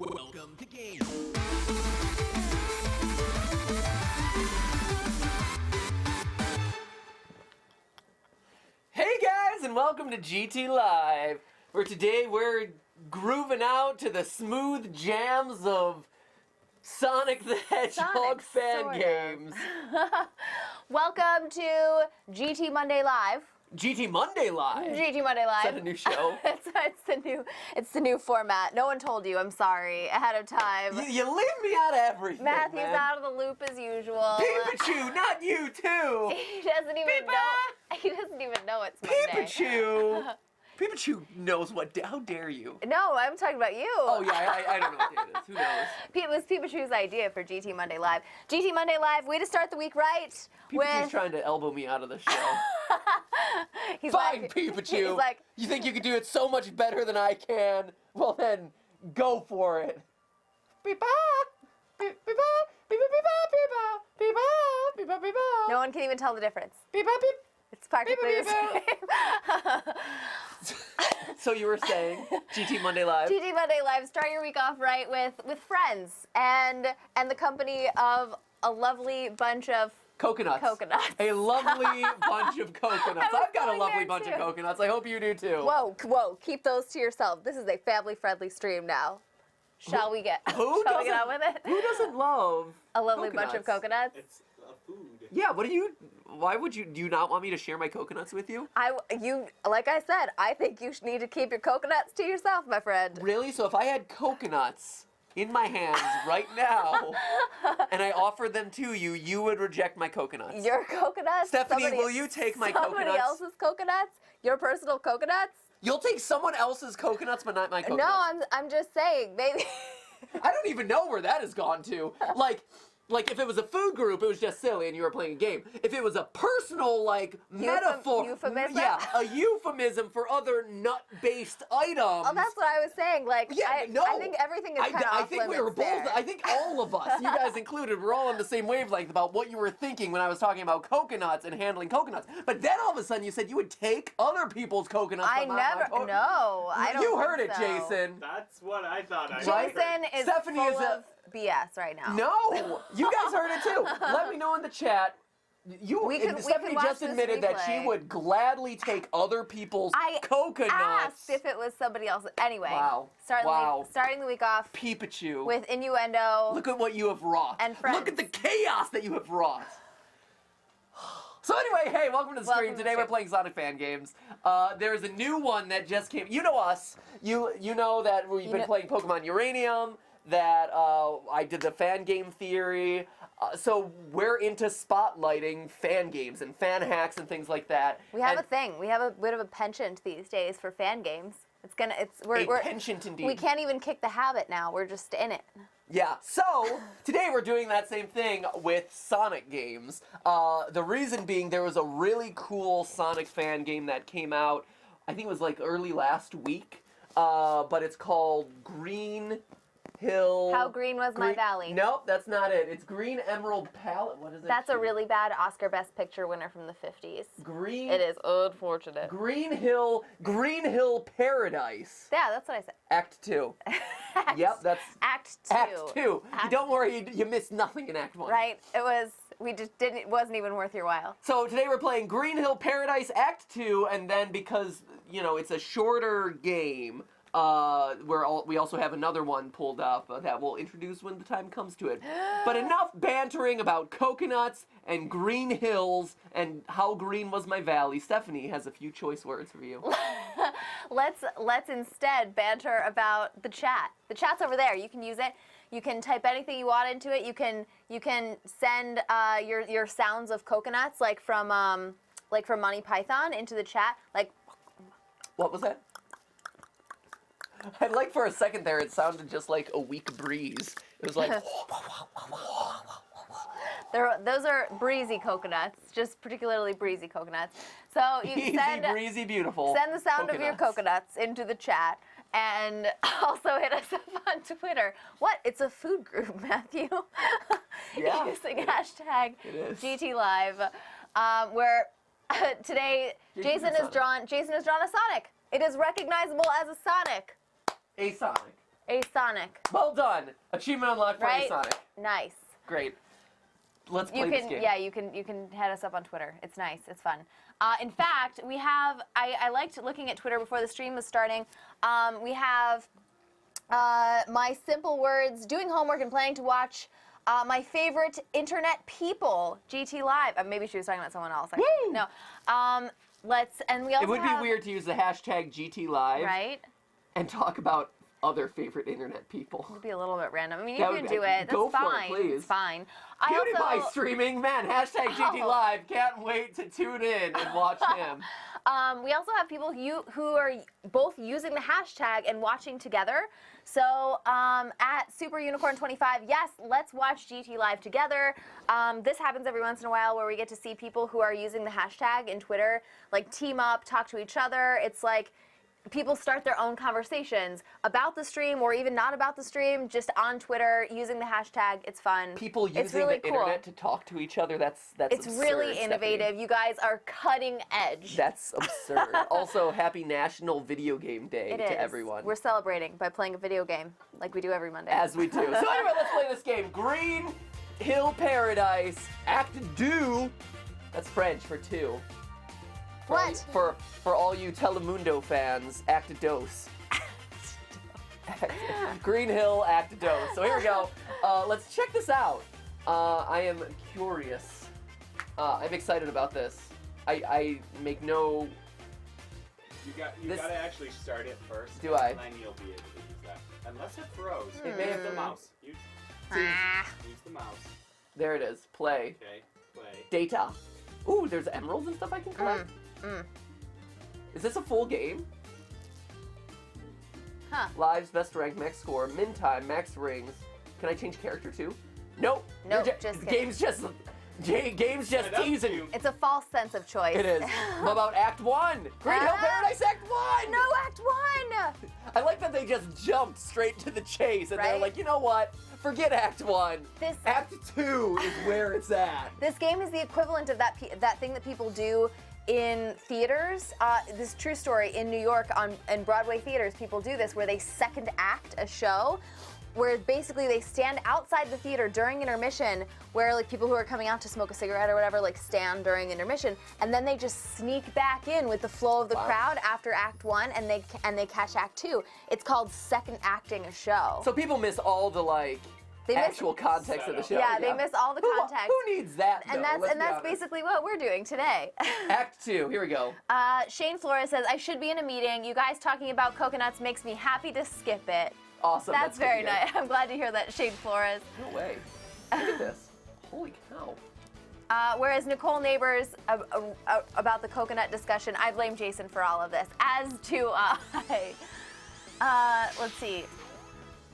Welcome to Game. Hey guys, and welcome to GTLive, where today we're grooving out to the smooth jams of Sonic the Hedgehog fan games. Welcome to GT Monday Live. GT Monday Live? GT Monday Live. Is that a new show? it's the new format. No one told you. I'm sorry ahead of time. You leave me out of everything, Matthew's man. out of the loop as usual. Pikachu, not you too. He doesn't even know. He doesn't even know it's Monday. Pikachu. Pikachu knows what. How dare you? No, I'm talking about you. Oh yeah, I don't know what day it is. Who knows? It was Pikachu's idea for GT Monday Live. GT Monday Live, way to start the week right. Pikachu's trying to elbow me out of the show. He's Fine, like, Pikachu. He's like, you think you could do it so much better than I can? Well then, go for it. Beep-ba, beep-ba, beep-ba, beep-ba, beep-ba, beep-ba, beep-ba. no one can even tell the difference. Beep-ba, beep. It's practically the same. So you were saying GT Monday Live? GT Monday Live, start your week off right with friends and the company of a lovely bunch of Coconuts. A lovely bunch of coconuts. I've got a lovely bunch of coconuts. I hope you do too. Whoa, keep those to yourself. This is a family-friendly stream now. Shall we get on with it? Who doesn't love a lovely bunch of coconuts? It's a food. Yeah, why would you, do you not want me to share my coconuts with you? Like I said, I think you need to keep your coconuts to yourself, my friend. Really? So if I had coconuts in my hands right now and I offered them to you, you would reject my coconuts? Your coconuts? Stephanie, will you take my coconuts? Somebody else's coconuts? Your personal coconuts? You'll take someone else's coconuts, but not my coconuts? No, I'm just saying, maybe. I don't even know where that has gone to. Like if it was a food group, it was just silly and you were playing a game. If it was a personal, metaphor. Euphemism? Yeah, a euphemism for other nut-based items. Oh, that's what I was saying. I think everything is kind of I think we were both, there. I think all of us, you guys included, we're all on the same wavelength about what you were thinking when I was talking about coconuts and handling coconuts. But then all of a sudden you said you would take other people's coconuts. I don't You heard think it, so. Jason. That's what I thought. Jason is Stephanie full is of BS right now. No, you guys heard it too. Let me know in the chat. Stephanie watch just this admitted that she replay. would gladly take other people's coconuts. I asked if it was somebody else. Anyway, Wow. starting the week off Pikachu. with innuendo. Look at what you have wrought. And friends. Look at the chaos that you have wrought. So anyway, hey, welcome to the stream. Today we're playing Sonic fan games. There's a new one that just came. You know us. You know that we've been playing Pokemon Uranium. That I did the fan game theory. So we're into spotlighting fan games and fan hacks and things like that. We have a thing. We have a bit of a penchant these days for fan games. We're penchant indeed. We can't even kick the habit now. We're just in it. Yeah, so today we're doing that same thing with Sonic games. The reason being there was a really cool Sonic fan game that came out, I think it was like early last week, but it's called Green Hill... How Green Was My Valley. Nope, that's not it. It's Green Emerald Palette. What is it? That's a really bad Oscar Best Picture winner from the 50s. It is unfortunate. Green Hill Paradise. Yeah, that's what I said. Act 2. Yep, that's... Act 2. Act 2. Don't worry, you missed nothing in Act 1. Right? It wasn't even worth your while. So today we're playing Green Hill Paradise Act 2, and then because, it's a shorter game, we also have another one pulled up that we'll introduce when the time comes to it. But enough bantering about coconuts and green hills and how green was my valley. Stephanie has a few choice words for you. Let's instead banter about the chat. The chat's over there. You can use it. You can type anything you want into it. You can send your sounds of coconuts, like from Monty Python, into the chat. What was that? I'd for a second there, it sounded just like a weak breeze. It was like... Those are breezy coconuts, just particularly breezy coconuts. So you Easy, send breezy, beautiful. Send the sound of your coconuts into the chat, and also hit us up on Twitter. What? It's a food group, Matthew. Yeah, using hashtag GTLive, where today Jason has drawn a Sonic. It is recognizable as a Sonic. A Sonic. A Sonic. Well done. Achievement unlocked for Right? Sonic. Nice. Great. Let's play You this can, game. yeah, you can head us up on Twitter. It's nice. It's fun. In fact, we have. I liked looking at Twitter before the stream was starting. We have my simple words: doing homework and planning to watch my favorite internet people, GTLive. Maybe she was talking about someone else. Woo! No. And we also It would be have, weird to use the hashtag GTLive right? and talk about other favorite internet people. It'd be a little bit random. I mean, That you can would- do it. That's go for it, fine. please. It's fine. PewDiePie streaming, man, hashtag GTLive. Can't wait to tune in and watch him. We also have people who are both using the hashtag and watching together. So at SuperUnicorn25, yes, let's watch GTLive together. This happens every once in a while where we get to see people who are using the hashtag in Twitter, like team up, talk to each other. It's like people start their own conversations about the stream or even not about the stream, just on Twitter using the hashtag. It's fun. People using it's really the cool. internet to talk to each other, that's It's absurd, really Stephanie. innovative. You guys are cutting edge. That's absurd. Also, happy National Video Game Day It is. to everyone. We're celebrating by playing a video game like we do every Monday. As we do. So anyway, let's play this game. Green Hill Paradise, Act 2. That's French for 2. What? For all you Telemundo fans, Act Dos. Green Hill Act Dos. So here we go. Let's check this out. I am curious. I'm excited about this. I make no. You gotta actually start it first. Do I? And then you'll be able to use that. Unless it froze. It may have Use the to- mouse. Use Ah. the mouse. There it is. Play. Okay. Play. Data. Ooh, there's emeralds and stuff I can collect. Is this a full game? Huh. Lives, best rank, max score, min time, max rings. Can I change character too? Nope. Nope, You're just game's just game's just That's teasing. you. It's a false sense of choice. It is. What about Act 1? Green Hill Ah. Paradise Act 1! No, Act 1! I like that they just jumped straight to the chase and they're Right? like, you know what? Forget Act 1. This- Act 2 is where it's at. This game is the equivalent of that thing that people do in theaters. This true story in New York in Broadway theaters. People do this where they second act a show, where basically they stand outside the theater during intermission, where like people who are coming out to smoke a cigarette or whatever like stand during intermission, and then they just sneak back in with the flow of the Wow. crowd after Act 1, and they catch Act 2. It's called second acting a show. So people miss all the They miss- actual context of the show. Yeah, they miss all the context. Who needs that? and though? that's Let's and be that's honest. basically what we're doing today. Act 2. Here we go. Shane Flores says, I should be in a meeting. You guys talking about coconuts makes me happy to skip it. Awesome. That's good very to hear. nice. I'm glad to hear that, Shane Flores. No way. Look at this. Holy cow. Whereas Nicole Neighbors, about the coconut discussion, I blame Jason for all of this, as do I. Let's see.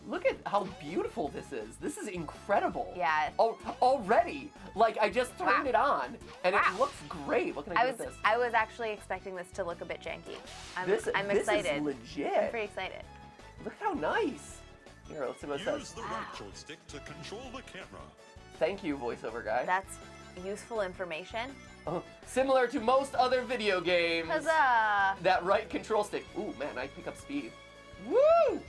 Look at how beautiful this is. This is incredible. Yeah. Oh, already. Like, I just turned Wow. it on, and Wow. it looks great. What can I do with this? I was actually expecting this to look a bit janky. I'm This excited. is legit. I'm pretty excited. Look how nice. Here, let's see what it Use says. the right joystick to control the camera. Thank you, voiceover guy. That's useful information. Similar to most other video games, Huzzah! that right control stick. Ooh, man, I pick up speed. Woo!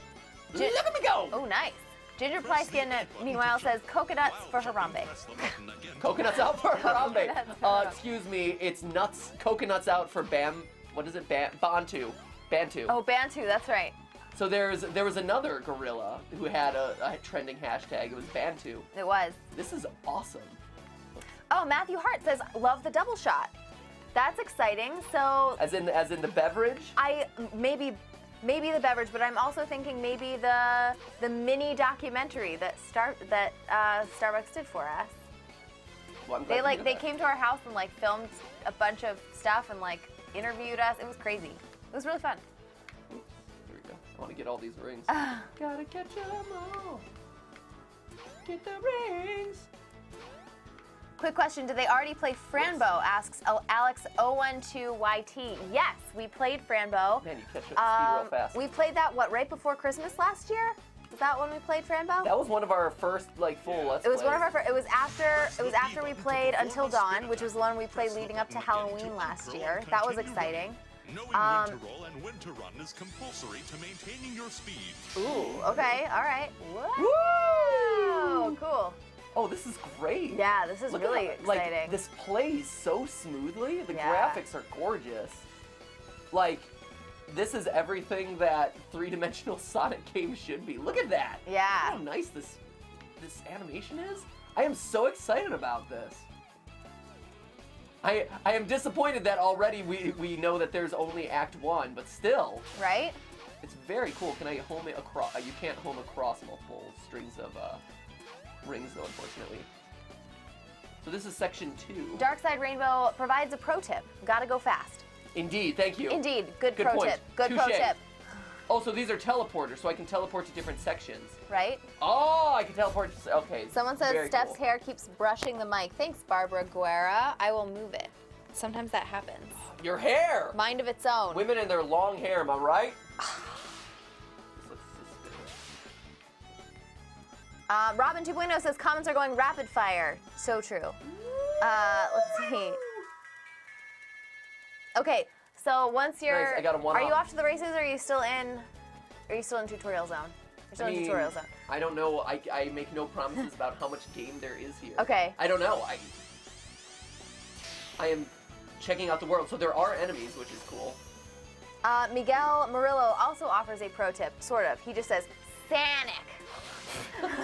Look at me go! Oh, nice. Ginger Plyskin, meanwhile, says coconuts for Harambe. Press the button again. Coconuts out for Harambe. Coconuts for Harambe. Excuse me, it's nuts. Coconuts out for what is it? Bantu. Bantu. Oh, Bantu, that's right. So there was another gorilla who had a trending hashtag. It was Bantu. It was. This is awesome. Oh, Matthew Hart says, love the double shot. That's exciting. So As in the beverage. maybe the beverage, but I'm also thinking maybe the mini documentary that Starbucks did for us. Well, I'm glad to hear They that. came to our house and like filmed a bunch of stuff and like interviewed us. It was crazy. It was really fun. Here we go. I want to get all these rings. Ah. Gotta catch 'em all. Get the rings. Quick question, did they already play Franbo? Asks Alex012YT. Yes, we played Franbo. Man, you catch up to speed real fast. We played that, right before Christmas last year? Was that when we played Franbo? That was one of our first full Let's It was one of plays. our first, it was after we played Until Dawn, which was the one we played leading up to Halloween last year. That was exciting. Knowing when to roll and when to run is compulsory to maintaining your speed. Ooh, okay, all right. Woo! Woo! Cool. Oh, this is great. Yeah, this is Look at really how, exciting. Like, this plays so smoothly. The Yeah. graphics are gorgeous. Like, this is everything that three-dimensional Sonic games should be. Look at that. Yeah. Look how nice this animation is. I am so excited about this. I am disappointed that already we know that there's only Act 1, but still, Right? it's very cool. Can I home it across? You can't home across multiple strings of rings, though, unfortunately. So this is section 2. Dark Side Rainbow provides a pro tip. Gotta go fast. Indeed, thank you. Indeed, good Good pro point. tip. Good pro Touche. tip. Oh, so these are teleporters, so I can teleport to different sections. Right? Oh, I can teleport to... Okay. Someone says very Steph's cool. hair keeps brushing the mic. Thanks, Barbara Guerra. I will move it. Sometimes that happens. Your hair! Mind of its own. Women and their long hair, am I right? This looks suspicious. Robin 2.0 says comments are going rapid fire. So true. Let's see. Okay, so once you're, Nice, I got a one are you up. off to the races, or are you still in? Are you still in tutorial zone? You're still in tutorial zone. I don't know. I make no promises about how much game there is here. Okay. I don't know. I am checking out the world. So there are enemies, which is cool. Miguel Murillo also offers a pro tip, sort of. He just says, Sonic.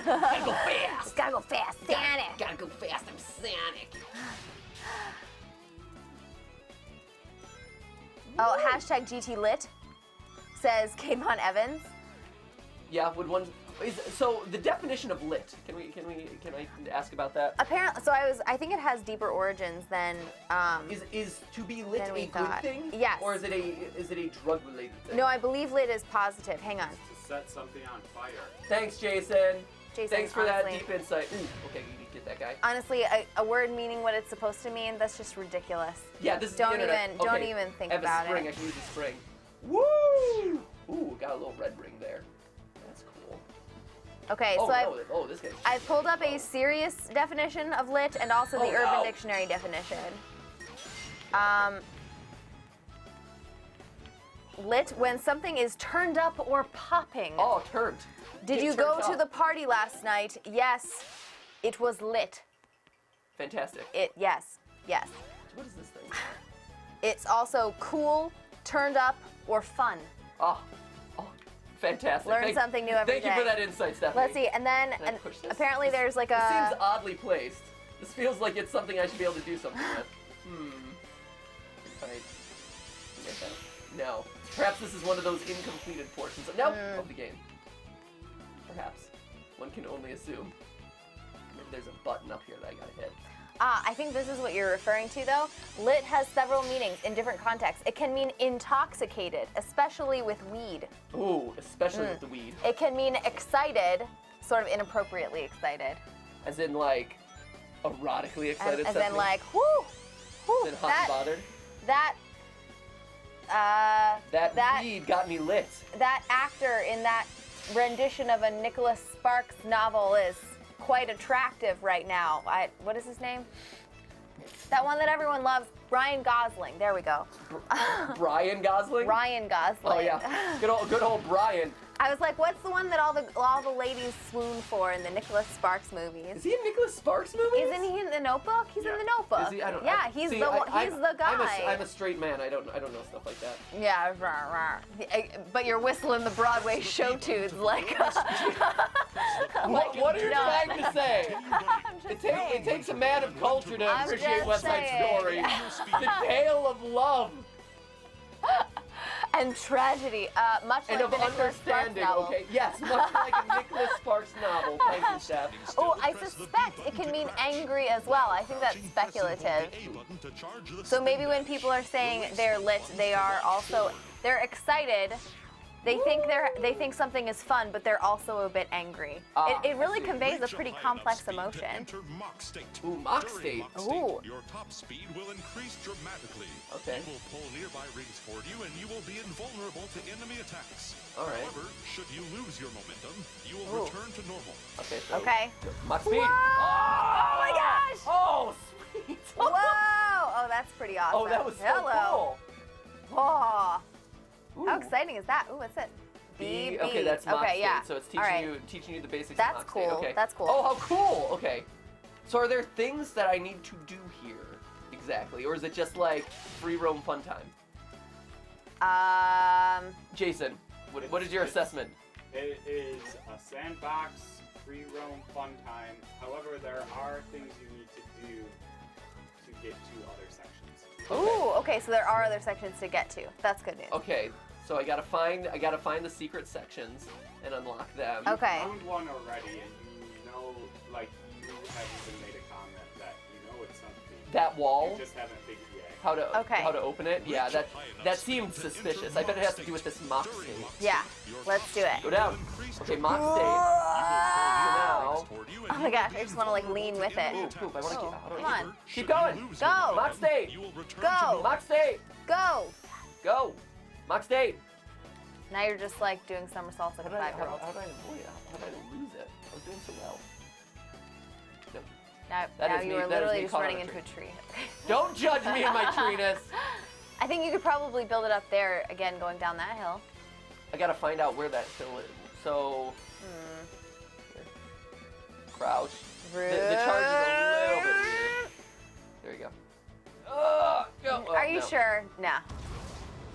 Gotta go fast. Gotta go fast, Sonic. Gotta go fast. I'm Sonic. Oh, hashtag GTLit says Kmon Evans. Yeah, would one? So the definition of lit. Can I ask about that? Apparently, so I think it has deeper origins than. Is to be lit Than a we good thought. thing? Yes. Or is it a drug related thing? No, I believe lit is positive. Hang on. To set something on fire. Thanks, Jason. Jason, Thanks for that honestly- deep insight. Ooh, okay, you need to get that guy. Honestly, a word meaning what it's supposed to mean, that's just ridiculous. Yeah, this is Don't the internet. even- don't even think I have about a spring. it. I can use a spring. Woo! Ooh, got a little red ring there. That's cool. Okay, Oh, so no, this guy's. I pulled up a serious definition of lit and also the Oh, Urban wow. Dictionary definition. Lit, when something is turned up or popping. Oh, turned. Did Get you go turned to up. the party last night? Yes, it was lit. Fantastic. Yes. What is this thing? It's also cool, turned up, or fun. Oh, fantastic. Learn something new every Thank you for day. that insight, Stephanie. Let's see, and then Can I push this? apparently there's like This a. seems oddly placed. This feels like it's something I should be able to do something with. Can I get that? No. Perhaps this is one of those incompleted portions of the game. Perhaps. One can only assume. Maybe there's a button up here that I gotta hit. I think this is what you're referring to, though. Lit has several meanings in different contexts. It can mean intoxicated, especially with weed. Ooh, especially with the weed. It can mean excited, sort of inappropriately excited. As in, like, erotically excited. As in, Stephanie? like, whoo, As in hot and bothered. That weed got me lit. that actor in that rendition of a Nicholas Sparks novel is quite attractive right now. What is his name? That one that everyone loves, Ryan Gosling. There we go. Brian Gosling? Ryan Gosling. Oh, yeah. Good old Brian. I was like, what's the one that all the ladies swoon for in the Nicholas Sparks movies? Is he in Nicholas Sparks movies? Isn't he in The Notebook? He's in The Notebook. Is he? I don't. Yeah, he's see, the I'm guy. I'm a straight man. I don't know stuff like that. Yeah, rah, rah. But you're whistling the Broadway show tunes like. What are you no. trying to say? I'm just It saying. takes a man of culture to I'm appreciate just West Side saying. Story. The tale of love And tragedy, much and like of the Nicholas Sparks understanding. novel. Okay, yes, much like a Nicholas Sparks novel. Thank you, Steph. Oh, I suspect it can mean angry as well. I think that's speculative. So maybe when people are saying they're lit, they're excited. They think something is fun, but they're also a bit angry. It really conveys a pretty complex emotion. Ooh, mock state. Ooh. Your top speed will increase dramatically. Okay. You will pull nearby rings toward you, and you will be invulnerable to enemy attacks. All right. However, should you lose your momentum, you will return to normal. Okay. So Okay. mock speed. Whoa! Oh my gosh! Oh, sweet. Whoa! Oh, that's pretty awesome. Oh, that was so Hello. cool. Whoa. Ooh. How exciting is that? Ooh, what's it? B. Okay, that's Mach okay, State. yeah. So it's All right. teaching you the basics That's of Mach State. cool. Okay. That's cool. Oh, how cool. Okay. So are there things that I need to do here exactly, or is it just like free roam fun time? Jason, what is your assessment? It is a sandbox, free roam fun time. However, there are things you need to do to get to other sections. Ooh, okay, so there are other sections to get to. That's good news. Okay, so I gotta find the secret sections and unlock them. Okay. You found one already, and you know, like, you haven't even made a comment that you know it's something. That wall? You just haven't figured yet. How to open it? Yeah, Reach that high enough that speed seems to suspicious. enter I bet it has to Mach do with this State. Mach During State. Mach Yeah, State, your let's do it. Go down. Okay, Mach State. Oh my gosh, I just want to like lean with it. Ooh, poop, I wanna Oh, keep come on. Keep going. Go. Mach State. Go. Mach State. Go. Go. Mach State. Now you're just like doing somersaults like a 5-year-old. How did I avoid it? How did I lose it? I was doing so well. No. Now That is you me- were that is literally me just caught on running a into a tree. tree. Don't judge me and my treeness. I think you could probably build it up there again, going down that hill. I gotta find out where that hill is. So, here. Crouch. The charge is a little bit weird. There you go. Go. Oh, Are you no. sure? Nah.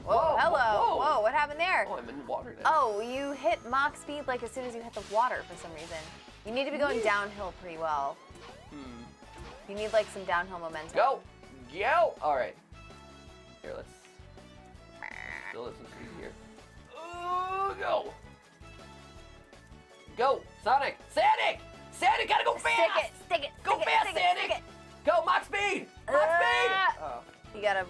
Whoa, Whoa, hello. whoa. Whoa, what happened there? Oh, I'm in water now. Oh, you hit Mach speed like as soon as you hit the water for some reason. You need to be going downhill pretty well. You need like some downhill momentum. Go. Go. All right. Here, let's still listen to here. Go. Go. Sonic. Sonic. Sonic, gotta go fast. Stick it. Go fast, stick it, Sonic. stick it. Go, Mach speed. Mach speed. Oh. You gotta,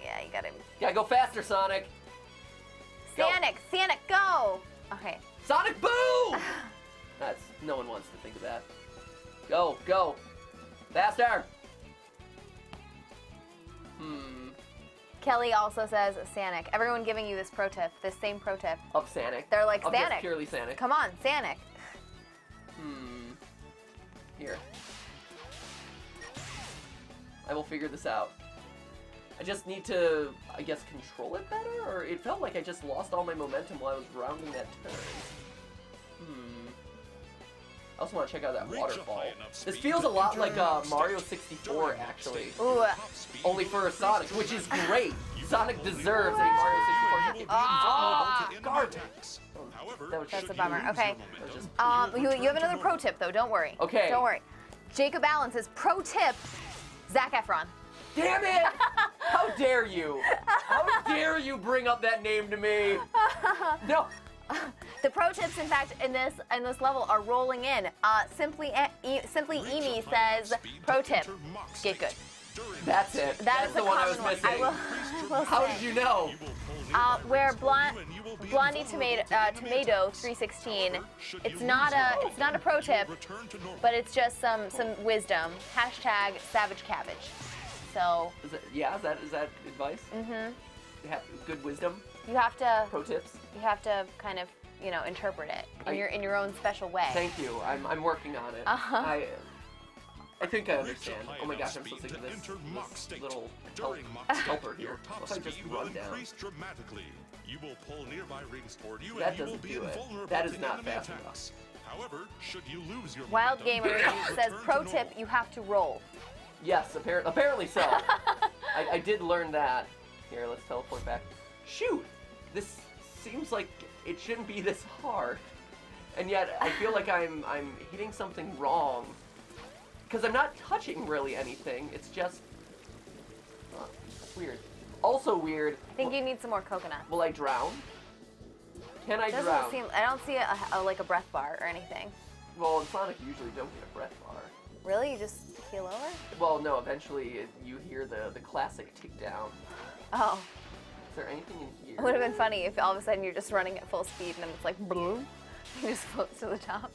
yeah, you gotta. Gotta go faster, Sonic. Go. Sonic, go. Okay. Sonic boom! That's, no one wants to think of that. Go, go. Faster. Kelly also says Sanic. Everyone giving you this pro tip, this same pro tip. Of Sanic. They're like, Of just Sanic. purely Sanic. Come on, Sanic. Here. I will figure this out. I just need to, I guess, control it better? Or it felt like I just lost all my momentum while I was rounding that turn. I also want to check out that Reach a waterfall. high enough This speed feels a to lot enter like Mach Mario State. 64, During Mach actually. State, Ooh. your top speed Only for increases Sonic, which is great. Sonic only deserves a one Mario You 64. will be invulnerable to enemy garbage. attacks. However, That was- That's should a bummer. you lose Okay. your momentum, You will have return another to pro normal. tip though. Don't worry. Okay. Don't worry. Jacob Allen says pro tip. Zac Efron. Damn it! How dare you? How dare you bring up that name to me? No. The pro tips, in fact, in this level are rolling in. Simply Emi says pro tip. Get good. That's it. That's is the a one I was common one. missing. I will How say. did you know? Where Blondie Tomato 316. It's not a pro tip, but it's just some wisdom. Hashtag Savage Cabbage. So Is that advice? Good wisdom. you have to Pro tips. kind of interpret it in your own special way. Thank you. I'm working on it. I think I understand. Oh my gosh, I'm so sick of this little helper here. What if I just run down? Dramatically. You will pull nearby rings toward you That and you will doesn't be do it. invulnerable That is to not enemy fast attacks. However, should you lose your Wild momentum, Gamer you will says return pro to tip: normal. you have to roll. Yes, apparently so. I did learn that. Here, let's teleport back. Shoot! This seems like it shouldn't be this hard. And yet, I feel like I'm hitting something wrong. Because I'm not touching really anything. It's just... that's weird. Also weird, I think you need some more coconut. will I drown? Can I drown? Doesn't seem. I don't see like a breath bar or anything. Well, in Sonic, you usually don't get a breath bar. Really? You just keel over? Well, no, eventually you hear the classic tick down. Oh. Is there anything in here? It would have been funny if all of a sudden you're just running at full speed and then it's like boom, you just floats to the top.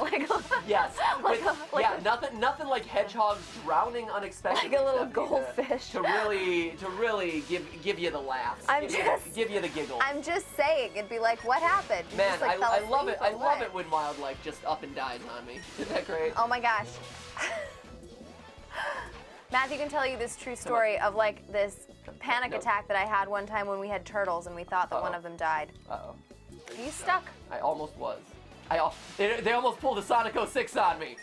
like Yes. Like with- a- like yeah, a- nothing like hedgehogs drowning unexpectedly. Like a little Stephanie, goldfish. To really give you the laughs. I'm give you the giggles. I'm just saying, it'd be like, what happened? You Man, just, like, fell I love asleep it. I or love what? it when wildlife just up and dies on me. Isn't that great? Oh my gosh. Matthew can tell you this true story of like this panic attack that I had one time when we had turtles and we thought that one of them died. Uh-oh. Are you stuck? I almost was. They almost pulled a Sonic 06 on me.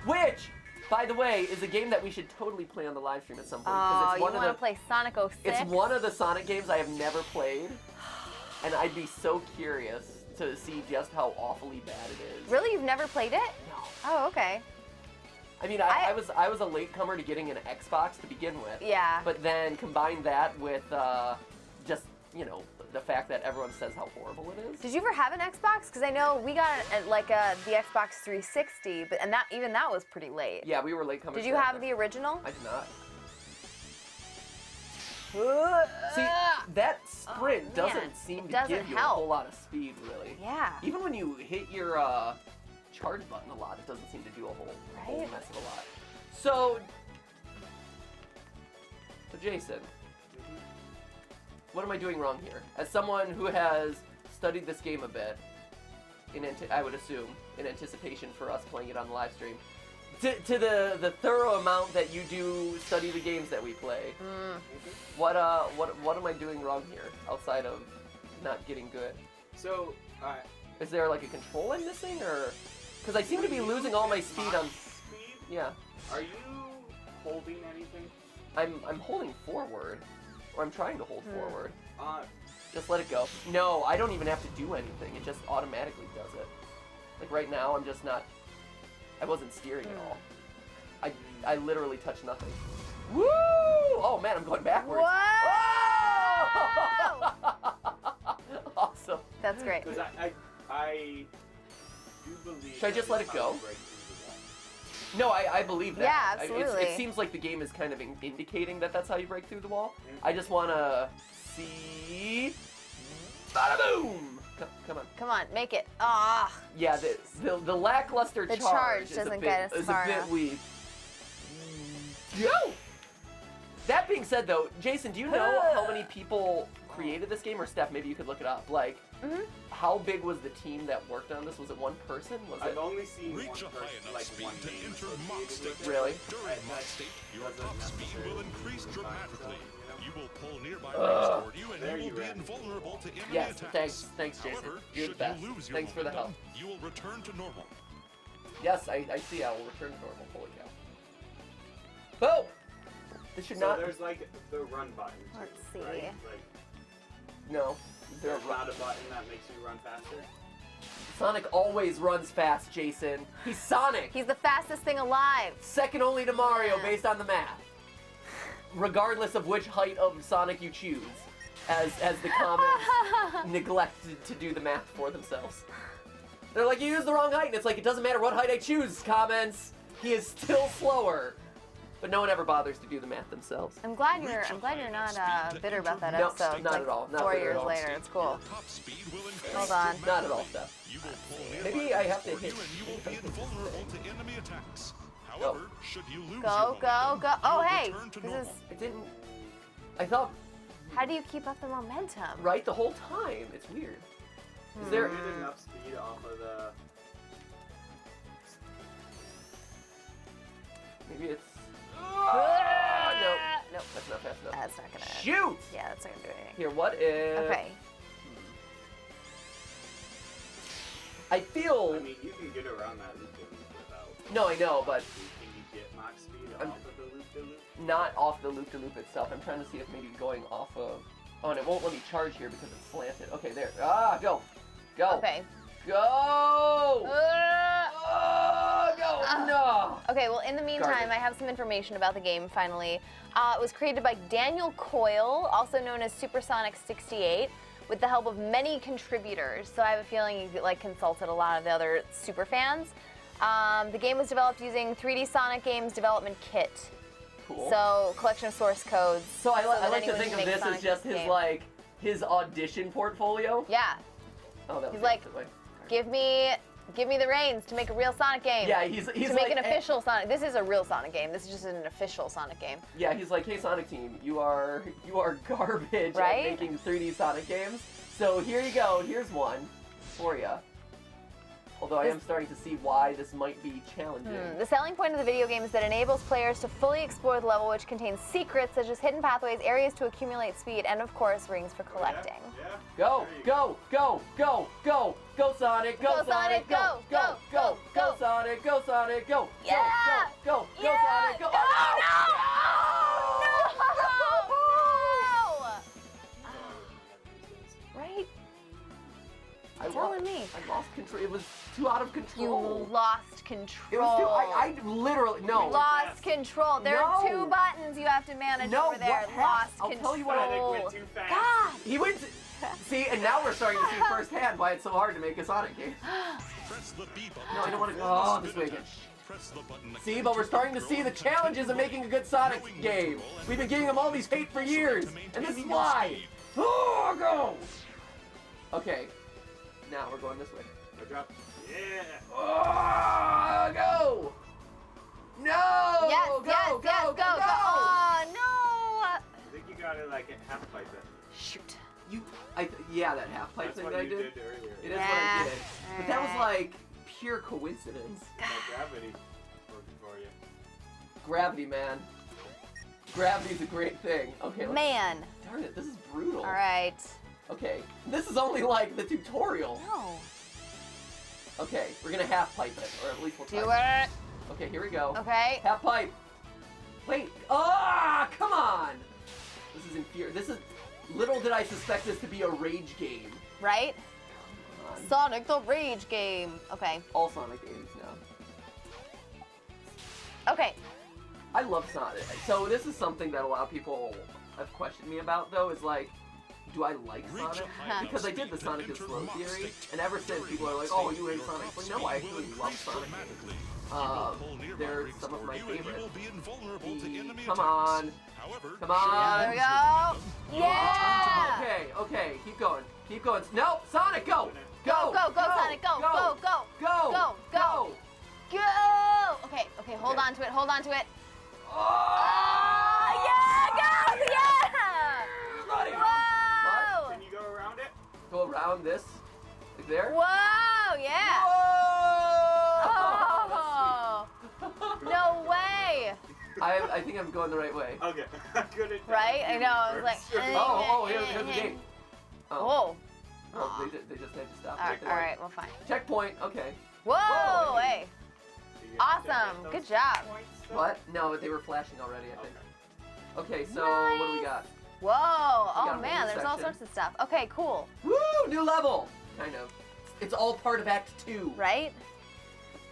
Which, by the way, is a game that we should totally play on the live stream at some point. Oh, it's you one want to play Sonic 06? It's one of the Sonic games I have never played, and I'd be so curious to see just how awfully bad it is. Really? You've never played it? No. Oh, okay. I mean, I was a latecomer to getting an Xbox to begin with. Yeah. But then combine that with just, you know, the fact that everyone says how horrible it is. Did you ever have an Xbox? Because I know we got the Xbox 360, but even that was pretty late. Yeah, we were latecomers. Did you have the original? I did not. See, that sprint doesn't seem to give you a whole lot of speed, really. Yeah. Even when you hit your charge button a lot, it doesn't seem to do a whole mess of a lot. So Jason, what am I doing wrong here? As someone who has studied this game a bit, I would assume, in anticipation for us playing it on the live stream, to the thorough amount that you do study the games that we play, what am I doing wrong here outside of not getting good? So, is there like a control I'm missing, or because I seem to be losing all my speed on speed? Yeah. Are you holding anything? I'm holding forward, or I'm trying to hold forward. Uh, Just let it go. No, I don't even have to do anything. It just automatically does it. Like right now, I'm just not. I wasn't steering at all. I literally touched nothing. Woo! Oh man, I'm going backwards. Whoa! Awesome. That's great. Because I do believe. Should I just that let it you go? break through No, I believe that. Yeah, absolutely. It seems like the game is kind of indicating that that's how you break through the wall. I just want to see. Bada boom! Come on. Come on, make it. Ah. Yeah, the lackluster The charge charge is doesn't a bit, get us is far a bit enough. weak. Yo! That being said, though, Jason, do you know how many people created this game? Or Steph, maybe you could look it up. Like, how big was the team that worked on this? Was it one person? Was I've it? only seen one Reach a high person, enough like speed one to name enter associated Mach with State. it. Really? During Mach State, your doesn't top speed will necessarily increase mean dramatically. so, You will pull nearby enemies toward you, and There you you will be ran. invulnerable to enemy Yes, attacks. thanks, Jason. However, You're should the best. you lose your Thanks for the help. momentum, you will return to normal. Yes, I see. I will return to normal. Holy cow. Oh! This should So not. there's like the run button. Too, Let's see. Right? Like, No. there's not a button that makes you run faster. Sonic always runs fast, Jason. He's Sonic. He's the fastest thing alive. Second only to Mario based on the math. Regardless of which height of Sonic you choose, as the comments neglect to do the math for themselves. They're like, you used the wrong height, and it's like, it doesn't matter what height I choose, comments. He is still slower. But no one ever bothers to do the math themselves. I'm glad you're not bitter about that episode. not like at all. Not 4 bitter at years all. later, it's cool. Top speed will increase Hold on. Not at all, Steph. You will pull Maybe nearby I have to enemies hit. toward you, and you will be invulnerable to enemy attacks. However, should you lose Go, your go, momentum, go. you Oh, will hey. return to This normal. is. I didn't. I thought How do you keep up the momentum? right the whole time. It's weird. Is You there? get enough speed off of the. Maybe it's. No, Nope. that's not fast enough. That's not gonna. Shoot! Yeah, that's not gonna do anything. Here, what if? Okay. I feel. I mean, you can get around that loop without. No, I know, but Can you get max speed I'm- off of the loop? not off the loop-de-loop itself. I'm trying to see if maybe going off of. Oh, and it won't let me charge here because it's slanted. Okay, there. Ah, go, go, Okay. go. Oh, go. No. Okay, well, in the meantime, Garbage. I have some information about the game, finally. It was created by Daniel Coyle, also known as Supersonic 68, with the help of many contributors. So I have a feeling you like consulted a lot of the other super fans. The game was developed using 3D Sonic Games Development Kit. Cool. So, collection of source codes. So I that like to anyone think can of make this Sonic as just his game. like his audition portfolio. Yeah, Oh, that was He's like, the way. give me the reins to make a real Sonic game. Yeah, he's to like make an official Sonic. This is a real Sonic game. This is just an official Sonic game. Yeah, he's like, hey Sonic Team, you are garbage Right? at making 3D Sonic games. So here you go. Here's one for you. Although I am starting to see why this might be challenging. The selling point of the video game is that it enables players to fully explore the level, which contains secrets such as hidden pathways, areas to accumulate speed, and of course, rings for collecting. Yeah. Go, go, go, go, go, go, Sonic, go, Sonic, go, go, go, go, Sonic, go, Sonic, go, Yeah! go, go, go, Yeah! Sonic, go. Go! No! Right? Telling me. I lost control. It was too out of You control. lost control. It was too. I literally no. Lost control. There are 2 buttons you have to manage No, over there. what happened? Lost I'll control. tell you what I Sonic went too fast. God. He went. See, and now we're starting to see firsthand why it's so hard to make a Sonic game. Press the B button. No, I don't want to go. perform Oh, the this spin way again. attack. Press the button See, but we're starting to see the challenges of making a good Sonic game. We've been giving them all these hate for years, and this is why. Oh, go. Okay, now we're going this way. Go drop. Yeah. Oh, go. No. Yes, go, yes, go, yes, go, go, go. Oh, no. I think you gotta like half pipe it. Shoot. Yeah, that half pipe That's thing what that I you did. did earlier. It is what Yeah. I did. But that was Alright. like pure coincidence. That gravity working for you. Gravity, man. Gravity's a great thing. Okay, Man. darn it, this is brutal. All right. Okay, this is only like the tutorial. No. Okay, we're gonna half pipe it, or at least we'll Do try. it. Okay, here we go. Okay. Half pipe. Wait. Ah, come on. This is infuriating. This is. Little did I suspect this to be a rage game. Right? Come on. Sonic the Rage game. Okay. All Sonic games now. Okay. I love Sonic. So this is something that a lot of people have questioned me about, though, is like, do I like Reach Sonic? a high Because I enough did the speed Sonic to is enter slow Mach theory, State. and ever since people are like, oh, you hate Sonic. But no, I actually love Sonic games. They're some of my favorites. Come on. However, Come on. There we go. Yeah. Okay, okay, keep going. Keep going. No, Sonic, go! Go, go, go, Sonic, go, go, go, Go! go, go. Go. Okay, okay, hold Okay. on to it, hold on to it. Oh! Yeah, go, yeah. Buddy! Whoa. Can you go around it? Go around this. Like there. Whoa, yeah. Whoa! Oh. No way. I think I'm going the right way. Okay. Good at Right? I know, I was like, Oh, here's the gate. Whoa. Oh, they just had to stop All right right, there. all right, well, fine. Checkpoint. Okay. Whoa, Whoa. hey. Awesome. Good job. What? No, they were flashing already, I think. Okay, so Nice. what do we got? Whoa. got Oh, a man, whole there's all section. sorts of stuff. Okay, cool. Woo! New level. Kind of. It's all part of Act 2. Right?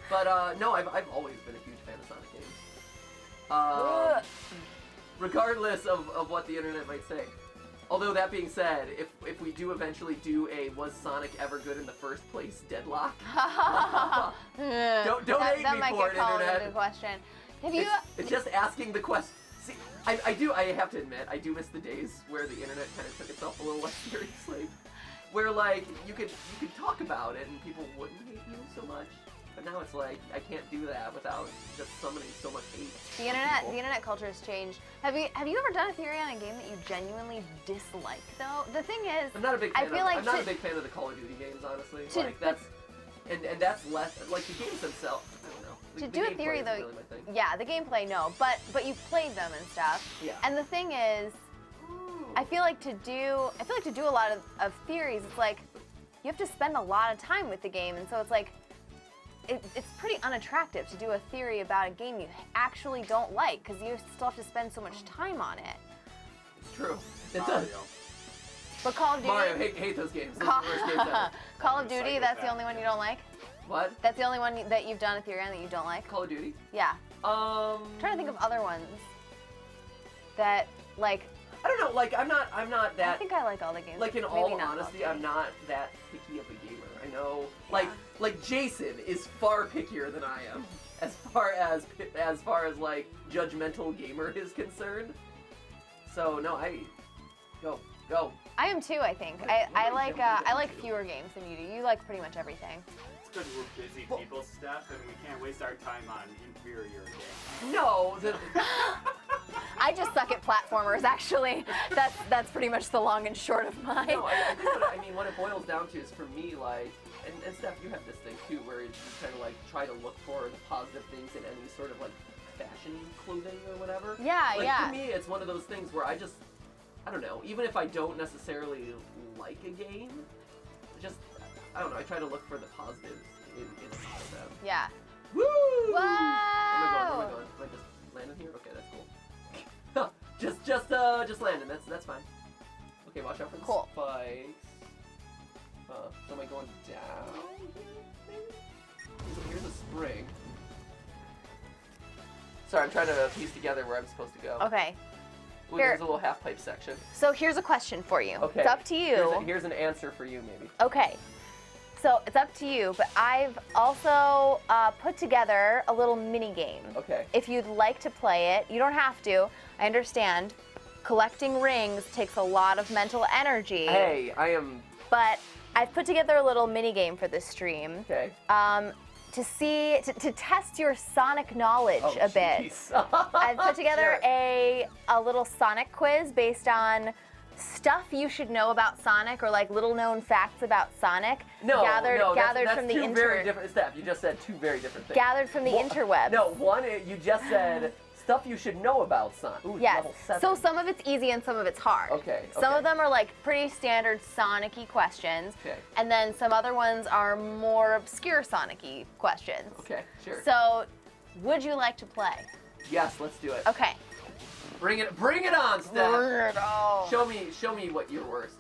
But no, I've always been a huge fan of Sonic games. Ugh. Regardless of what the internet might say. Although that being said, if we do eventually do a was Sonic ever good in the first place deadlock, don't hate that me might for get it, called internet. into question. Have you? It's just asking the question. See, I have to admit, I do miss the days where the internet kind of took itself a little less seriously. Where like you could talk about it and people wouldn't hate you so much. But now it's like I can't do that without just summoning so much hate. The internet culture has changed. Have you ever done a theory on a game that you genuinely dislike though? The thing is, I'm not a big fan. I'm not a big fan of the Call of Duty games, honestly. Like that's and that's less like the games themselves. I don't know. to The do a gameplay theory isn't though, really my thing. yeah, the gameplay no, but you played them and stuff. Yeah. And the thing is, I feel like to do a lot of theories, it's like you have to spend a lot of time with the game, and so it's like it's pretty unattractive to do a theory about a game you actually don't like because you still have to spend so much time on it. It's true. It does. Mario. But Call of Duty, Mario, hate those games. Those are the worst games ever. Call of Duty, that's the only one you don't like. What? That's the only one that you've done a theory on that you don't like. Call of Duty? Yeah. I'm trying to think of other ones that like. I don't know. Like I'm not I that. think I like all the games. Like in Maybe all not honesty, all I'm not that picky of a gamer. I know. Like Jason is far pickier than I am, as far as like judgmental gamer is concerned. So no, go. I am too. I think What I are you like jumping I like down to? fewer games than you do. You like pretty much everything. It's because we're busy people stuff and we can't waste our time on inferior games. No, I just suck at platformers. Actually, that's pretty much the long and short of mine. no. I think what it boils down to is for me like, and Steph, you have this thing too, where you kind of like try to look for the positive things in any sort of like fashion clothing or whatever. Yeah, like, yeah. For me, it's one of those things where I don't know, even if I don't necessarily like a game, I don't know, I try to look for the positives in them. Yeah. Woo! Whoa! Where am I going? Am I just landing here? Okay, that's cool. just landing. That's fine. Okay, watch out for the spikes. So am I going down here? Maybe? Here's a spring. Sorry, I'm trying to piece together where I'm supposed to go. Okay. Ooh, Here. there's a little half pipe section. So here's a question for you. Okay. It's up to you. Here's an answer for you, maybe. Okay. So it's up to you, but I've also put together a little mini game. Okay. If you'd like to play it, you don't have to. I understand. Collecting rings takes a lot of mental energy. Hey, I am... But I've put together a little mini game for this stream. Okay. To test your Sonic knowledge a bit. I've put together a little Sonic quiz based on stuff you should know about Sonic, or like little known facts about Sonic. Gathered that's from the two very different stuff. You just said two very different things. Gathered from the interwebs. No, one, you just said stuff you should know about Sonic. Ooh, Yes. level 7. So some of it's easy and some of it's hard. Okay. Some of them are like pretty standard Sonic-y questions. Okay. And then some other ones are more obscure Sonic-y questions. Okay, sure. So, would you like to play? Yes, let's do it. Okay. Bring it on, Steph. Show me what you're worst.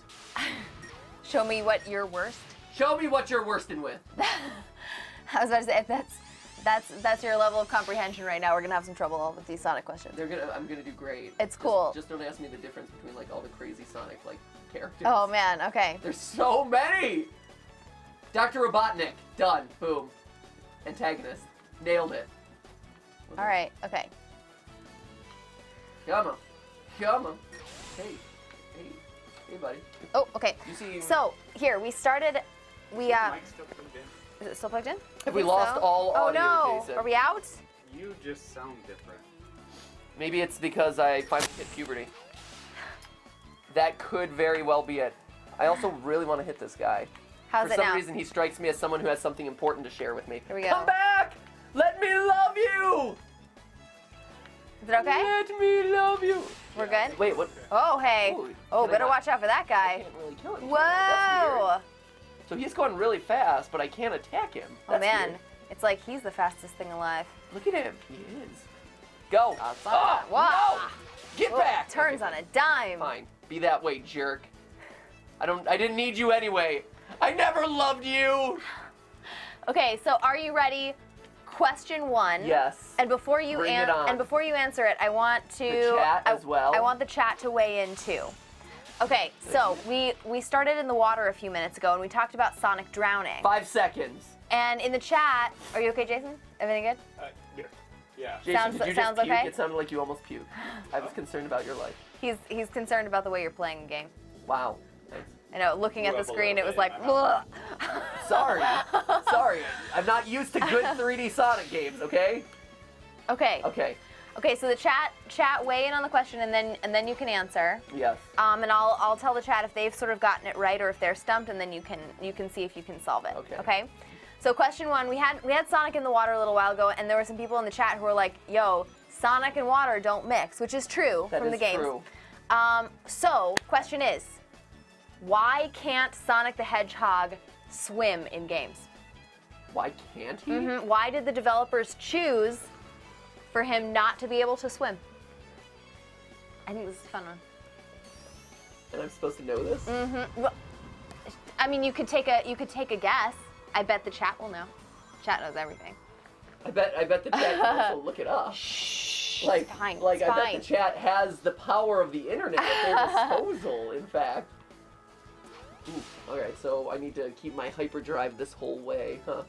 Show me what you're worst. Show me what you're worsting with. I was about to say, if that's your level of comprehension right now, we're gonna have some trouble with these Sonic questions. I'm gonna do great. It's cool. Just don't ask me the difference between like all the crazy Sonic like characters. Oh man, okay. There's so many. Dr. Robotnik, done. Boom. Antagonist, nailed it. All right, okay. Come on. Hey, buddy. Oh, okay. You see? So here we started. We Mike's still plugged in. is it still plugged in? Have we think lost so. all audio, Oh no! Jason? Are we out? You just sound different. Maybe it's because I finally hit puberty. That could very well be it. I also really want to hit this guy. How's For it some now? reason, he strikes me as someone who has something important to share with me. Here we go. Come back! Let me love you! Is it okay? Let me love you! We're good. Wait, what? Oh hey. Ooh, Oh, can I better not- watch out for that I guy. can't really kill him. That's weird. Whoa! So he's going really fast, but I can't attack him. Oh That's man, weird. it's like he's the fastest thing alive. Look at him. He is. Go. Wow. No! Get Whoa, back! Turns on a dime. Fine. Be that way, jerk. I didn't need you anyway. I never loved you! Okay, so are you ready? Question 1. Yes. And before you Bring it on. before you answer it, I want to The chat as well? I want the chat to weigh in too. Okay, so we started in the water a few minutes ago and we talked about Sonic drowning. 5 seconds. And in the chat, are you okay, Jason? Everything good? Yeah. Jason, Sounds- did you sounds just puke? okay? It sounded like you almost puked. I was concerned about your life. He's concerned about the way you're playing the game. Wow. Thanks. I know, looking at Grew the up a screen, it little was bit, like, I ugh. Sorry. Sorry. I'm not used to good 3D Sonic games, okay? Okay. Okay. Okay, so the chat weigh in on the question and then you can answer. Yes. And I'll tell the chat if they've sort of gotten it right or if they're stumped, and then you can see if you can solve it. Okay. Okay. So question 1, we had Sonic in the water a little while ago, and there were some people in the chat who were like, "Yo, Sonic and water don't mix," which is true That from is the games. true. So question is, why can't Sonic the Hedgehog swim in games? Why can't he? Why did the developers choose for him not to be able to swim? I think this is a fun one. And I'm supposed to know this? Well, I mean, you could take a guess. I bet the chat will know. Chat knows everything. I bet the chat can also look it up. Shh. Like, it's fine. like it's I fine. bet the chat has the power of the internet at their disposal, in fact. Ooh, alright, so I need to keep my hyperdrive this whole way, huh?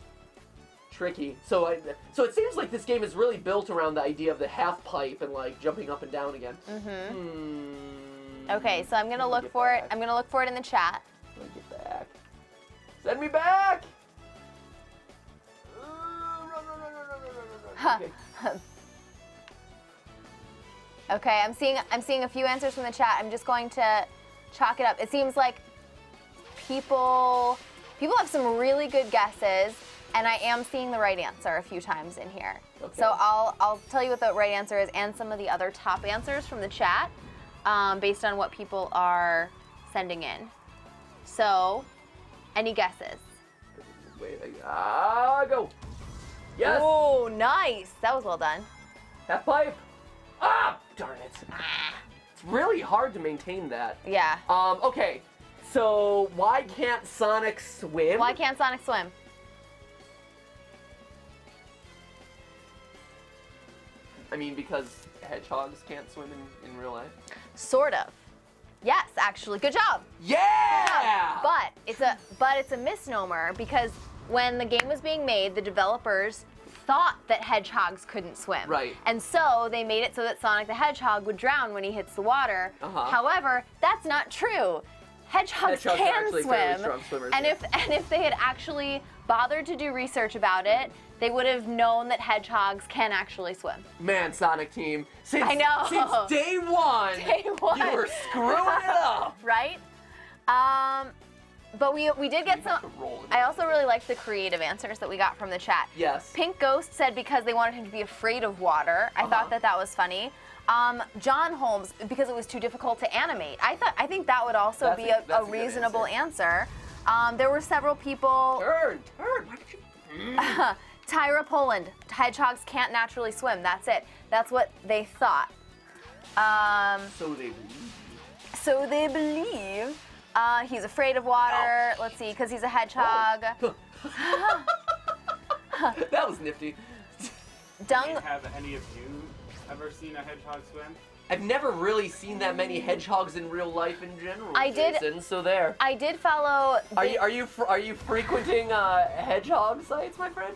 Tricky. So it seems like this game is really built around the idea of the half pipe and like jumping up and down again. Okay, so I'm gonna Let me look get for it. back. I'm gonna look for it in the chat. Let me get back. Send me back! Huh. Okay. Okay, I'm seeing a few answers from the chat. I'm just going to chalk it up. It seems like people People have some really good guesses, and I am seeing the right answer a few times in here. Okay. So I'll tell you what the right answer is and some of the other top answers from the chat based on what people are sending in. So, any guesses? Wait, go. Yes. Oh, nice. That was well done. Half pipe. Ah, darn it. It's really hard to maintain that. Yeah. Okay. So why can't Sonic swim? Why can't Sonic swim? I mean, because hedgehogs can't swim in real life. Sort of. Yes, actually. Good job. Yeah! But it's a misnomer because when the game was being made, the developers thought that hedgehogs couldn't swim. Right. And so they made it so that Sonic the Hedgehog would drown when he hits the water. However, that's not true. Hedgehogs are can actually fairly swim. strong swimmers, And yeah. if they had actually bothered to do research about it, they would have known that hedgehogs can actually swim. Man, Sonic Team, since I know. since day one, Day one. you were screwing it up. Right? But we did get some. I also really liked the creative answers that we got from the chat. Yes. Pink Ghost said because they wanted him to be afraid of water. I thought that was funny. John Holmes, because it was too difficult to animate. I think that would also be a good reasonable answer. answer. There were several people. Turn. Why did you? Tyra Poland, hedgehogs can't naturally swim. That's it. That's what they thought. So they believe. So they believe. He's afraid of water. Let's see, because he's a hedgehog. That was nifty. Dung. Have any of you ever seen a hedgehog swim? I've never really seen that many hedgehogs in real life in general. I did- Jason, so there. I did follow. Are you frequenting hedgehog sites, my friend?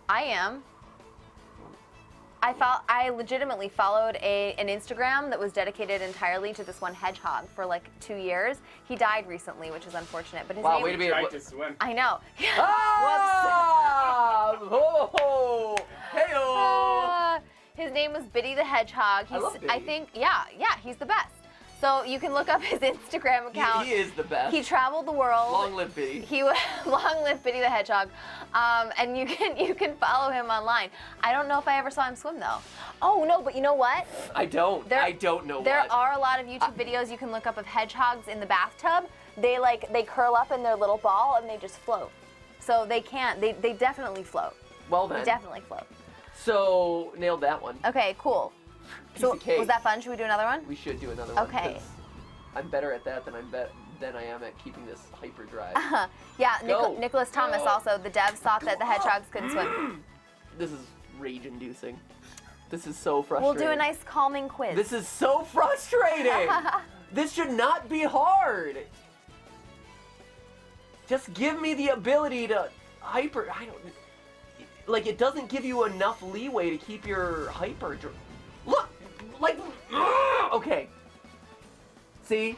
I am. I legitimately followed an Instagram that was dedicated entirely to this one hedgehog for like 2 years. He died recently, which is unfortunate. But his Wow, name. way to be. Tried to swim. I know. Ah! Ho ho! Hey-o! His name was Biddy the Hedgehog. I love Biddy. think, yeah, he's the best. So you can look up his Instagram account. He is the best. He traveled the world. Long live Biddy. Long live Biddy the Hedgehog. And you can follow him online. I don't know if I ever saw him swim though. Oh no, but you know what? I don't know There what. are a lot of YouTube videos you can look up of hedgehogs in the bathtub. They curl up in their little ball and they just float. So they definitely float. Well They then. definitely float. So, nailed that one. Okay, cool. Piece So of cake. was that fun? Should we do another one? We should do another one. Okay. 'cause I'm better at that than I am at keeping this hyperdrive. Yeah, Go. Nicholas Thomas Go. also, the devs thought that the hedgehogs couldn't swim. This is rage-inducing. This is so We'll frustrating. do a nice calming quiz. This is so frustrating. This should not be hard. Just give me the ability to like it doesn't give you enough leeway to keep your hyper. Look, like, okay. See,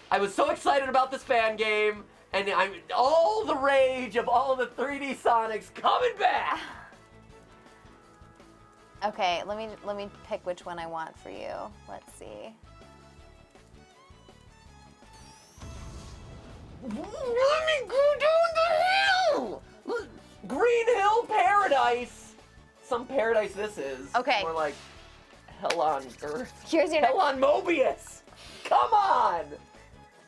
I was so excited about this fan game, and I'm all the rage of all the 3D Sonics coming back. Okay, let me pick which one I want for you. Let's see. Let me go down the hill! Green Hill Paradise! Some paradise this is. Okay. More like hell on earth. Here's your Hell on Mobius! Come on!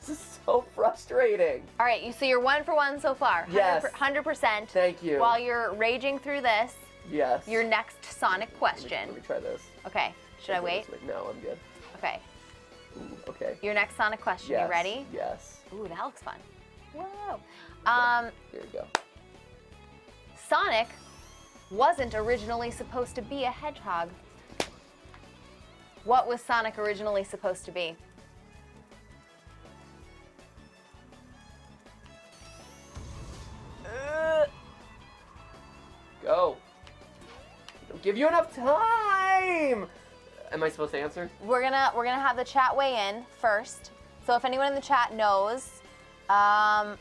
This is so frustrating. All right, so you're 1 for 1 so far. Yes. 100%. Thank you. While you're raging through this, Yes. your next Sonic question. Let me try this. Okay, should I wait? No, I'm good. Okay, Ooh, okay. your next Sonic question. Yes. You ready? Yes. Ooh, that looks fun. Whoa. Here we go. Sonic wasn't originally supposed to be a hedgehog. What was Sonic originally supposed to be? Go. Don't give you enough time. Am I supposed to answer? We're gonna have the chat weigh in first. So if anyone in the chat knows, I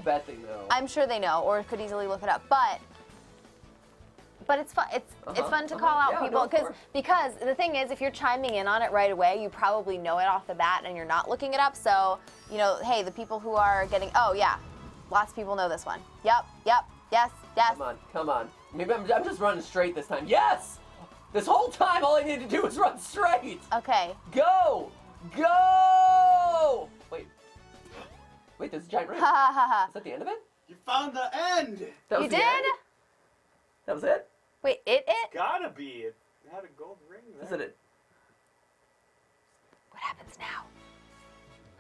bet they know. I'm sure they know, or could easily look it up. But it's fun. It's fun to call out Yeah, people no, of course. because the thing is, if you're chiming in on it right away, you probably know it off the bat, and you're not looking it up. So hey, the people who are getting Lots of people know this one. Yep. Yes. Come on. Maybe I'm just running straight this time. Yes! This whole time, all I need to do is run straight. Okay. Go! Wait, there's a giant ring. Is that the end of it? You found the end! That was You the did? end? That was it? Wait, it? Gotta be. It had a gold ring there. Is it it? What happens now?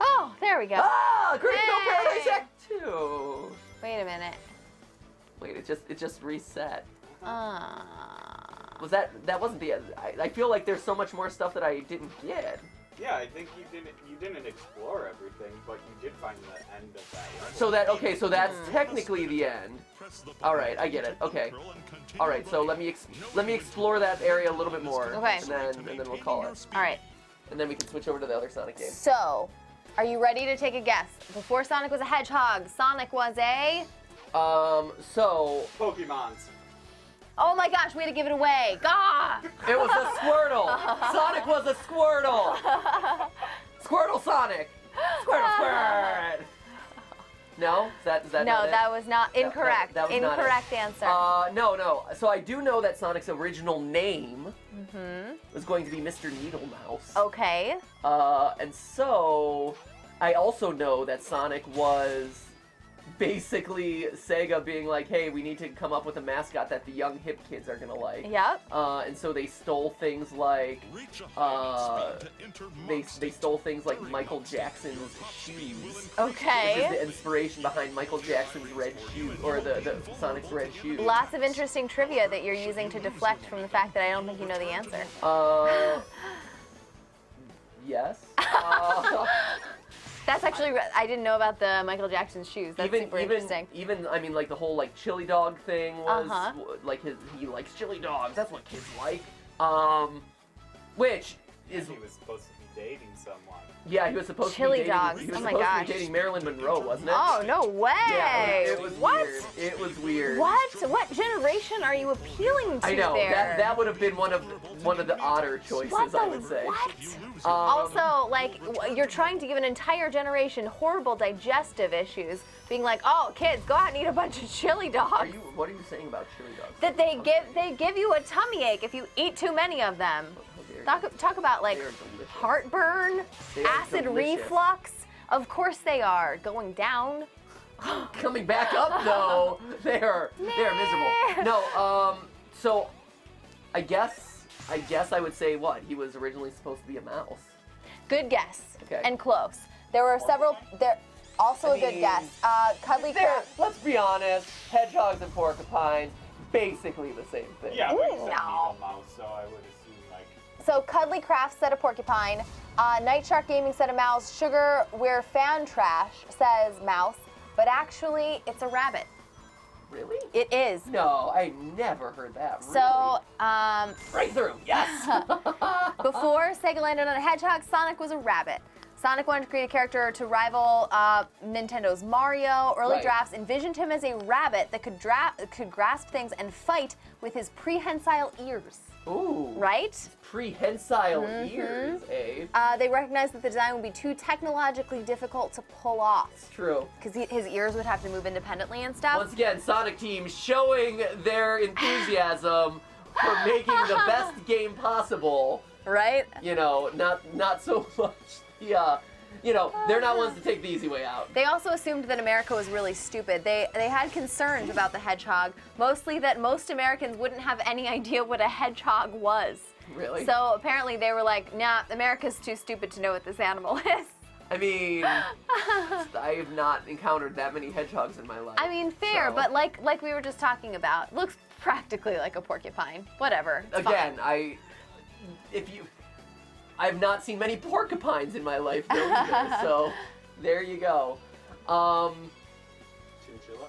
Oh, there we go. Ah! Critical Yay! Paradise Act 2! Wait a minute. Wait, it just reset. Uh, Was that wasn't the end? I feel like there's so much more stuff that I didn't get. Yeah, I think you didn't explore everything, but you did find the end of that level. So that's technically the end. All right, I get it. Okay. All right, so let me explore that area a little bit more. Okay. And then we'll call it. all right. And then we can switch over to the other Sonic game. So, are you ready to take a guess? Before Sonic was a hedgehog, Sonic was a... So Pokemons. Oh my gosh, way to give it away. Gah! it was a Squirtle. Sonic was a Squirtle. Squirtle Sonic. Squirtle Squirt. No, is that No, not it? that was not incorrect. that was not it. Incorrect answer. No. So I do know that Sonic's original name was going to be Mr. Needle Mouse. Okay. And so I also know that Sonic was basically Sega being like, hey, we need to come up with a mascot that the young hip kids are gonna like. Yep. And so they stole things like they stole things like Michael Jackson's shoes. Which is Okay. the inspiration behind Michael Jackson's red shoes, or the Sonic's red shoes. Lots of interesting trivia that you're using to deflect from the fact that I don't think you know the answer. Yes. That's actually, I didn't know about the Michael Jackson shoes. That's super interesting. Even I mean, like the whole like chili dog thing was like he likes chili dogs. That's what kids like. Which is He was supposed to be dating someone. yeah, he was supposed Chili to be dating. dogs. He was Oh my supposed to gosh. be dating Marilyn Monroe, wasn't it? Oh, no way! Yeah, it was What? weird. It was weird. What? What generation are you appealing to I know there? that would have been one of the odder choices, What the I would say. what? Um, Also, like, you're trying to give an entire generation horrible digestive issues, being like, oh, kids, go out and eat a bunch of chili dogs. What are you saying about chili dogs? That they give you a tummy ache if you eat too many of them. How dare you. Talk about like They are delicious. heartburn, They are acid delicious. reflux. Of course they are going down. Coming back up though, they're miserable. No, so I guess I would say what? He was originally supposed to be a mouse. Good guess. Okay. And close. There were several. There also I a good mean, guess. Cuddly Let's be honest, hedgehogs and porcupines, basically the same thing. Yeah, but you said No. Needle Mouse, so I would assume like. So Cuddly Crafts said a porcupine. Night Shark Gaming said a mouse. Sugar We're Fan Trash says mouse, but actually it's a rabbit. Really? It is. No, I never heard that. So, Breakthrough, yes! before Sega landed on a hedgehog, Sonic was a rabbit. Sonic wanted to create a character to rival Nintendo's Mario. Early Right. drafts envisioned him as a rabbit that could grasp things and fight with his prehensile ears. Ooh. Right? Prehensile ears, eh? They recognized that the design would be too technologically difficult to pull off It's true. because his ears would have to move independently and stuff. Once again, Sonic Team showing their enthusiasm for making the best game possible. Right? You know, not so much the, you know, they're not ones to take the easy way out. They also assumed that America was really stupid. They had concerns about the hedgehog, mostly that most Americans wouldn't have any idea what a hedgehog was. Really? So apparently they were like, nah, America's too stupid to know what this animal is. I mean, I have not encountered that many hedgehogs in my life. I mean, fair, so- but like we were just talking about, looks practically like a porcupine. Whatever. It's Again, fine. I've not seen many porcupines in my life though either, so there you go. Chinchilla?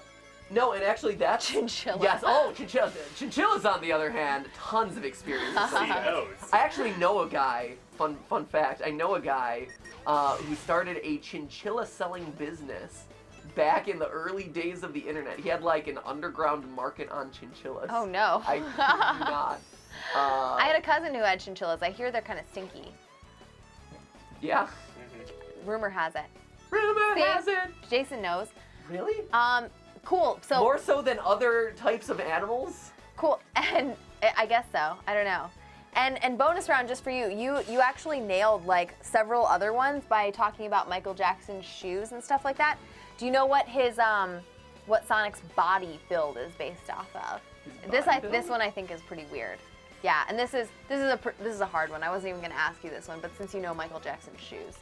No, and actually that's Chinchilla. Yes, chinchillas. Chinchillas, on the other hand, tons of experience. with See that. those. I actually know a guy. Fun fact. I know a guy who started a chinchilla selling business back in the early days of the internet. He had like an underground market on chinchillas. Oh no. I kid you not. I had a cousin who had chinchillas. I hear they're kind of stinky. Yeah. Rumor has it. Rumor See? has it. Jason knows. Really? Cool. So More so than other types of animals? cool, and I guess so. I don't know. And bonus round just for you. You actually nailed like several other ones by talking about Michael Jackson's shoes and stuff like that. Do you know what his what Sonic's body build is based off of? This one I think is pretty weird. Yeah, and this is a hard one. I wasn't even gonna ask you this one, but since you know Michael Jackson's shoes.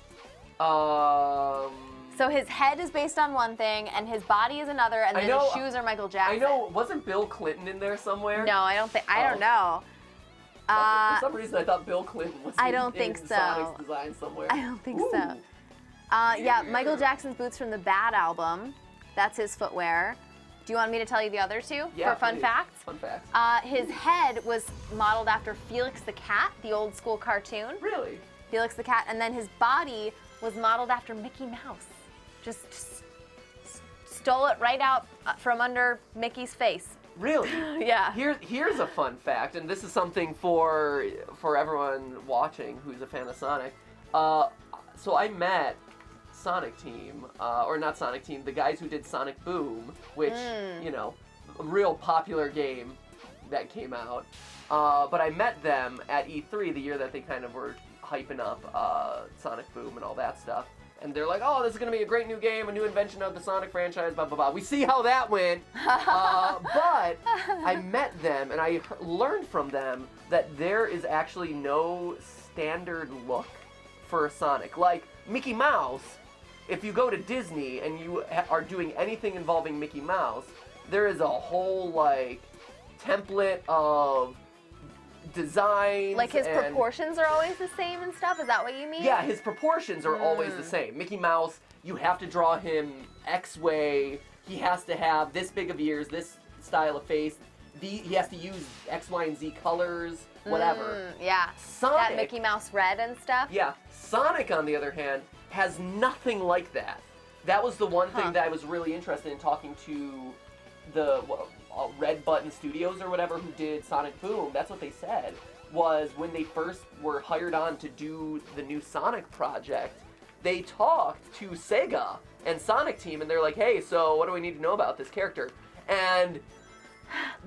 So his head is based on one thing, and his body is another, and then his shoes are Michael Jackson. I know. Wasn't Bill Clinton in there somewhere? No, I don't think. I don't know. For some reason, I thought Bill Clinton was I don't in think so. Sonic's design somewhere. I don't think Ooh. so. Yeah, Michael Jackson's boots from the Bad album. That's his footwear. Do you want me to tell you the other two Yeah, for fun please. facts? Fun facts. His head was modeled after Felix the Cat, the old school cartoon. Really? Felix the Cat, and then his body was modeled after Mickey Mouse. Just stole it right out from under Mickey's face. Really? Yeah. Here's a fun fact, and this is something for everyone watching who's a fan of Sonic. So I met Sonic Team, or not Sonic Team, the guys who did Sonic Boom, which, you know, a real popular game that came out. But I met them at E3 the year that they kind of were hyping up Sonic Boom and all that stuff. And they're like, oh, this is going to be a great new game, a new invention of the Sonic franchise, blah, blah, blah. We see how that went. But I met them, and I learned from them that there is actually no standard look for Sonic. Like, Mickey Mouse, if you go to Disney and you are doing anything involving Mickey Mouse, there is a whole, like, template of designs. Like his and proportions are always the same and stuff? Is that what you mean? yeah, his proportions are always the same. Mickey Mouse, you have to draw him X way. He has to have this big of ears, this style of face. He has to use X, Y, and Z colors, whatever. Yeah. Sonic, That Mickey Mouse red and stuff? yeah. Sonic, on the other hand, has nothing like that. That was the one thing that I was really interested in talking to the Red Button Studios or whatever who did Sonic Boom. That's what they said, was when they first were hired on to do the new Sonic project, they talked to Sega and Sonic Team, and they're like, hey, so what do we need to know about this character? And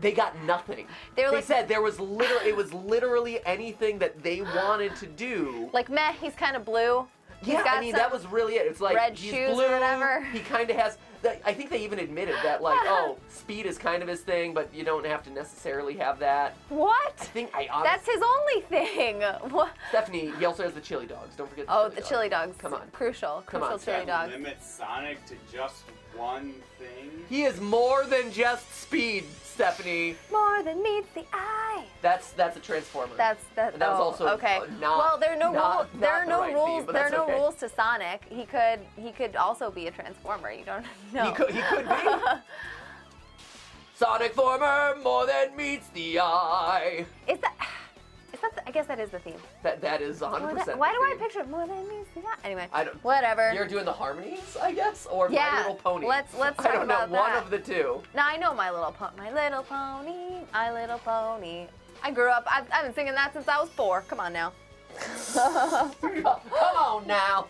they got nothing. They said it was literally anything that they wanted to do. Like, meh, he's kind of blue. Yeah, I mean, that was really it. It's like, red he's shoes or blue, whatever. he kind of has, I think they even admitted that, like, oh, speed is kind of his thing, but you don't have to necessarily have that. What? I think I honestly... That's his only thing. What? Stephanie, he also has the chili dogs. Don't forget the Oh, chili the dogs. chili dogs. Come on. Crucial. Come on, chili dogs. Limit Sonic to just one thing. He is more than just speed, Stephanie. More than meets the eye. That's a Transformer. That was also okay. not. Well, there are no not- rules. not There are the no right rules. theme, but There are that's no okay. rules to Sonic. He could also be a Transformer. You don't know. He could be. Sonic Former, more than meets the eye. Is that? I guess that is the theme. That is 100%. Why do I the theme. picture more than meets the eye? Anyway, I don't. whatever. You're doing the harmonies, I guess, or Yeah, My Little Pony. let's I talk don't know, about one that. of the two. Now I know My Little Pony. My Little Pony. My Little Pony. I grew up. I've been singing that since I was 4. Come on now. Come on now.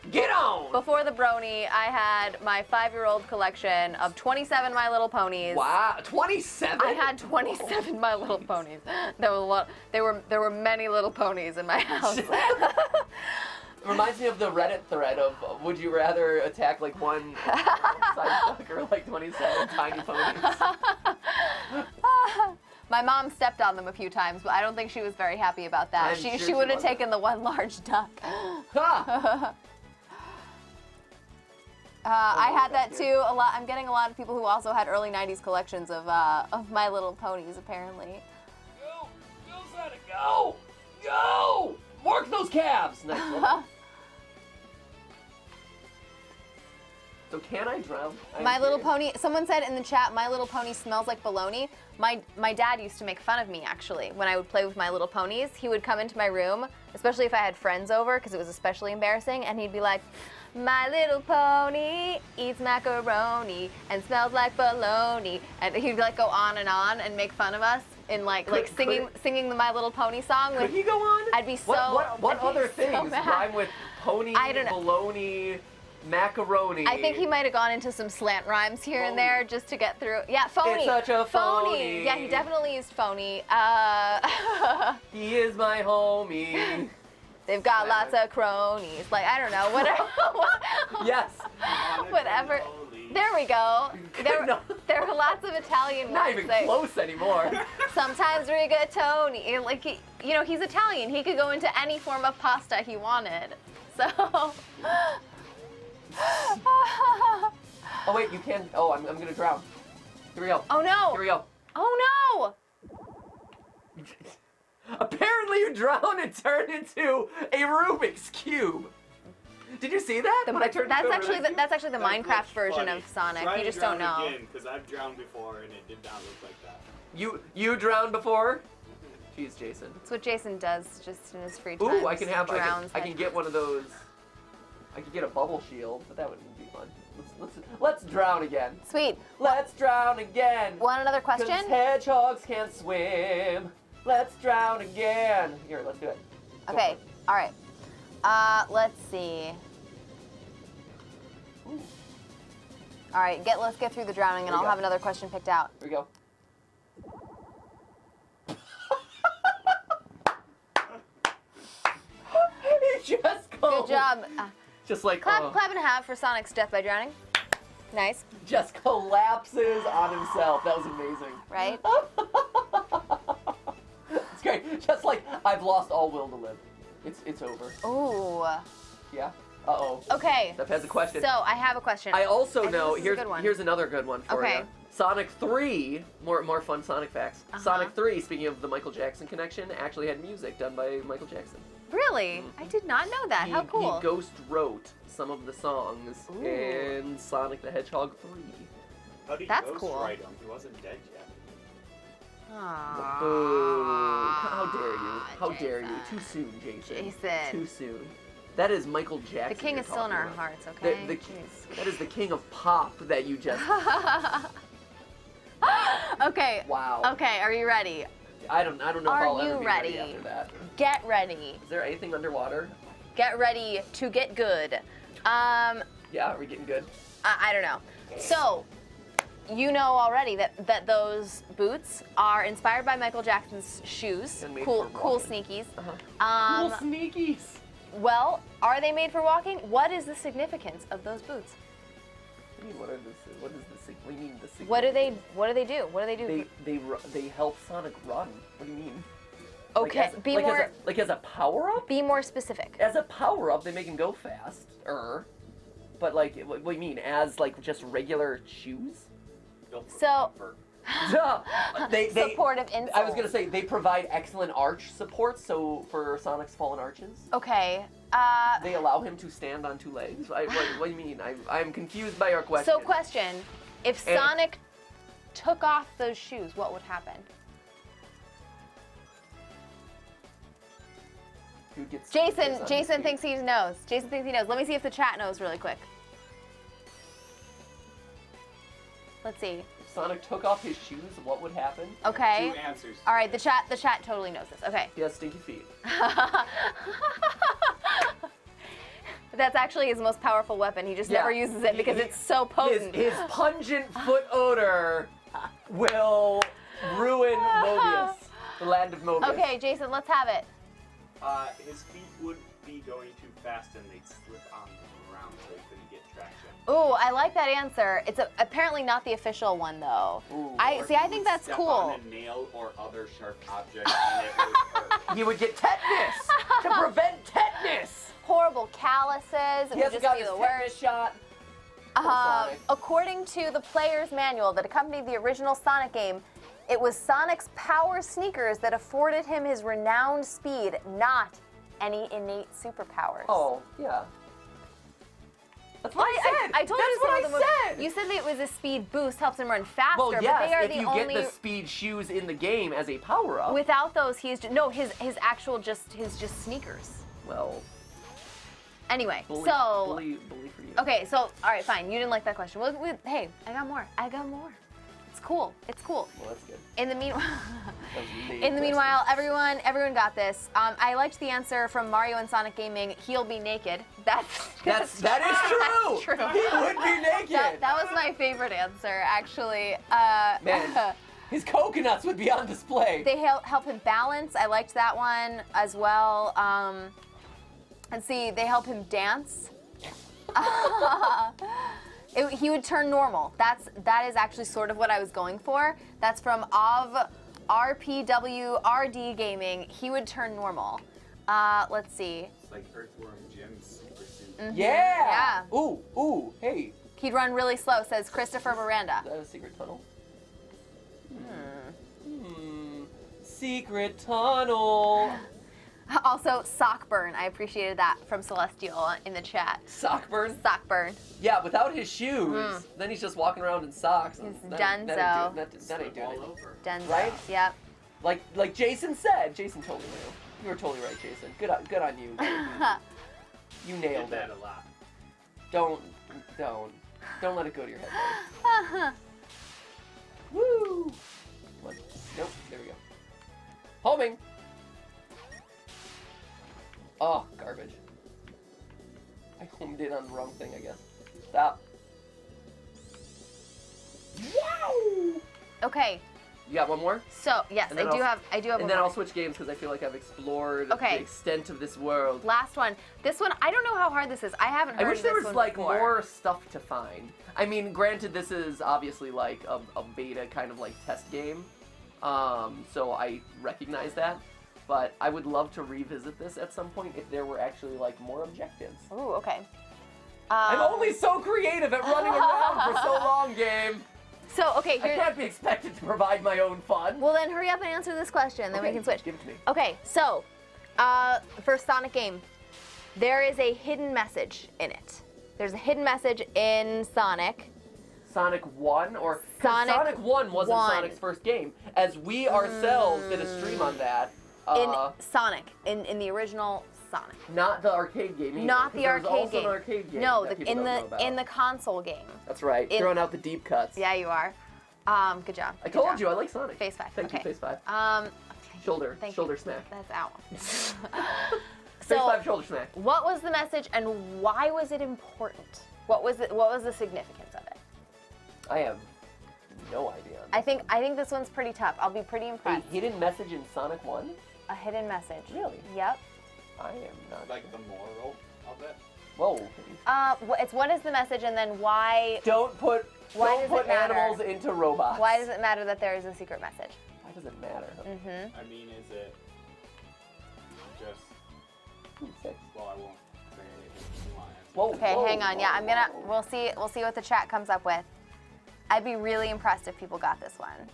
Get on. Before the Brony, I had my 5-year-old collection of 27 My Little Ponies. Wow, 27. I had 27 My Little Ponies. There was a lot. There were many little ponies in my house. Reminds me of the Reddit thread of would you rather attack like one side duck or like 27 tiny ponies? My mom stepped on them a few times, but I don't think she was very happy about that. I'm She sure she she would have wasn't. taken the one large duck. Ha! I had that too. I'm getting a lot of people who also had early '90s collections of My Little Ponies. Apparently. Go! Go, Sonic, go! Go! Work those calves! Nice one. So can I drown? My Little Pony. Someone said in the chat, My Little Pony smells like baloney. My dad used to make fun of me actually when I would play with My Little Ponies. He would come into my room, especially if I had friends over, because it was especially embarrassing, and he'd be like, "My little pony eats macaroni and smells like baloney," and he'd like go on and make fun of us in like singing the My Little Pony song. Could he go on? I'd be so. What I'd be other so things mad. rhyme with pony, I don't know. baloney? Macaroni. I think he might have gone into some slant rhymes here and there just to get through. Yeah, phony. It's such a phony. Yeah, he definitely used phony. He is my homie. They've got lots of cronies. Like, I don't know, whatever. Yes. Whatever. There we go. There were lots of Italian Not words. even close anymore. Sometimes rigatoni. Like, you know, he's Italian. He could go into any form of pasta he wanted. So. Oh wait, you can. Oh, I'm gonna drown. Here we go. Oh no. Here we go. Oh no. Apparently, you drowned and turned into a Rubik's cube. Did you see that? When I turned That's into a actually Rubik's the, Cube? that's actually the That Minecraft looks version funny. of Sonic. Try You to just don't drown know. again, because I've drowned before and it did not look like that. You drowned before? Jeez, Jason. That's what Jason does just in his free time. Ooh, I can have. Drowns I can get one of those. I could get a bubble shield, but that wouldn't be fun. Let's drown again. Sweet. Let's drown again. Want another 'Cause question? hedgehogs can't swim. Let's drown again. Here, let's do it. Go Okay. for it. All right. Let's see. Ooh, All right. Let's get through the drowning, and Here we I'll go. have another question picked out. here we go. He just Good job. Just like Clap and a half for Sonic's death by drowning. Nice. just collapses on himself. That was amazing. Right? It's great. Just like I've lost all will to live. It's over. Ooh. Yeah. Uh-oh. Okay. Steph has a question. So I have a question. I also think know this is a good one. here's another good one for Okay. you. Sonic 3, more fun Sonic facts. Sonic 3, speaking of the Michael Jackson connection, actually had music done by Michael Jackson. Really? I did not know that. How cool. He ghost wrote some of the songs Ooh. in Sonic the Hedgehog 3. How do you That's ghost cool. write him? He wasn't dead yet. Aww. Boo. How dare you? How dare you? Jason. Too soon, Jason. Jason. Too soon. That is Michael Jackson. The king you're is still in our talking about. hearts, okay? The that is the king of pop that you just. Okay. Wow. Okay, are you ready? I don't know if Are I'll you ever be ready? ready after that. Get ready. Is there anything underwater? Get ready to get good. Yeah, are we getting good? I don't know. So, you know already that those boots are inspired by Michael Jackson's shoes. And made Cool for cool walking. sneakies. Cool sneakies. Well, are they made for walking? What is the significance of those boots? I mean, what is the what do you mean the significance? What do they do? What do they do? They help Sonic run. What do you mean? Okay, be more as a power up. be more specific. As a power up, they make him go faster. But like, what do you mean? As like just regular shoes? Built for So- comfort. Duh. They Supportive insole. I was gonna say they provide excellent arch support. So for Sonic's fallen arches, Okay. they allow him to stand on two legs. What do you mean? I'm confused by your question. So question, if And- Sonic took off those shoes, what would happen? Who gets Jason on his Jason feet? thinks he knows. Jason thinks he knows. Let me see if the chat knows really quick. Let's see. If Sonic took off his shoes, what would happen? Okay. Two answers. All right, the chat totally knows this. Okay. He has stinky feet. That's actually his most powerful weapon. He just Yeah. never uses it because it's so potent. His pungent foot odor will ruin Mobius, the land of Mobius. Okay, Jason, let's have it. His feet wouldn't be going too fast and they'd slip on the ground so he couldn't get traction. Ooh, I like that answer. It's apparently not the official one though. Ooh. I Or see. I he think would that's step cool. on a nail or other sharp object and it would hurt. He would get tetanus to prevent tetanus. Horrible calluses. It He would hasn't just got be his the tetanus worst. shot. Sonic. According to the player's manual that accompanied the original Sonic game, it was Sonic's power sneakers that afforded him his renowned speed, not any innate superpowers. Oh, yeah. That's what I said. I told That's you what some of them I said. You said that it was a speed boost, helps him run faster, Well, but yes, they are if the you only. get the speed shoes in the game as a power-up. Without those, he's his actual his sneakers. Well, Anyway, bully, so bully for you. okay, so all right, fine. You didn't like that question. Well, hey, I got more. It's cool. It's cool. Well, that's good. In the meanwhile, That was a neat in the question. meanwhile, everyone got this. I liked the answer from Mario and Sonic Gaming. He'll be naked. that is true. That's true. He would be naked. That was my favorite answer, actually. Man, his coconuts would be on display. They help him balance. I liked that one as well. And see, they help him dance. He would turn normal. That is actually sort of what I was going for. That's from RPWRD Gaming. He would turn normal. Let's see. It's like Earthworm Jim's super suit. Yeah. Ooh, hey. He'd run really slow, says Christopher Miranda. Is that a secret tunnel? Secret tunnel. Also, Sockburn. I appreciated that from Celestial in the chat. Sockburn? Sockburn. Yeah, without his shoes. Then he's just walking around in socks. and He's that ain't donezo. that ain't doing all it. over. Denzel. Right? Yep. Like Jason said. Jason totally knew. You were totally right, Jason. Good on you. You Did nailed that it. a lot. Don't let it go to your head, buddy. Woo! Come on. Nope. There we go. Homing. Oh, garbage. I homed in on the wrong thing, I guess. Stop. Wow! Okay. You got one more? So yes, And I then do I'll- have And one then more. I'll switch games because I feel like I've explored Okay. the extent of this world. Last one. This one, I don't know how hard this is. I haven't heard I wish of there this was one like before. more stuff to find. I mean, granted, this is obviously like a beta kind of like test game, so I recognize that. But I would love to revisit this at some point if there were actually like more objectives. Ooh, okay. I'm only so creative at running around for so long, game. So okay, I here. can't be expected to provide my own fun. Well then, hurry up and answer this question, then we Okay, can switch. Give it to me. Okay, so for Sonic game, there is a hidden message in it. There's a hidden message in Sonic. Sonic 1 or 'cause Sonic Sonic 1 wasn't 1. Sonic's first game, as we ourselves did a stream on that. In Sonic, in the original Sonic. Not the arcade game either, Not 'cause the there was arcade also game. an arcade game No, that people don't know about. in the console game. That's right. in- Throwing out the deep cuts. Yeah, you are. Good job. I good told job. you I like Sonic. Phase 5. Thank okay. you, Phase 5. Okay. Shoulder. Thank shoulder you. smack. That's out. Phase So, 5 shoulder smack. what was the message and why was it important? What was the significance of it? I have no idea. I think this one's pretty tough. I'll be pretty A impressed. hidden message in Sonic 1? A hidden message. Really? Yep. I am not. Like the moral of it. Whoa. It's what is the message and then why Don't put Why don't does put it matter? animals into robots. why does it matter that there is a secret message? Why does it matter? Mm-hmm. I mean, is it just? Sick. Well, I won't say it if you want to answer. Whoa. Okay, whoa, hang on. Yeah, whoa, I'm gonna. whoa. We'll see what the chat comes up with. I'd be really impressed if people got this one.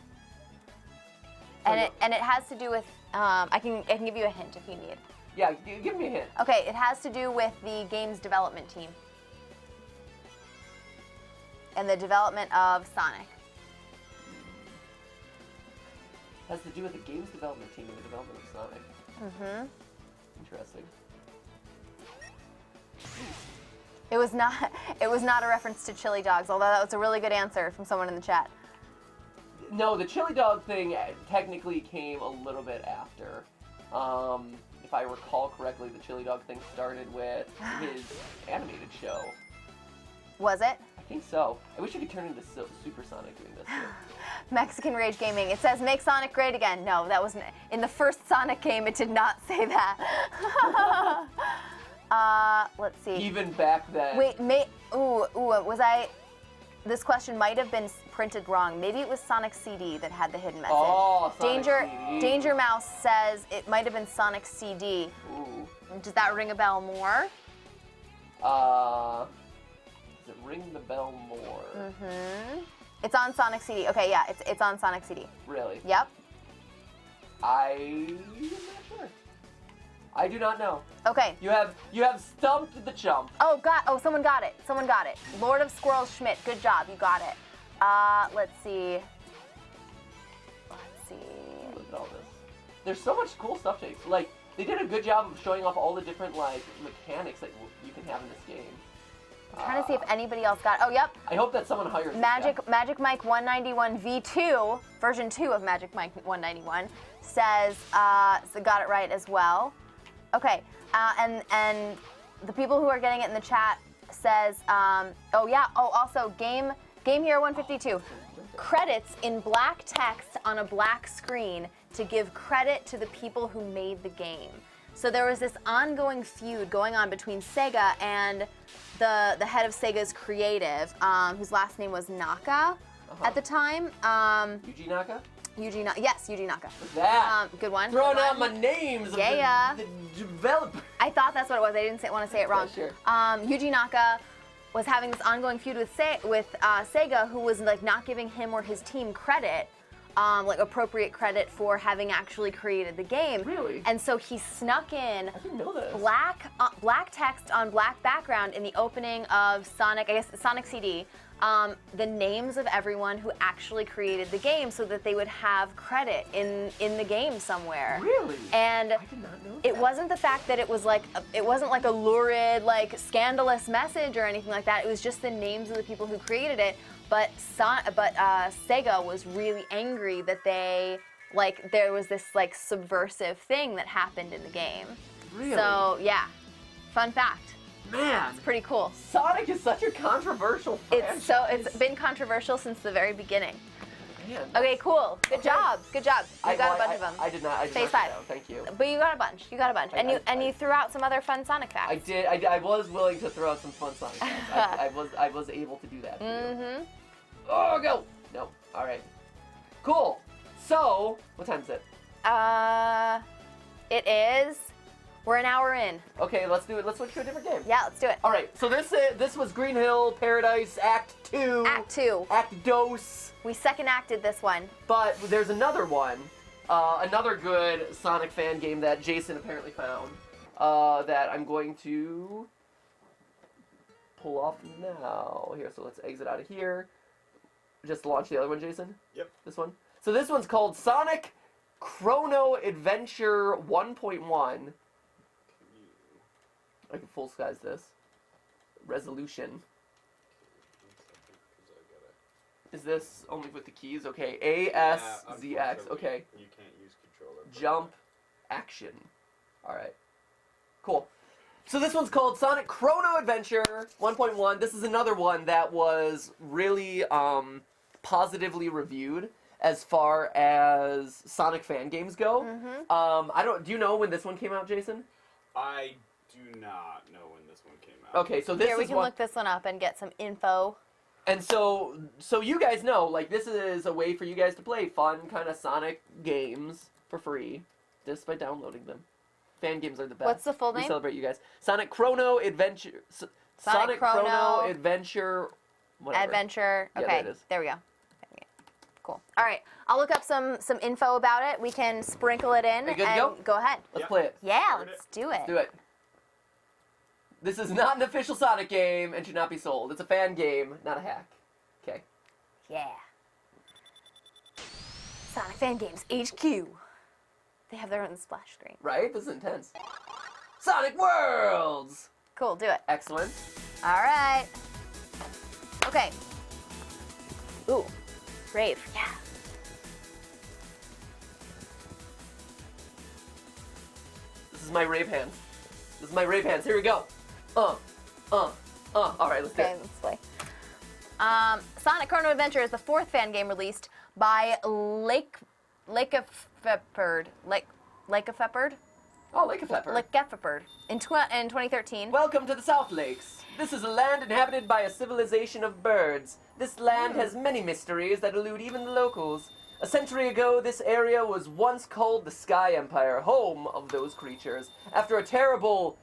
And it has to do with. I can give you a hint if you need. Yeah, give me a hint. Okay, it has to do with the game's development team and the development of Sonic. Has to do with the game's development team and the development of Sonic. Mm-hmm. Interesting. It was not. It was not a reference to chili dogs, although that was a really good answer from someone in the chat. No, the chili dog thing technically came a little bit after. If I recall correctly, the chili dog thing started with his animated show. Was it? I think so. I wish I could turn into Super Sonic doing this too. Mexican Rage Gaming. It says make Sonic great again. No, that wasn't in the first Sonic game. It did not say that. Let's see. Even back then. Wait, was I? This question might have been printed wrong. Maybe it was Sonic CD that had the hidden message. Oh, Sonic Danger, CD. Danger Mouse says it might have been Sonic CD. Ooh. Does that ring a bell more? Does it ring the bell more? Mm-hmm. It's on Sonic CD. Okay, yeah, it's on Sonic CD. Really? Yep. I'm not sure. I do not know. Okay. You have stumped the chump. Oh, someone got it. Someone got it. Lord of Squirrels Schmidt. Good job. You got it. Let's see. Look at all this. There's so much cool stuff to they did a good job of showing off all the different mechanics that you can have in this game. I'm trying to see if anybody else got. Oh, yep. I hope that someone hires this Magic guy. Magic Mike 191 V2, version 2 of Magic Mike 191, says so got it right as well. Okay, and the people who are getting it in the chat says, also Game Hero 152, credits in black text on a black screen to give credit to the people who made the game. So there was this ongoing feud going on between Sega and the head of Sega's creative, whose last name was Naka at the time. Yuji Naka? Yes, Yuji Naka. That. Good one. Throwing good out one. my names of Yeah. the developer. I thought that's what it was. I didn't want to say it wrong. Sure. Yuji Naka was having this ongoing feud with Sega, who was like not giving him or his team credit, like appropriate credit for having actually created the game. Really? And so he snuck in I didn't know this. black text on black background in the opening of Sonic CD. The names of everyone who actually created the game, so that they would have credit in the game somewhere. Really? And I did not know it that. wasn't the fact that it was like it wasn't like a lurid, like scandalous message or anything like that. It was just the names of the people who created it. But Sega was really angry that there was this like subversive thing that happened in the game. Really? So yeah, fun fact. Man, Pretty cool. Sonic is such a controversial franchise. It's been controversial since the very beginning. Man, Okay, cool. Good job. Good job. You got a bunch of them. I did not. I did Phase not 5. know. Thank you. But you got a bunch. You got a bunch. And you threw out some other fun Sonic facts. I did. I was willing to throw out some fun Sonic facts. I was able to do that for you. Oh, go! No. All right. Cool. So, what time is it? It is. We're an hour in. Okay, let's do it. Let's switch to a different game. Yeah, let's do it. All right. So this was Green Hill Paradise Act 2. Act 2. Act Dos. We second acted this one. But there's another one, another good Sonic fan game that Jason apparently found, that I'm going to pull off now. Here, so let's exit out of here. Just launch the other one, Jason? Yep. This one? So this one's called Sonic Chrono Adventure 1.1. I can full size this. Resolution. Is this only with the keys? Okay, A, S, Z, X. Okay. You can't use controller. Jump, action. Alright. Cool. So this one's called Sonic Chrono Adventure 1.1. This is another one that was really positively reviewed as far as Sonic fan games go. Do you know when this one came out, Jason? I do not know when this one came out. Okay, so this Here, we is can one. look this one up and get some info. And so you guys know, like, this is a way for you guys to play fun kind of Sonic games for free, just by downloading them. Fan games are the best. What's the full We name? celebrate you guys. Sonic Chrono Adventure. Sonic Chrono Adventure. Whatever. Adventure. Yeah, Okay, there it is. there we go. Cool. All right, I'll look up some info about it. We can sprinkle it in Are you good to and go? ahead. Let's Yep. play it. Yeah, Start let's do it. Do it. This is not an official Sonic game and should not be sold. It's a fan game, not a hack. Okay. Yeah. Sonic Fan Games HQ. They have their own splash screen. Right? This is intense. Sonic Worlds! Cool, do it. Excellent. All right. Okay. Ooh, brave. Yeah. This is my rave hands. This is my rave hands. Here we go. All right, let's do Okay, it. let's play. Sonic Chrono Adventure is the fourth fan game released by Lakefeppard. Oh, Lake of Pepper. Lakefeppard in 2013. Welcome to the South Lakes. This is a land inhabited by a civilization of birds. This land has many mysteries that elude even the locals. A century ago, this area was once called the Sky Empire, home of those creatures. After a terrible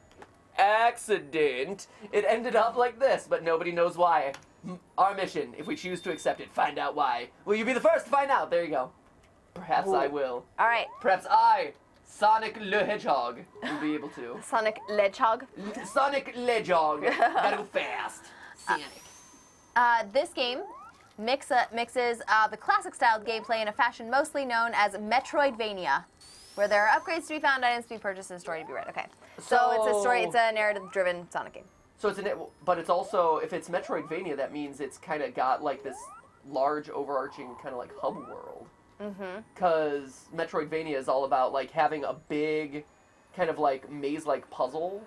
accident, it ended up like this, but nobody knows why. Our mission, if we choose to accept it, find out why. Will you be the first to find out? There you go. Perhaps I will. All right, Perhaps I, Sonic the Hedgehog, will be able to. Sonic Hedgehog. Sonic Hedgehog. Gotta go fast. Sonic. This game mixes the classic-styled gameplay in a fashion mostly known as Metroidvania, where there are upgrades to be found, items to be purchased, and a story to be read. Okay, so it's a story. It's a narrative-driven Sonic game. So but it's also, if it's Metroidvania, that means it's kind of got like this large overarching kind of like hub world. Mm-hmm. Because Metroidvania is all about like having a big kind of like maze-like puzzle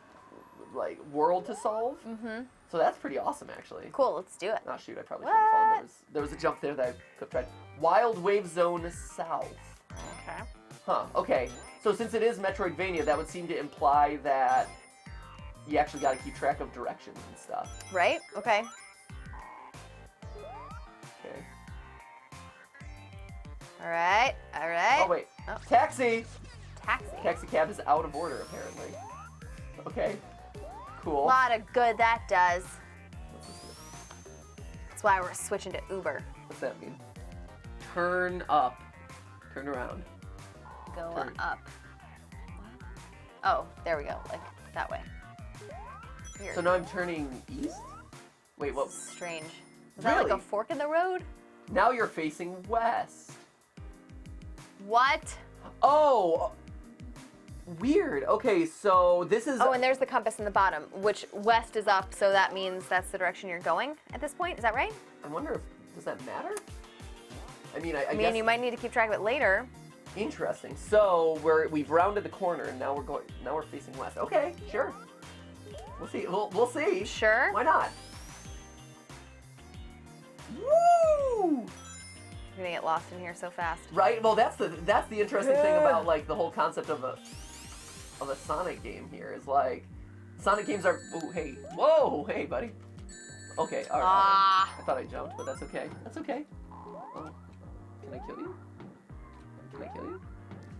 like world to solve. Mm-hmm. So that's pretty awesome, actually. Cool, let's do it. Oh shoot, I probably shouldn't have fallen. There was a jump there that I could have tried. Wild Wave Zone South. Okay. Huh, okay. So since it is Metroidvania, that would seem to imply that you actually got to keep track of directions and stuff. Right? Okay. Okay. All right. All right. Oh, wait. Oh. Taxi! Taxi. Taxi cab is out of order, apparently. Okay. A Cool. lot of good that does. What's this here? That's why we're switching to Uber. What's that mean? Turn up. Turn around. Go Turn. up. Oh, there we go. Like that way. Weird. So now I'm turning east? Wait, what? Strange. Is that like Really? a fork in the road? Now you're facing west. What? Oh! Weird. Okay, so this is... Oh, and there's the compass in the bottom, which west is up, so that means that's the direction you're going at this point. Is that right? I wonder if... Does that matter? I mean, I I mean, guess... you might need to keep track of it later. Interesting. So we've rounded the corner, and now we're facing west. Okay, sure. We'll see. We'll see. Sure. Why not? Woo! You're gonna get lost in here so fast. Right. Well, that's the interesting thing about like the whole concept of a Sonic game here is like Sonic games are. Oh, hey. Whoa. Hey, buddy. Okay. All right. Ah. I thought I jumped, but that's okay. That's okay. Oh, can I kill you? Can I kill you?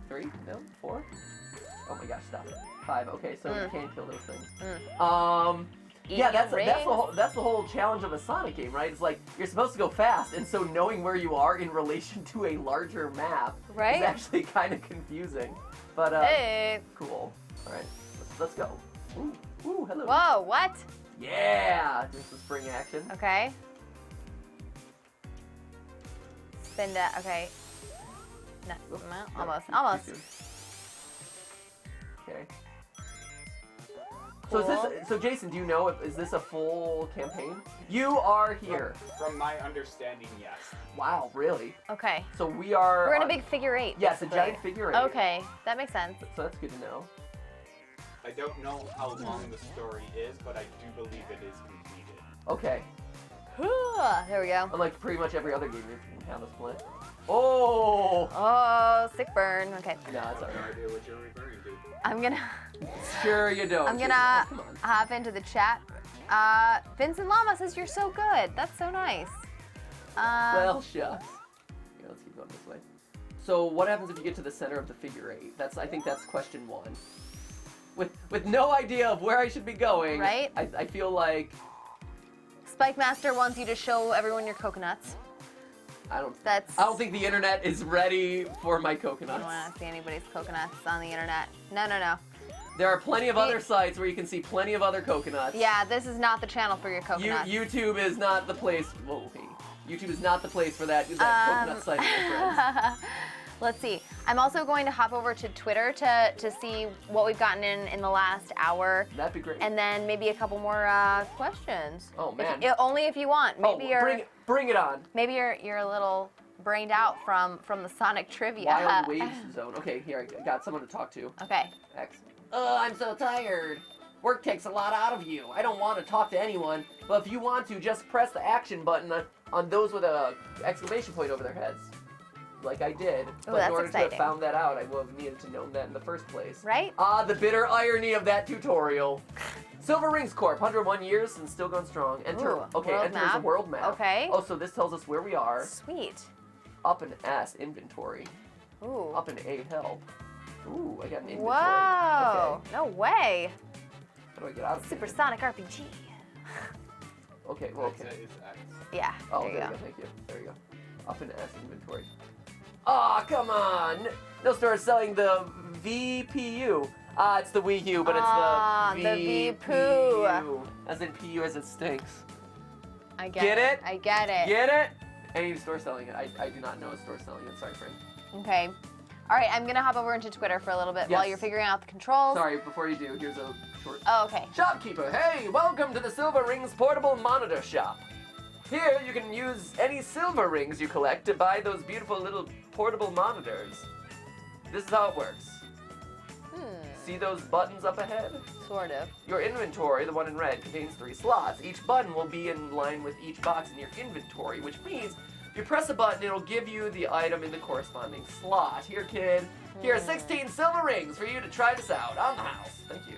3? No. 4? Oh my gosh! Stop it. 5. Okay, so you can't kill those things. Yeah, that's the whole challenge of a Sonic game, right? It's like you're supposed to go fast, and so knowing where you are in relation to a larger map Right? is actually kind of confusing. But Hey. cool. All right, let's go. Ooh, hello. Whoa, what? Yeah, just the spring action. Okay. Spin that. Okay. No, Whoop. no, No, almost. too Almost. soon. Okay. So so Jason, do you know is this a full campaign? You are here. From my understanding, yes. Wow, really? Okay. So we are. We're in a big figure 8. Yes, a basically. giant figure 8. Okay, that makes sense. So that's good to know. I don't know how long the story is, but I do believe it is completed. Okay. There we go. Unlike pretty much every other game you have us play. Oh! Oh, sick burn. Okay. No, that's I have no alright. idea what you're referring to. I'm gonna Sure you don't. I'm Jason. gonna Oh, come on. hop into the chat. Vincent Lama says you're so good. That's so nice. Well, shucks. Yeah, let's keep going this way. So what happens if you get to the center of the figure 8? I think that's question 1. With no idea of where I should be going, Right? I feel like Spike Master wants you to show everyone your coconuts. I don't think the internet is ready for my I coconuts. don't want to see anybody's coconuts on the internet. No. There are plenty of other sites where you can see plenty of other coconuts. Yeah, this is not the channel for your coconuts. YouTube is not the place. Whoa, hey. YouTube is not the place for that coconut site, my friends. Let's see. I'm also going to hop over to Twitter to see what we've gotten in the last hour. That'd be great. And then maybe a couple more questions. Oh, man. Only if you want. Maybe bring it on. Maybe you're a little brained out from the Sonic trivia. Wild Wave Zone. Okay, here I got someone to talk to. Okay. X. I'm so tired. Work takes a lot out of you. I don't want to talk to anyone, but if you want to, just press the action button on those with a exclamation point over their heads. Like I did. But that's in order to exciting. have found that out, I would have needed to know that in the first place. Right? The bitter irony of that tutorial. Silver Rings Corp, 101 years and still going strong. Enter. Ooh, Okay, world enter as a map. world map. Okay. Oh, so this tells us where we are. Sweet. Up an S, inventory. Ooh. Up an A, help. Ooh, I got an inventory. Whoa. Okay. No way. How do I get out of here? Supersonic RPG. Okay, well, okay. It's X. Yeah. Oh, there you go. Thank you. There you go. Up in S inventory. Aw, come on! No store is selling the VPU. It's the Wii U, but it's the the VPU. VPU. As in PU as it stinks. I get, Get it? I get it. Get it? Any store selling it. I do not know a store selling it. Sorry, friend. Okay. All right, I'm gonna hop over into Twitter for a little bit while Yes. you're figuring out the controls. Sorry, before you do, here's a short. Oh, okay. Shopkeeper, hey, welcome to the Silver Rings Portable Monitor Shop. Here, you can use any silver rings you collect to buy those beautiful little portable monitors. This is how it works. See those buttons up ahead? Sort of. Your inventory, the one in red, contains 3 slots. Each button will be in line with each box in your inventory, which means if you press a button, it'll give you the item in the corresponding slot. Here, kid. Here are 16 silver rings for you to try this out on the house. Thank you.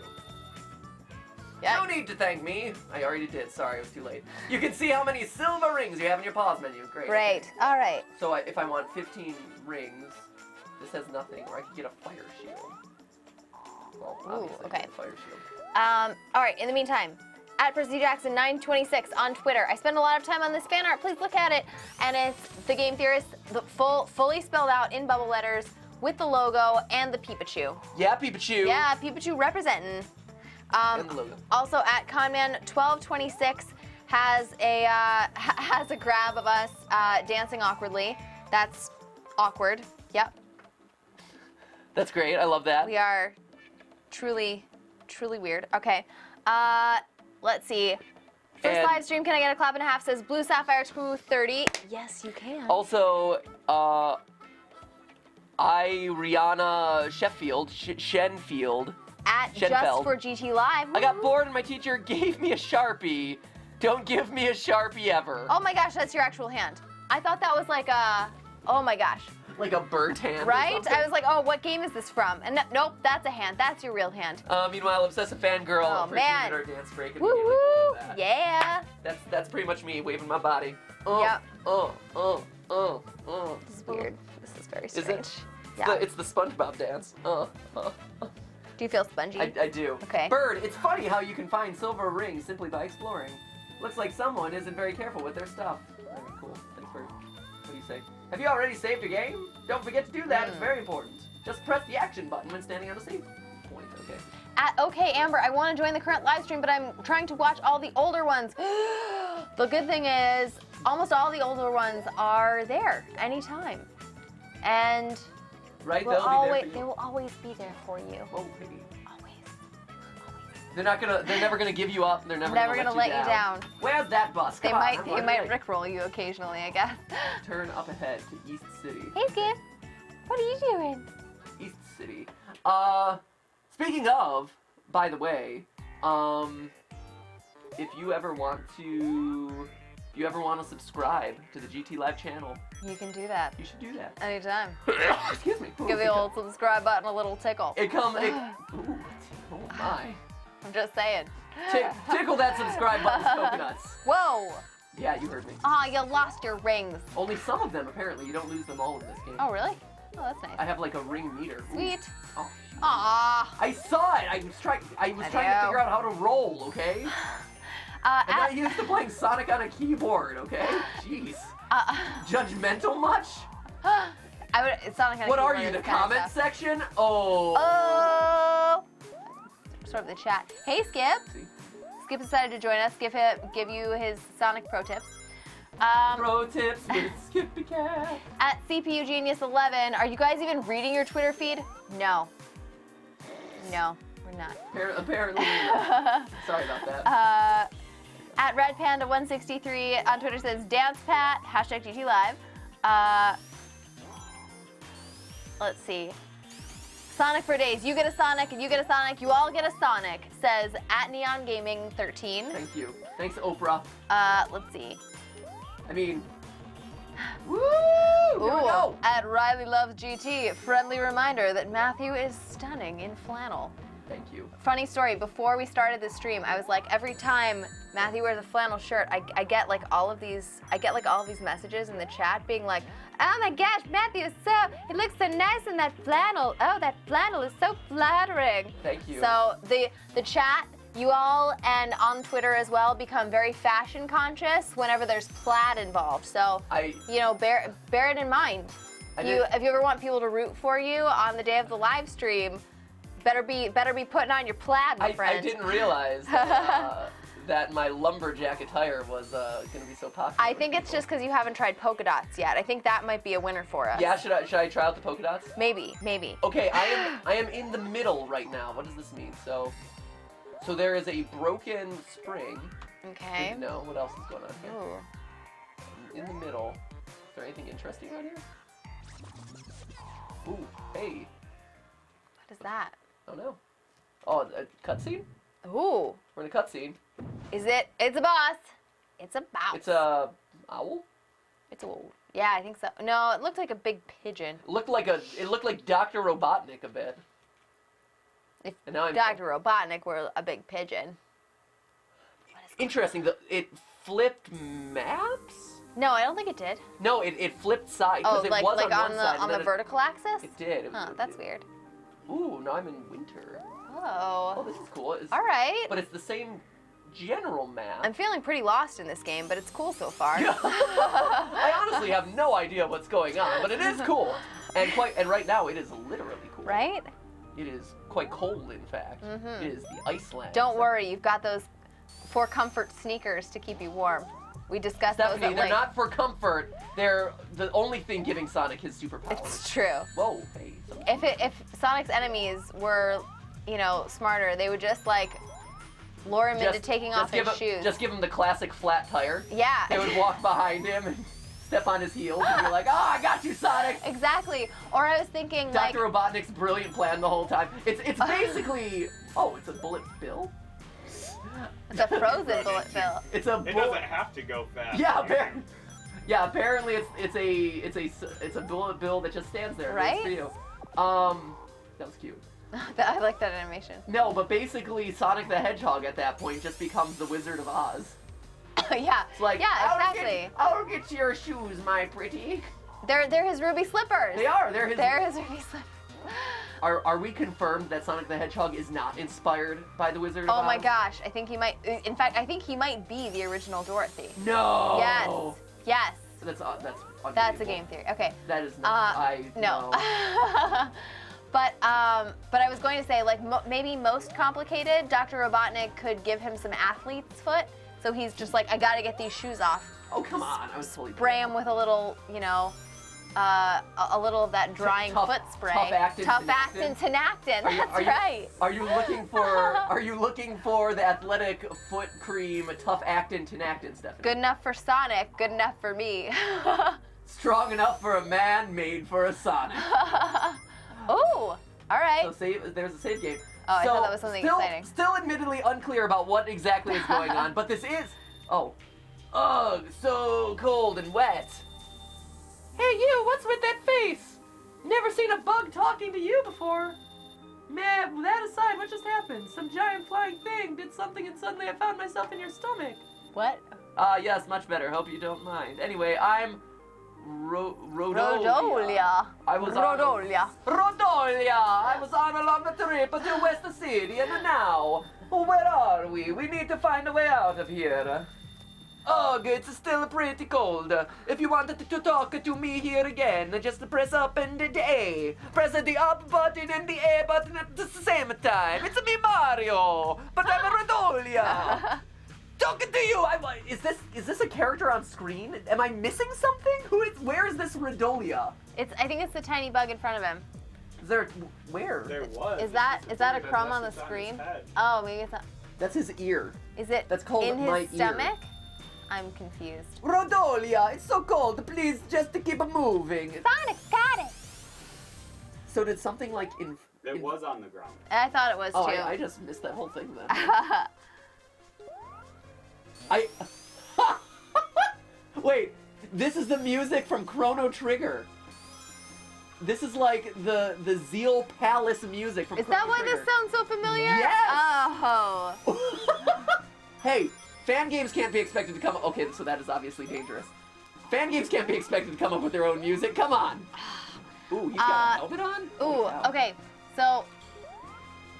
Yeah. No need to thank me. I already did. Sorry, it was too late. You can see how many silver rings you have in your pause menu. Great. Great. All right. So if I want 15 rings, this has nothing, or I could get a fire shield. Well, obviously, okay. get a fire shield. All right. In the meantime, at PercyJackson926 on Twitter, I spend a lot of time on this fan art. Please look at it, and it's the Game Theorist, the fully spelled out in bubble letters with the logo and the Pikachu. Yeah, Pikachu. Yeah, Pikachu representing. And the logo. Also, at Conman1226 has a grab of us dancing awkwardly. That's awkward. Yep. That's great. I love that. We are truly weird. Okay. Let's see. First And- live stream, can I get a clap and a half? Says Blue Sapphire 230. Yes, you can. Also, Rihanna Shenfield. At Shenfeld. Just for GTLive. I got bored and my teacher gave me a Sharpie. Don't give me a Sharpie ever. Oh my gosh, that's your actual hand. I thought that was like a. Oh my gosh. Like a bird hand. or Right? something. I was like, oh, what game is this from? And nope, that's a hand. That's your real hand. Meanwhile, Obsessive Fangirl Oh, appreciated man. our dance break. And Woo immediately woo! followed that. Yeah. That's pretty much me waving my body. Yep. This This is weird. This is very Is strange. it? Yeah. It's the SpongeBob dance. Do you feel spongy? I do. Okay. Bird, it's funny how you can find silver rings simply by exploring. Looks like someone isn't very careful with their stuff. Very cool. Thanks, Bird. What do you say? Have you already saved a game? Don't forget to do that. It's very important. Just press the action button when standing on a save point. Okay. At OK Amber, I want to join the current live stream, but I'm trying to watch all the older ones. The good thing is, almost all the older ones are there anytime, and Right? will They'll be always, there for they you. will always be there for you. Oh, piggy. Always. They're never gonna give you up. They're never Gonna let you down. Where's that bus? They Come on, might I'm they running might late. rickroll you occasionally, I guess. Turn up ahead to East City. Hey Skip, what are you doing? East City. Speaking of, by the way, if you ever want to subscribe to the GTLive channel, You can do that you should do that. anytime. Excuse me. Give the old subscribe button a little tickle. Ooh, oh my. I'm just saying. Tickle that subscribe button, coconuts. Whoa! Yeah, you heard me. Ah, you lost your rings. Only some of them, apparently. You don't lose them all in this game. Oh, really? Oh, that's nice. I have like a ring meter. Ooh. Sweet. Oh, shoot. Ah. I saw it. I was trying to figure out how to roll, okay? I'm not used to playing Sonic on a keyboard, okay? Jeez. Judgmental much? It's not like What are you, the comment section? Oh. Oh. Sort of the chat. Hey, Skip. See? Skip decided to join us. Give you his Sonic pro tips. Pro tips with Skippy Cat. At CPU Genius 11, are you guys even reading your Twitter feed? No. No, we're not. Apparently not. Sorry about that. At Red Panda 163 on Twitter says Dance Pat #GTLive. Let's see. Sonic for days. You get a Sonic and you get a Sonic. You all get a Sonic. Says at Neon Gaming 13. Thank you. Thanks, Oprah. Let's see. I mean, woo! Here we go. At Riley Loves GT, friendly reminder that Matthew is stunning in flannel. Thank you. Funny story, before we started the stream, I was like, every time Matthew wears a flannel shirt, I get like all of these messages in the chat being like, oh my gosh, Matthew is he looks so nice in that flannel. Oh, that flannel is so flattering. Thank you. So the chat, you all, and on Twitter as well, become very fashion conscious whenever there's plaid involved. So, bear it in mind. If you ever want people to root for you on the day of the live stream, better be putting on your plaid, my friend. I didn't realize that my lumberjack attire was going to be so popular. I think it's just because you haven't tried polka dots yet. I think that might be a winner for us. Yeah, should I try out the polka dots? Maybe. Okay, I am in the middle right now. What does this mean? So there is a broken spring. Okay. No, what else is going on here? Ooh. In the middle. Is there anything interesting around here? Ooh, hey. What is that? I don't know. Oh, a cutscene? Ooh. We're in a cutscene. Is it? It's a boss. It's a mouse. It's a owl? It's a. Yeah, I think so. No, it looked like a big pigeon. It looked like Dr. Robotnik a bit. If And now I'm Dr. Robotnik were a big pigeon. Interesting. It flipped maps? No, I don't think it did. No, it flipped side Oh, because it like was like on on one side. the on and the then vertical axis? It did. It was, Huh, that's weird. Ooh, now I'm in winter. Oh, Oh. this is cool. It's, All right. But it's the same general map. I'm feeling pretty lost in this game, but it's cool so far. I honestly have no idea what's going on, but it is cool. And right now it is literally cool. Right? It is quite cold, in fact. Mhm. It is the Iceland. Don't worry, you've got those for comfort sneakers to keep you warm. We discussed those Stephanie, at they're length. not for comfort. They're the only thing giving Sonic his superpowers. It's true. Whoa, hey. If Sonic's enemies were, smarter, they would just like lure him into taking off his shoes. Just give him the classic flat tire. Yeah. They would walk behind him and step on his heels and be like, "Oh, I got you, Sonic." Exactly. Or I was thinking like Dr. Robotnik's brilliant plan the whole time. It's basically it's a bullet bill. it's a frozen bullet bill. It's a It bullet. doesn't have to go fast. Yeah, apparently it's a bullet bill that just stands there. Right? Waits for you. That was cute. I like that animation. No, but basically Sonic the Hedgehog at that point just becomes the Wizard of Oz. Yeah. It's like, yeah, exactly. I'll get your shoes, my pretty. They're his ruby slippers. They are. They're his ruby slippers. Are we confirmed that Sonic the Hedgehog is not inspired by the Wizard of Oz? Oh my gosh, I think he might. In fact, I think he might be the original Dorothy. No. Yes. Yes. That's That's a game theory. Okay. That is not. No. But I was going to say, like, maybe most complicated, Dr. Robotnik could give him some athlete's foot. So he's just like, I gotta get these shoes off. Oh, come on. I was totally Spray him with a little, a little of that drying foot spray. Tough actin Tinactin. That's right. Are you looking for the athletic foot cream Tough Actin Tinactin, Stephanie? Good enough for Sonic, good enough for me. Strong enough for a man, made for a Sonic. Ooh, all right. So there's a save game. Oh, I thought that was something exciting. Still admittedly unclear about what exactly is going on, but this is... Oh. Ugh, so cold and wet. Hey you, what's with that face? Never seen a bug talking to you before. Man, that aside, what just happened? Some giant flying thing did something and suddenly I found myself in your stomach. What? Yes, much better. Hope you don't mind. Anyway, I'm... Rodolia. Rodolia. I was Rodolia. Rodolia! I was on a long trip to West City, and now, where are we? We need to find a way out of here. Ugh, it's still pretty cold. If you wanted to talk to me here again, just press up and the A. Press the up button and the A button at the same time. It's me, Mario, but I'm Rodolia. Talking to you! Is this a character on screen? Am I missing something? Where is this Rodolia? I think it's the tiny bug in front of him. Is there where? There was. Is that a It crumb on the rests screen? his head. Oh, maybe it's not. That's his ear. Is it That's called in my his ear. stomach? I'm confused. Rodolia, it's so cold. Please just keep moving. Sonic got it. So did something like It was on the ground. I thought it was Oh, too. I just missed that whole thing then. Wait, this is the music from Chrono Trigger. This is like the Zeal Palace music from Is Chrono that why Trigger. this sounds so familiar? Yes! Oh. Hey, fan games can't be expected to come up. Okay, so that is obviously dangerous. Fan games can't be expected to come up with their own music. Come on. Ooh, he's got a helmet on? Holy Ooh, cow. okay. So,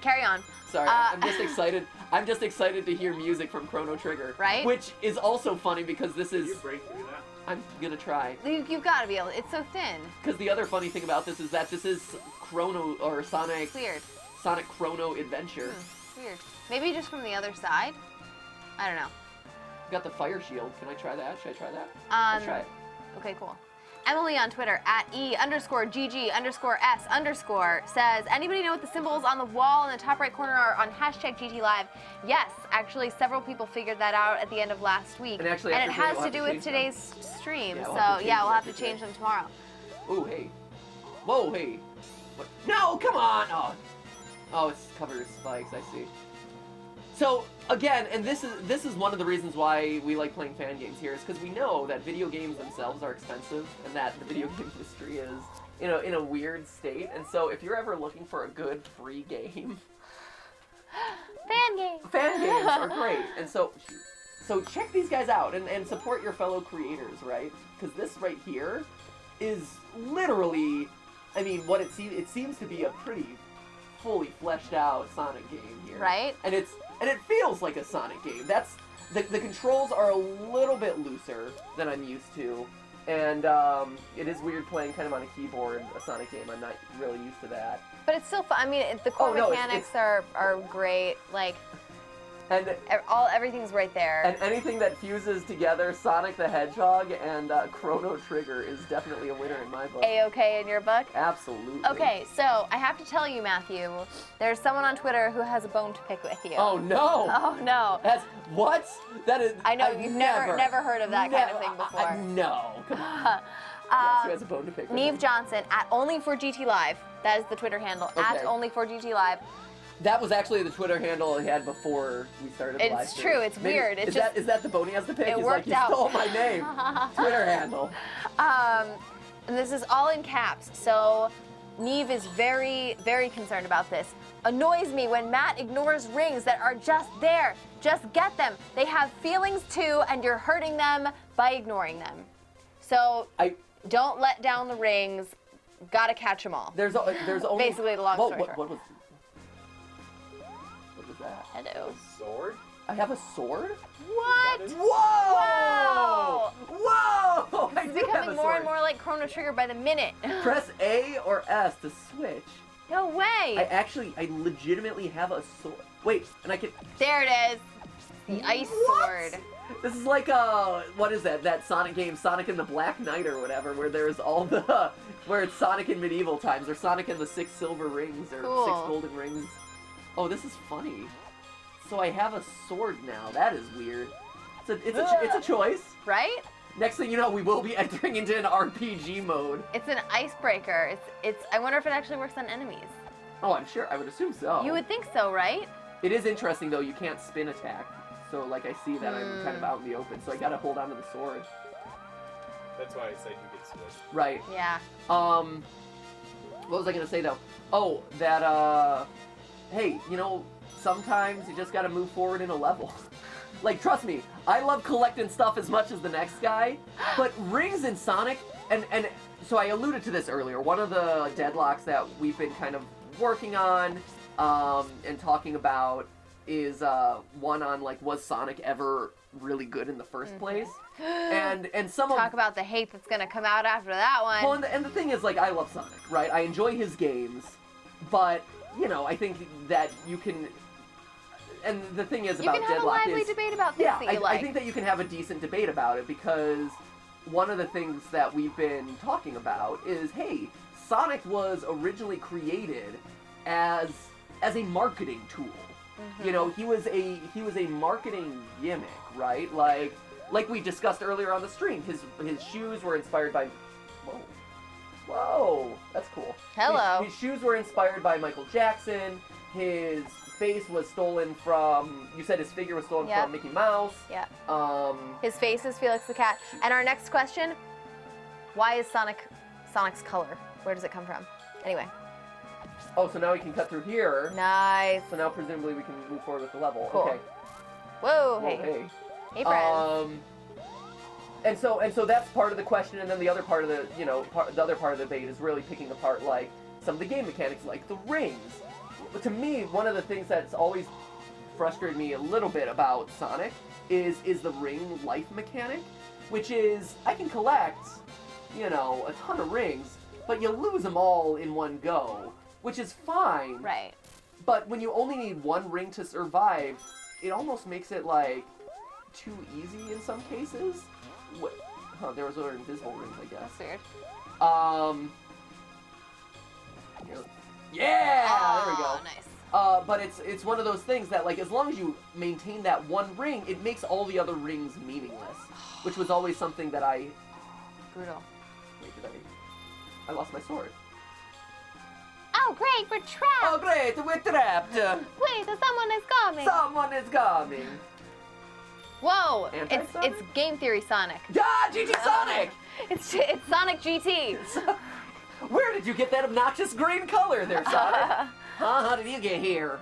carry on. Sorry, I'm just excited. I'm just excited to hear music from Chrono Trigger. Right? Which is also funny because this Did is... you break through that? I'm gonna try. You've got to be able. It's so thin. Because the other funny thing about this is that this is Chrono, or Sonic... It's weird. Sonic Chrono Adventure. Weird. Maybe just from the other side. I don't know. Got the fire shield. Can I try that? Should I try that? Let's try it. Okay, cool. Emily on Twitter @E_GG_S_ says, anybody know what the symbols on the wall in the top right corner are on #GTLive? Yes, actually several people figured that out at the end of last week. And actually, it after has we'll to do have to with change today's stream. Yeah, So we'll have to change them we'll have to after change them tomorrow. Ooh, hey. Whoa, hey. What? No, come on! Oh, it's covered spikes, I see. So, again, and this is one of the reasons why we like playing fan games here, is because we know that video games themselves are expensive, and that the video game industry is, in a weird state. And so if you're ever looking for a good free game, Fan games are great. And so check these guys out and support your fellow creators, right? Because this right here is literally, I mean, what it seems to be a pretty fully fleshed out Sonic game here. Right. And it feels like a Sonic game. That's the controls are a little bit looser than I'm used to. And it is weird playing kind of on a keyboard, a Sonic game. I'm not really used to that. But it's still fun. I mean, the core mechanics are great. Like, and everything's right there. And anything that fuses together Sonic the Hedgehog and Chrono Trigger is definitely a winner in my book. A-okay in your book? Absolutely. Okay, so I have to tell you, Matthew, there's someone on Twitter who has a bone to pick with you. Oh no! Oh no! That's what? That is. I know you've never heard of that kind of thing before. No, come on. Yes, who has a bone to pick with Neve me. Johnson @only4GTLive. That is the Twitter handle @only4GTLive. That was actually the Twitter handle I had before we started the live It's stream. true. It's weird. It's is that the bone he has to pick? It He's worked like, out. you stole my name. Twitter handle. And this is all in caps. So Neve is very, very concerned about this. Annoys me when Matt ignores rings that are just there. Just get them. They have feelings too, and you're hurting them by ignoring them. So don't let down the rings. Gotta catch them all. There's only basically the long story short. What was that? Hello. Sword? I have a sword? What? Whoa! Wow! Whoa! I It's do have becoming a more sword. and more like Chrono Trigger by the minute. Press A or S to switch. No way. I legitimately have a sword. Wait, and I can. There it is. The ice sword. This is like what is that? That Sonic game, Sonic and the Black Knight or whatever, where there's all the, where it's Sonic in medieval times, or Sonic and the 6 silver rings, or Cool. 6 golden rings. Oh, this is funny. So I have a sword now. That is weird. It's a choice. Right? Next thing you know, we will be entering into an RPG mode. It's an icebreaker. It's. I wonder if it actually works on enemies. Oh, I'm sure. I would assume so. You would think so, right? It is interesting though. You can't spin attack. So like I see that I'm kind of out in the open. So I gotta hold onto the sword. That's why I said you could switch. Right. Yeah. What was I gonna say though? Oh, that hey, sometimes you just gotta move forward in a level. Like, trust me, I love collecting stuff as much as the next guy, but rings in Sonic, and so I alluded to this earlier, one of the deadlocks that we've been kind of working on, and talking about is, one on, like, was Sonic ever really good in the first place? And some Talk about the hate that's gonna come out after that one. Well, and the thing is, like, I love Sonic, right? I enjoy his games, but, I think that you can... And the thing is about you can have Deadlock a lively debate about things that you like. I think that you can have a decent debate about it, because one of the things that we've been talking about is, hey, Sonic was originally created as a marketing tool. Mm-hmm. He was a marketing gimmick, right? Like we discussed earlier on the stream, his shoes were inspired by Whoa, that's cool. Hello. His shoes were inspired by Michael Jackson. His face was stolen from, you said his figure was stolen from Mickey Mouse. Yeah. His His face is Felix the Cat. And our next question, why is Sonic's color? Where does it come from? Anyway. Oh, so now we can cut through here. Nice. So now presumably we can move forward with the level. Cool. Okay. Whoa, Well, hey. Hey, friends. And so that's part of the question, and then the other part of the, the other part of the debate is really picking apart, like, some of the game mechanics, like the rings. But to me, one of the things that's always frustrated me a little bit about Sonic is the ring life mechanic, which is, I can collect, a ton of rings, but you lose them all in one go, which is fine. Right. But when you only need one ring to survive, it almost makes it like, too easy in some cases. What? Huh, there was other invisible rings, I guess. That's weird. Yeah, there we go. Nice. But it's one of those things that, like, as long as you maintain that one ring, it makes all the other rings meaningless, which was always something that I... Brutal. Wait, I lost my sword. Oh, great, we're trapped. Oh, great, we're trapped. Wait, someone is coming. Someone is coming. Whoa, Anti-Sonic? it's Game Theory Sonic. Yeah, GT Sonic! It's Sonic GT. Where did you get that obnoxious green color there, Sonic? How did you get here?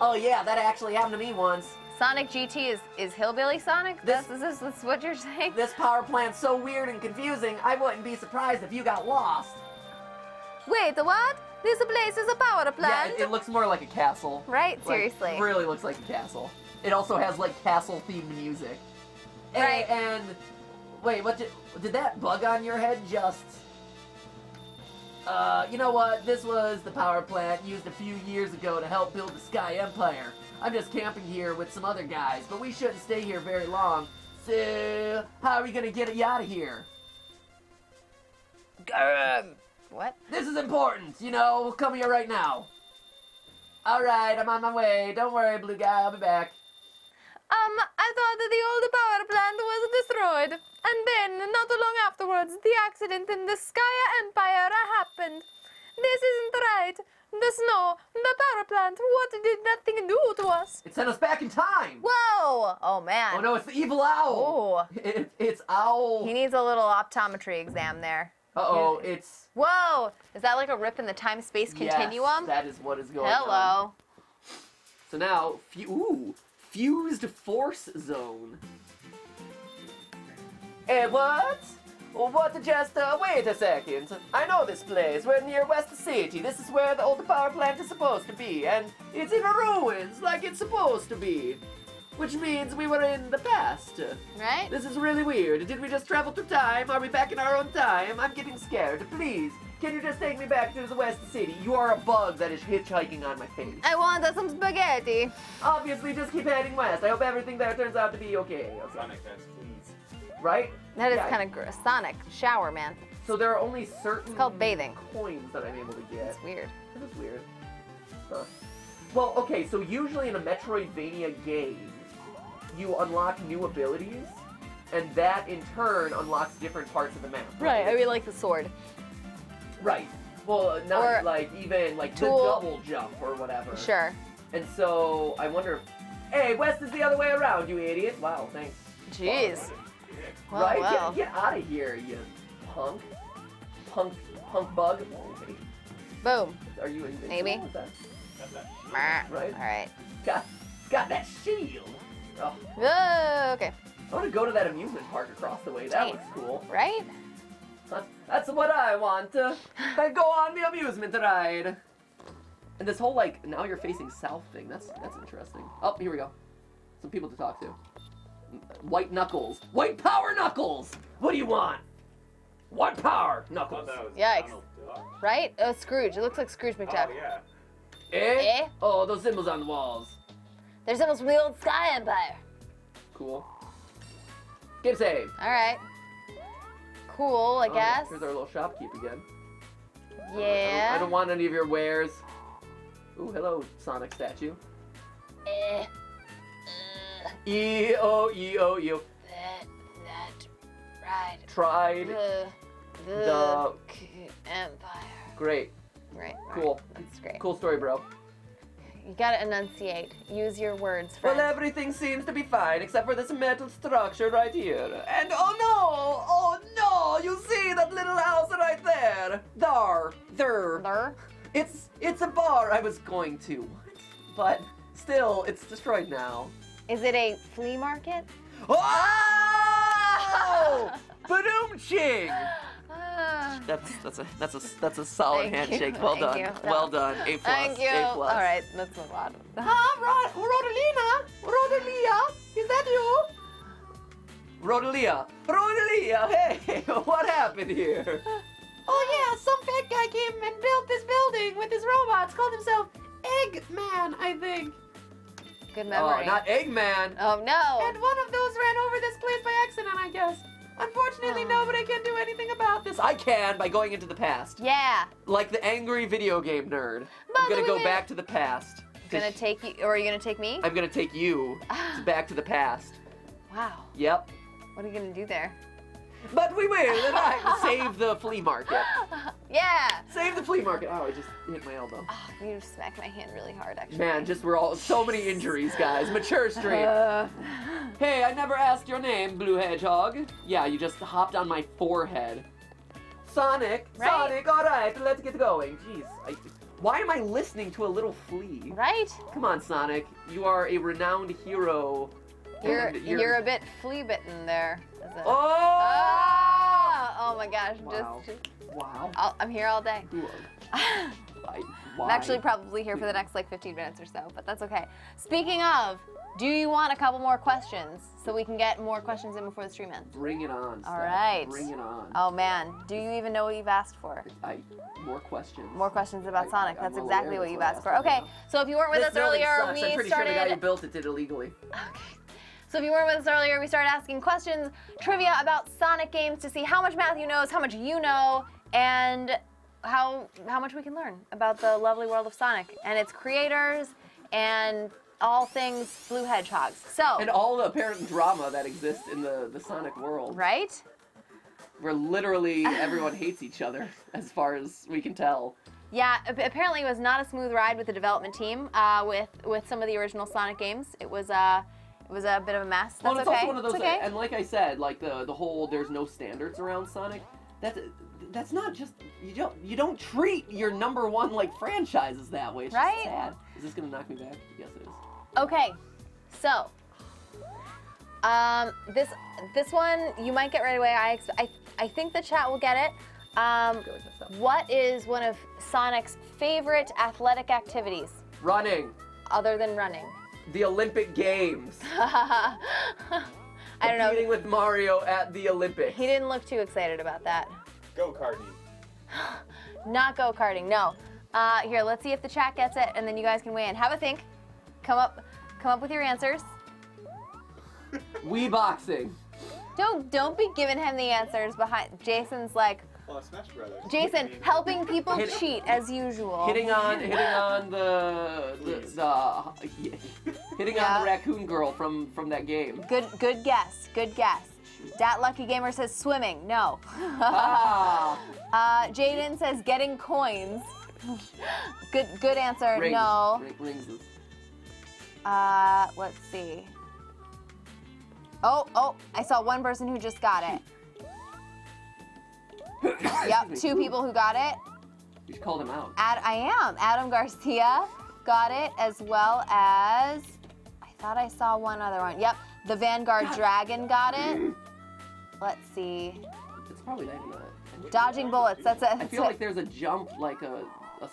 Oh yeah, that actually happened to me once. Sonic GT is Hillbilly Sonic? Is this what you're saying? This power plant's so weird and confusing, I wouldn't be surprised if you got lost. Wait, what? This place is a power plant? Yeah, it looks more like a castle. Right? Like, Seriously. it really looks like a castle. It also has, like, castle-themed music. Right. And wait, did that bug on your head just... you know what? This was the power plant used a few years ago to help build the Sky Empire. I'm just camping here with some other guys, but we shouldn't stay here very long. So, how are we gonna get you out of here? What? This is important, you know, we'll come here right now. Alright, I'm on my way. Don't worry, blue guy, I'll be back. I thought that the old power plant was destroyed. And then, not long afterwards, the accident in the Sky Empire happened. This isn't right. The snow, the power plant, what did that thing do to us? It sent us back in time! Whoa! Oh, man. Oh no, it's the evil owl! Oh. It's owl. He needs a little optometry exam there. Uh-oh, it's... Whoa! Is that like a rip in the time-space continuum? Yes, that is what is going on. Hello. So now, fused force zone. Eh, what? What, just, wait a second. I know this place. We're near West City. This is where the old power plant is supposed to be, and it's in ruins, like it's supposed to be. Which means we were in the past. Right? This is really weird. Did we just travel through time? Are we back in our own time? I'm getting scared. Please, can you just take me back to the West City? You are a bug that is hitchhiking on my face. I want some spaghetti. Obviously, just keep heading west. I hope everything there turns out to be okay. Sonic has fleas. Right? That is Yeah. kind of gross. Sonic, shower, man. So there are only certain called bathing. coins that I'm able to get. It's weird. That is weird. Huh. Well, okay, so usually in a Metroidvania game, you unlock new abilities, and that in turn unlocks different parts of the map. Right, I mean like the sword. Right. Well, not Or like even like tool. the double jump or whatever. Sure. And so I wonder if, hey, west is the other way around, you idiot. Wow, thanks. Jeez. Well, right? well. Get out of here, you punk. Punk bug. Boom. Are you invincible? Maybe. Is that Right. All right. got that shield. Oh, Oh, okay. I want to go to that amusement park across the way. That Dang. looks cool. Right? That's what I want. Then go on the amusement ride. And this whole like now you're facing south thing. That's interesting. Oh, here we go. Some people to talk to. White Knuckles. White Power Knuckles. What do you want? White Power I Knuckles. thought that was Yikes. Donald Duck. Right? Oh, Scrooge. It looks like Scrooge McDuck. Oh, yeah. Eh? Eh? Oh, those symbols on the walls. There's symbols from the old Sky Empire. Cool. Get saved. All right. Cool, I Oh, guess. Here's our little shopkeep again. Yeah. I don't want any of your wares. Ooh, hello, Sonic statue. Eh. E-O-E-O-U. That right. Tried. The Empire. Great. Right. Cool. That's great. Cool story, bro. You gotta enunciate. Use your words, friend. Well, everything seems to be fine except for this metal structure right here. And oh no! You see that little house right there? There. It's a bar I was going to. But still, it's destroyed now. Is it a flea market? Oh! Ba-doom-ching! Ah. That's a solid Thank you, handshake. Well thank done. you. Well done. A plus. Thank you. A plus. All right, let's move on. Rodalia, is that you? Rodalia, hey, what happened here? Oh yeah, some fat guy came and built this building with his robots. Called himself Eggman, I think. Good memory. Oh, not Eggman. Oh no. And one of those ran over this place by accident, I guess. Unfortunately, nobody can do anything about this. I can by going into the past. Yeah. Like the angry video game nerd. But I'm gonna go wait. back to the past. Gonna take you, or are you gonna take me? I'm gonna take you back to the past. Wow. Yep. What are you gonna do there? But we will, and I save the flea market. Yeah. Save the flea market. Oh, I just hit my elbow. Oh, you smacked my hand really hard, actually. Man, we're all so many injuries, guys. Mature stream. Hey, I never asked your name, Blue Hedgehog. Yeah, you just hopped on my forehead. Sonic, Right. Sonic, all right, let's get going. Jeez, why am I listening to a little flea? Right? Come on, Sonic. You are a renowned hero. and You're a bit flea bitten there. Oh! Oh my gosh! Wow. Just Wow. I'm here all day. Why? I'm actually probably here for the next like 15 minutes or so, but that's okay. Speaking of, do you want a couple more questions so we can get more questions in before the stream ends? Bring it on. All Steph. right. Bring it on. Oh man, do you even know what you've asked for? More questions. More questions about Sonic. I'm That's well exactly aware what that's you've what I asked for. asked for Okay, now. so if you weren't with This us building earlier, sucks. we I'm pretty started. sure the guy who built it did illegally. Okay. So if you weren't with us earlier, we started asking questions, trivia about Sonic games to see how much Matthew knows, how much you know, and how much we can learn about the lovely world of Sonic and its creators and all things Blue Hedgehogs. So, And all the apparent drama that exists in the Sonic world. right? Where literally everyone hates each other, as far as we can tell. Yeah, apparently it was not a smooth ride with the development team with some of the original Sonic games. It was a bit of a mess. That's Well, it's okay. also one of those, It's okay. and like I said, like the whole there's no standards around Sonic. That's not just you don't treat your number one like franchises that way. It's Right? just sad. Is this gonna knock me back? Yes, it is. Okay, so this one you might get right away. I think the chat will get it. I feel like that's tough. What is one of Sonic's favorite athletic activities Running. other than running? The Olympic Games. I don't know. Competing with Mario at the Olympics. He didn't look too excited about that. Go-karting. Not go-karting, no. Here, let's see if the chat gets it, and then you guys can weigh in. Have a think. Come up with your answers. Wii boxing. Don't be giving him the answers behind. Jason's like, Well, Smash Brothers. Jason, helping people Hit- cheat as usual. Hitting on the hitting on the raccoon girl from that game. Good guess. Good guess. Dat Lucky Gamer says swimming. No. Ah, Jaden says getting coins. Good answer. rings. No. Rings is- Let's see. Oh, I saw one person who just got it. Yep, Excuse me. two people who got it. You just called him out. I am. Adam Garcia got it, as well as I thought I saw one other one. Yep, the Vanguard Dragon got it. Let's see. It's probably not even that. Dodging bullets. That's it. I feel like there's a jump, like a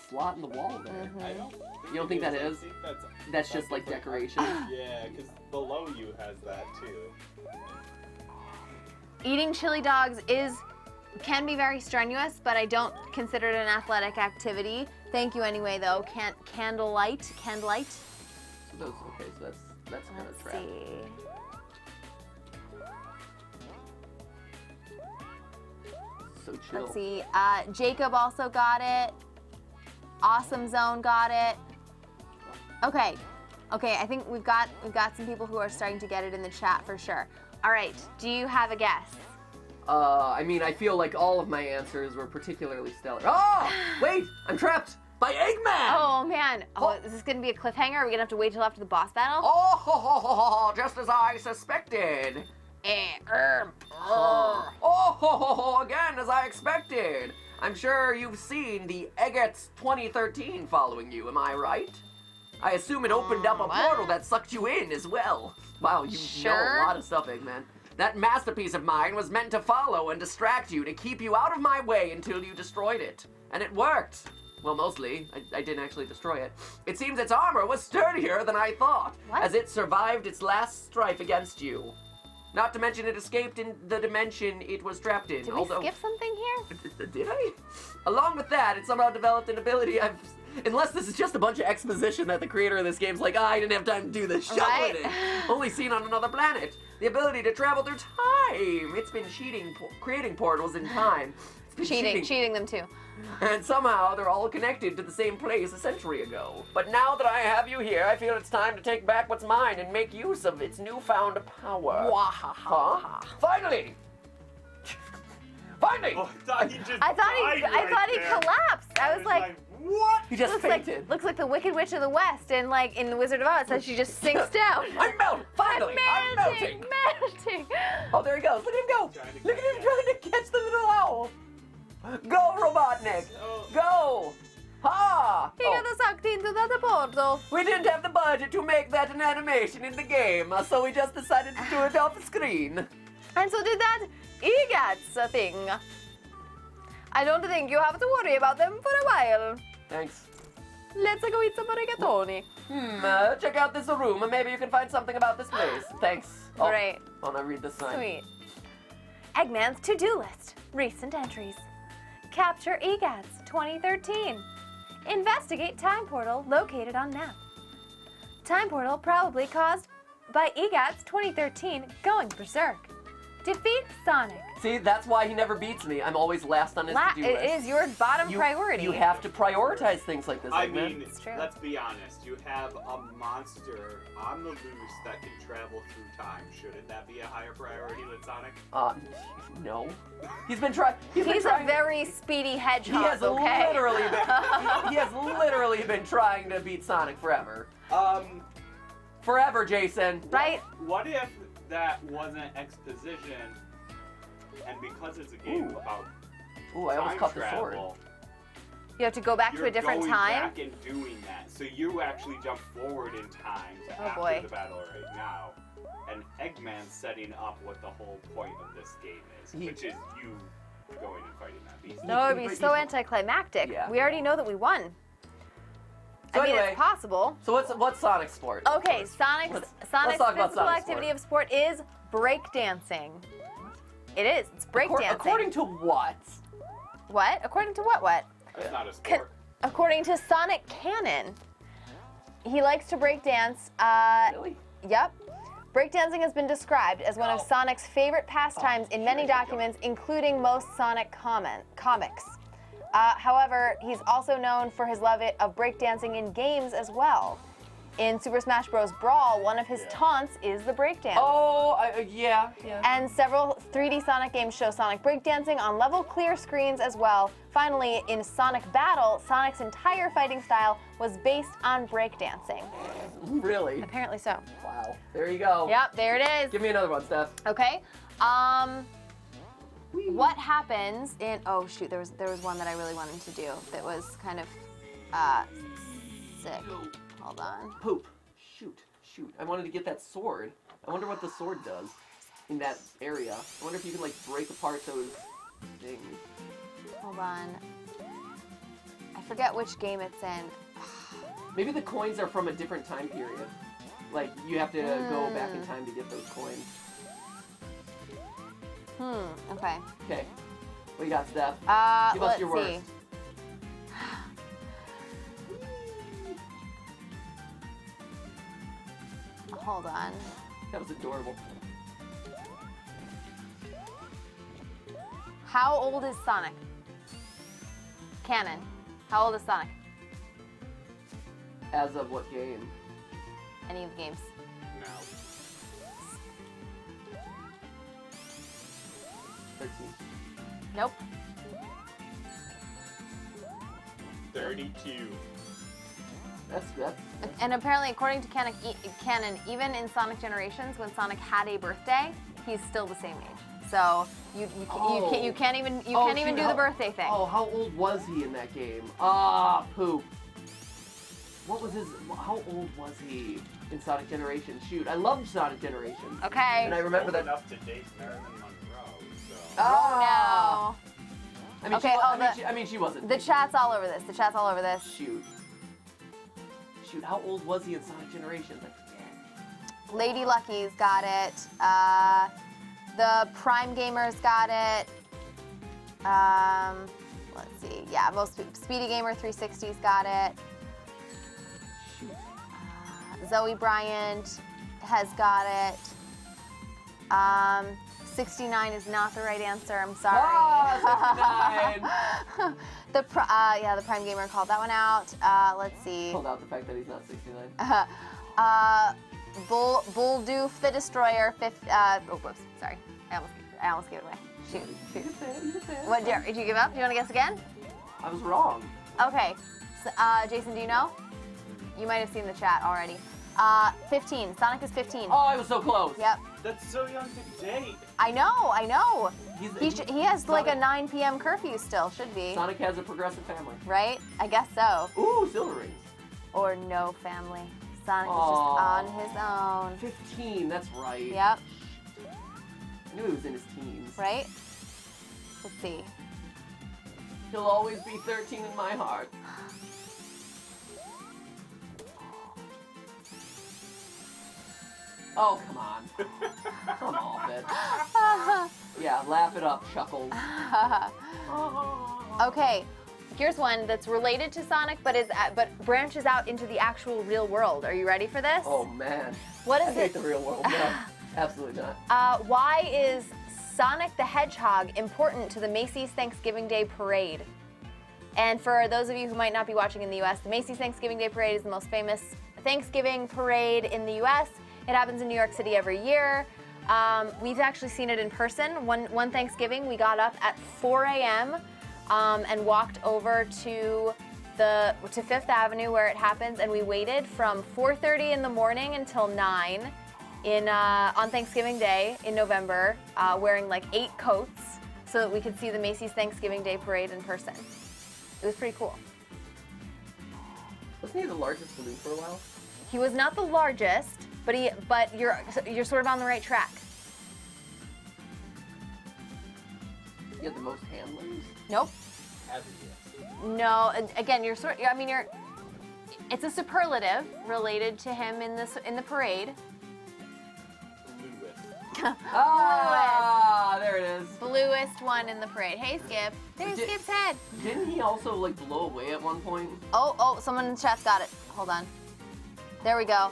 slot in the wall there. I don't You don't think that it is? I think That's just like decoration. Yeah, because below you has that too. Eating chili dogs can be very strenuous, but I don't consider it an athletic activity. Thank you anyway, though. Candlelight. So that's kind of Let's trapped. see. So chill. Let's see. Jacob also got it. Awesome Zone got it. Okay. I think we've got some people who are starting to get it in the chat for sure. All right. Do you have a guess? I mean, I feel like all of my answers were particularly stellar. Oh, wait, I'm trapped by Eggman. Oh man. Oh, is this gonna be a cliffhanger? Are we gonna have to wait till after the boss battle? Oh, just as I suspected. Oh, again as I expected. I'm sure you've seen the Eggets 2013 following you, am I right? I assume it opened up a What? portal that sucked you in as well. Wow, you know Sure. a lot of stuff, Eggman. That masterpiece of mine was meant to follow and distract you, to keep you out of my way until you destroyed it. And it worked. Well, mostly. I didn't actually destroy it. It seems its armor was sturdier than I thought, What? as it survived its last strife against you. Not to mention it escaped in the dimension it was trapped in. Did we skip something here? Did I? Along with that, it somehow developed an ability unless this is just a bunch of exposition that the creator of this game's like, I didn't have time to do this. Shoveling it. Only seen on another planet. The ability to travel through time. It's been creating portals in time. It's been Cheating them too. And somehow they're all connected to the same place a century ago. But now that I have you here, I feel it's time to take back what's mine and make use of its newfound power. Huh? Finally! Finally! Oh, I thought he just I thought he there. collapsed. I was like, what? He just fainted. looks like the Wicked Witch of the West, and like in the Wizard of Oz, says she just sinks down. I'm melting! Finally! I'm melting! Melting. Oh, there he goes. Look at him go! Look at him trying to catch the little owl! Go, Robotnik! Go! Ha! He got sucked into the portal. We didn't have the budget to make that an animation in the game, so we just decided to do it off the screen. And so did that EGATS thing. I don't think you have to worry about them for a while. Thanks. Let's go eat some rigatoni. Check out this room, and maybe you can find something about this place. Thanks. Oh, Great. Oh, now read this sign. Sweet. Eggman's to-do list. Recent entries. Capture EGATS 2013. Investigate time portal located on map. Time portal probably caused by EGATS 2013 going berserk. Defeat Sonic. See, that's why he never beats me. I'm always last on his to-do list. It is your bottom priority. You have to prioritize things like this, I Eggman. mean, It's true. let's be honest. You have a monster on the loose that can travel through time. Shouldn't that be a higher priority than Sonic? No. He's been trying. He's a very speedy hedgehog. He has okay? literally been. He has literally been trying to beat Sonic forever. Forever, Jason. Right? What if that wasn't exposition, and because it's a game about Ooh, I almost time cut the sword. travel, You have to go back to you're a different going time. back and doing that, so you actually jump forward in time to Oh, after boy. the battle right now, and Eggman's setting up what the whole point of this game is, which is you going and fighting that beast. No, it'd be so anticlimactic. Yeah. We already know that we won. So I mean, anyway, it's possible. So what's Sonic's sport? Okay, Sonic's let's Sonic's talk about physical Sonic's activity sport. of sport is breakdancing. It is. It's breakdancing. According to what? What? According to what? That's not a sport. According to Sonic Canon, he likes to breakdance. Really? Yep. Breakdancing has been described as one of Sonic's favorite pastimes in many documents, including most Sonic comics. However, he's also known for his love of breakdancing in games as well. In Super Smash Bros. Brawl, one of his taunts is the breakdance. Oh, yeah. And several 3D Sonic games show Sonic breakdancing on level clear screens as well. Finally, in Sonic Battle, Sonic's entire fighting style was based on breakdancing. Really? Apparently so. Wow. There you go. Yep, there it is. Give me another one, Steph. Okay. What happens in? Oh shoot, there was one that I really wanted to do that was kind of sick. Hold on. Poop. Shoot. I wanted to get that sword. I wonder what the sword does in that area. I wonder if you can like break apart those things. Hold on. I forget which game it's in. Maybe the coins are from a different time period. Like you have to go back in time to get those coins. Okay. Okay. What you got, Steph? Give us Let's your see. worst. Hold on. That was adorable. How old is Sonic? Canon. How old is Sonic? As of what game? Any of the games? No. 13. Nope. 32. That's And apparently, according to canon, even in Sonic Generations, when Sonic had a birthday, he's still the same age. So you can't even do the birthday thing. Oh, how old was he in that game? Poop. What was his? How old was he in Sonic Generations? Shoot, I loved Sonic Generations. Okay. And I remember Old that. enough to date Marilyn Monroe, so. Ah. I mean, Okay, she wasn't. The chat's all over this. Shoot, how old was he in Sonic Generations? I forget. Lady Lucky's got it. The Prime gamers got it. Let's see. Yeah, most Speedy Gamer 360's got it. Zoe Bryant has got it. 69 is not the right answer. I'm sorry. Ah, 69. the Prime Gamer called that one out. Let's see. Pulled out the fact that he's not 69. Bulldoof the Destroyer. Oh, whoops. Sorry. I almost gave it away. Shoot. You can say it, you can say it. What? Did you give up? Do you want to guess again? I was wrong. Okay. So, Jason, do you know? You might have seen the chat already. 15. Sonic is 15. Oh, I was so close. Yep. That's so young to date. I know. He has like a Sonic- 9 p.m. curfew still, should be. Sonic has a progressive family. Right? I guess so. Ooh, silver rings. Or no family. Sonic is Aw. just on his own. 15, that's right. Yep. I knew he was in his teens. Right? Let's see. He'll always be 13 in my heart. Oh, come on. Come off it. Yeah, laugh it up, Chuckles. Okay. Here's one that's related to Sonic, but branches out into the actual real world. Are you ready for this? Oh, man. What I is hate it? the real world. No, absolutely not. Why is Sonic the Hedgehog important to the Macy's Thanksgiving Day Parade? And for those of you who might not be watching in the U.S., the Macy's Thanksgiving Day Parade is the most famous Thanksgiving parade in the U.S. It happens in New York City every year. We've actually seen it in person. One Thanksgiving, we got up at 4 a.m. And walked over to Fifth Avenue where it happens, and we waited from 4:30 in the morning until 9 on Thanksgiving Day in November, wearing like 8 coats so that we could see the Macy's Thanksgiving Day Parade in person. It was pretty cool. Wasn't he the largest balloon for a while? He was not the largest, but you're sort of on the right track. He had the most handlers? Nope. No, again, it's a superlative related to him in the parade. Ah, there it is. Bluest one in the parade. Hey, Skip. There's Skip's head. Didn't he also like blow away at one point? Oh, someone in the chat's got it. Hold on. There we go.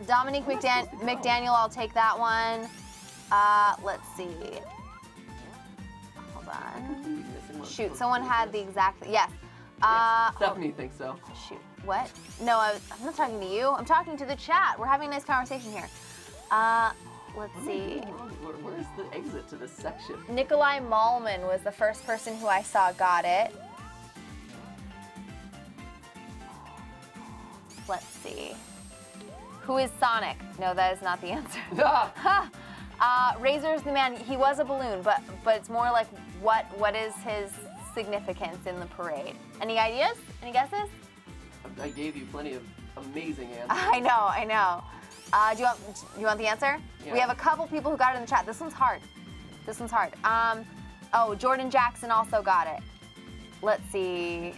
Dominique McDaniel, I'll take that one. Let's see. Hold on. Shoot, someone had the exact, yes. Stephanie thinks so. Shoot, what? No, I'm not talking to you. I'm talking to the chat. We're having a nice conversation here. Let's see. Where's the exit to this section? Nikolai Malman was the first person who I saw got it. Let's see. Who is Sonic? No, that is not the answer. Razor's the man. He was a balloon, but it's more like what is his significance in the parade? Any ideas? Any guesses? I gave you plenty of amazing answers. I know. Do you want the answer? Yeah. We have a couple people who got it in the chat. This one's hard. Oh, Jordan Jackson also got it. Let's see.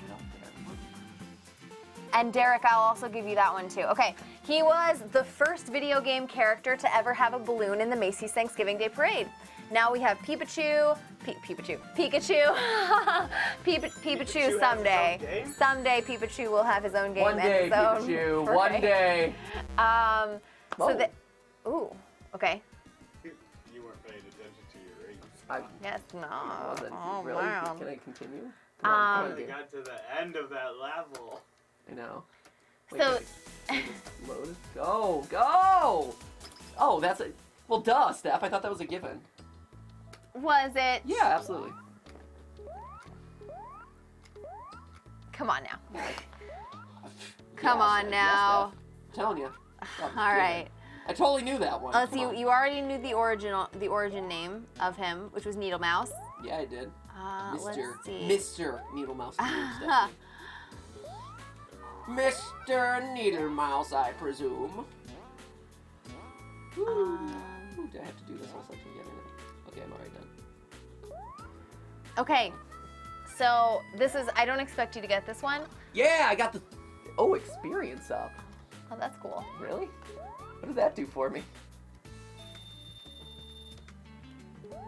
And Derek, I'll also give you that one too. Okay, he was the first video game character to ever have a balloon in the Macy's Thanksgiving Day Parade. Now we have Pikachu someday. Someday Pikachu will have his own game One day, and his own Pikachu. parade. One day. Ooh, okay. You weren't paying attention to your rings. Yes, no. I wasn't. Oh, Really? wow. Can I continue? Come on, We got to the end of that level. I know. So- Load. Go! Oh, that's a. Well, duh, Steph. I thought that was a given. Was it? Yeah, absolutely. Come on now. Yeah, Come on Steph. now. I'm telling you. All right. I totally knew that one. Let's Come see. on. You already knew the origin name of him, which was Needle Mouse. Yeah, I did. Let's see. Mr. Needle Mouse. Mr. Needle Mouse, I presume. Ooh, do I have to do this whole section again? Okay, I'm already done. Okay. So this is. I don't expect you to get this one. Yeah, I got the. Oh, experience up. Oh, that's cool. Really? What did that do for me?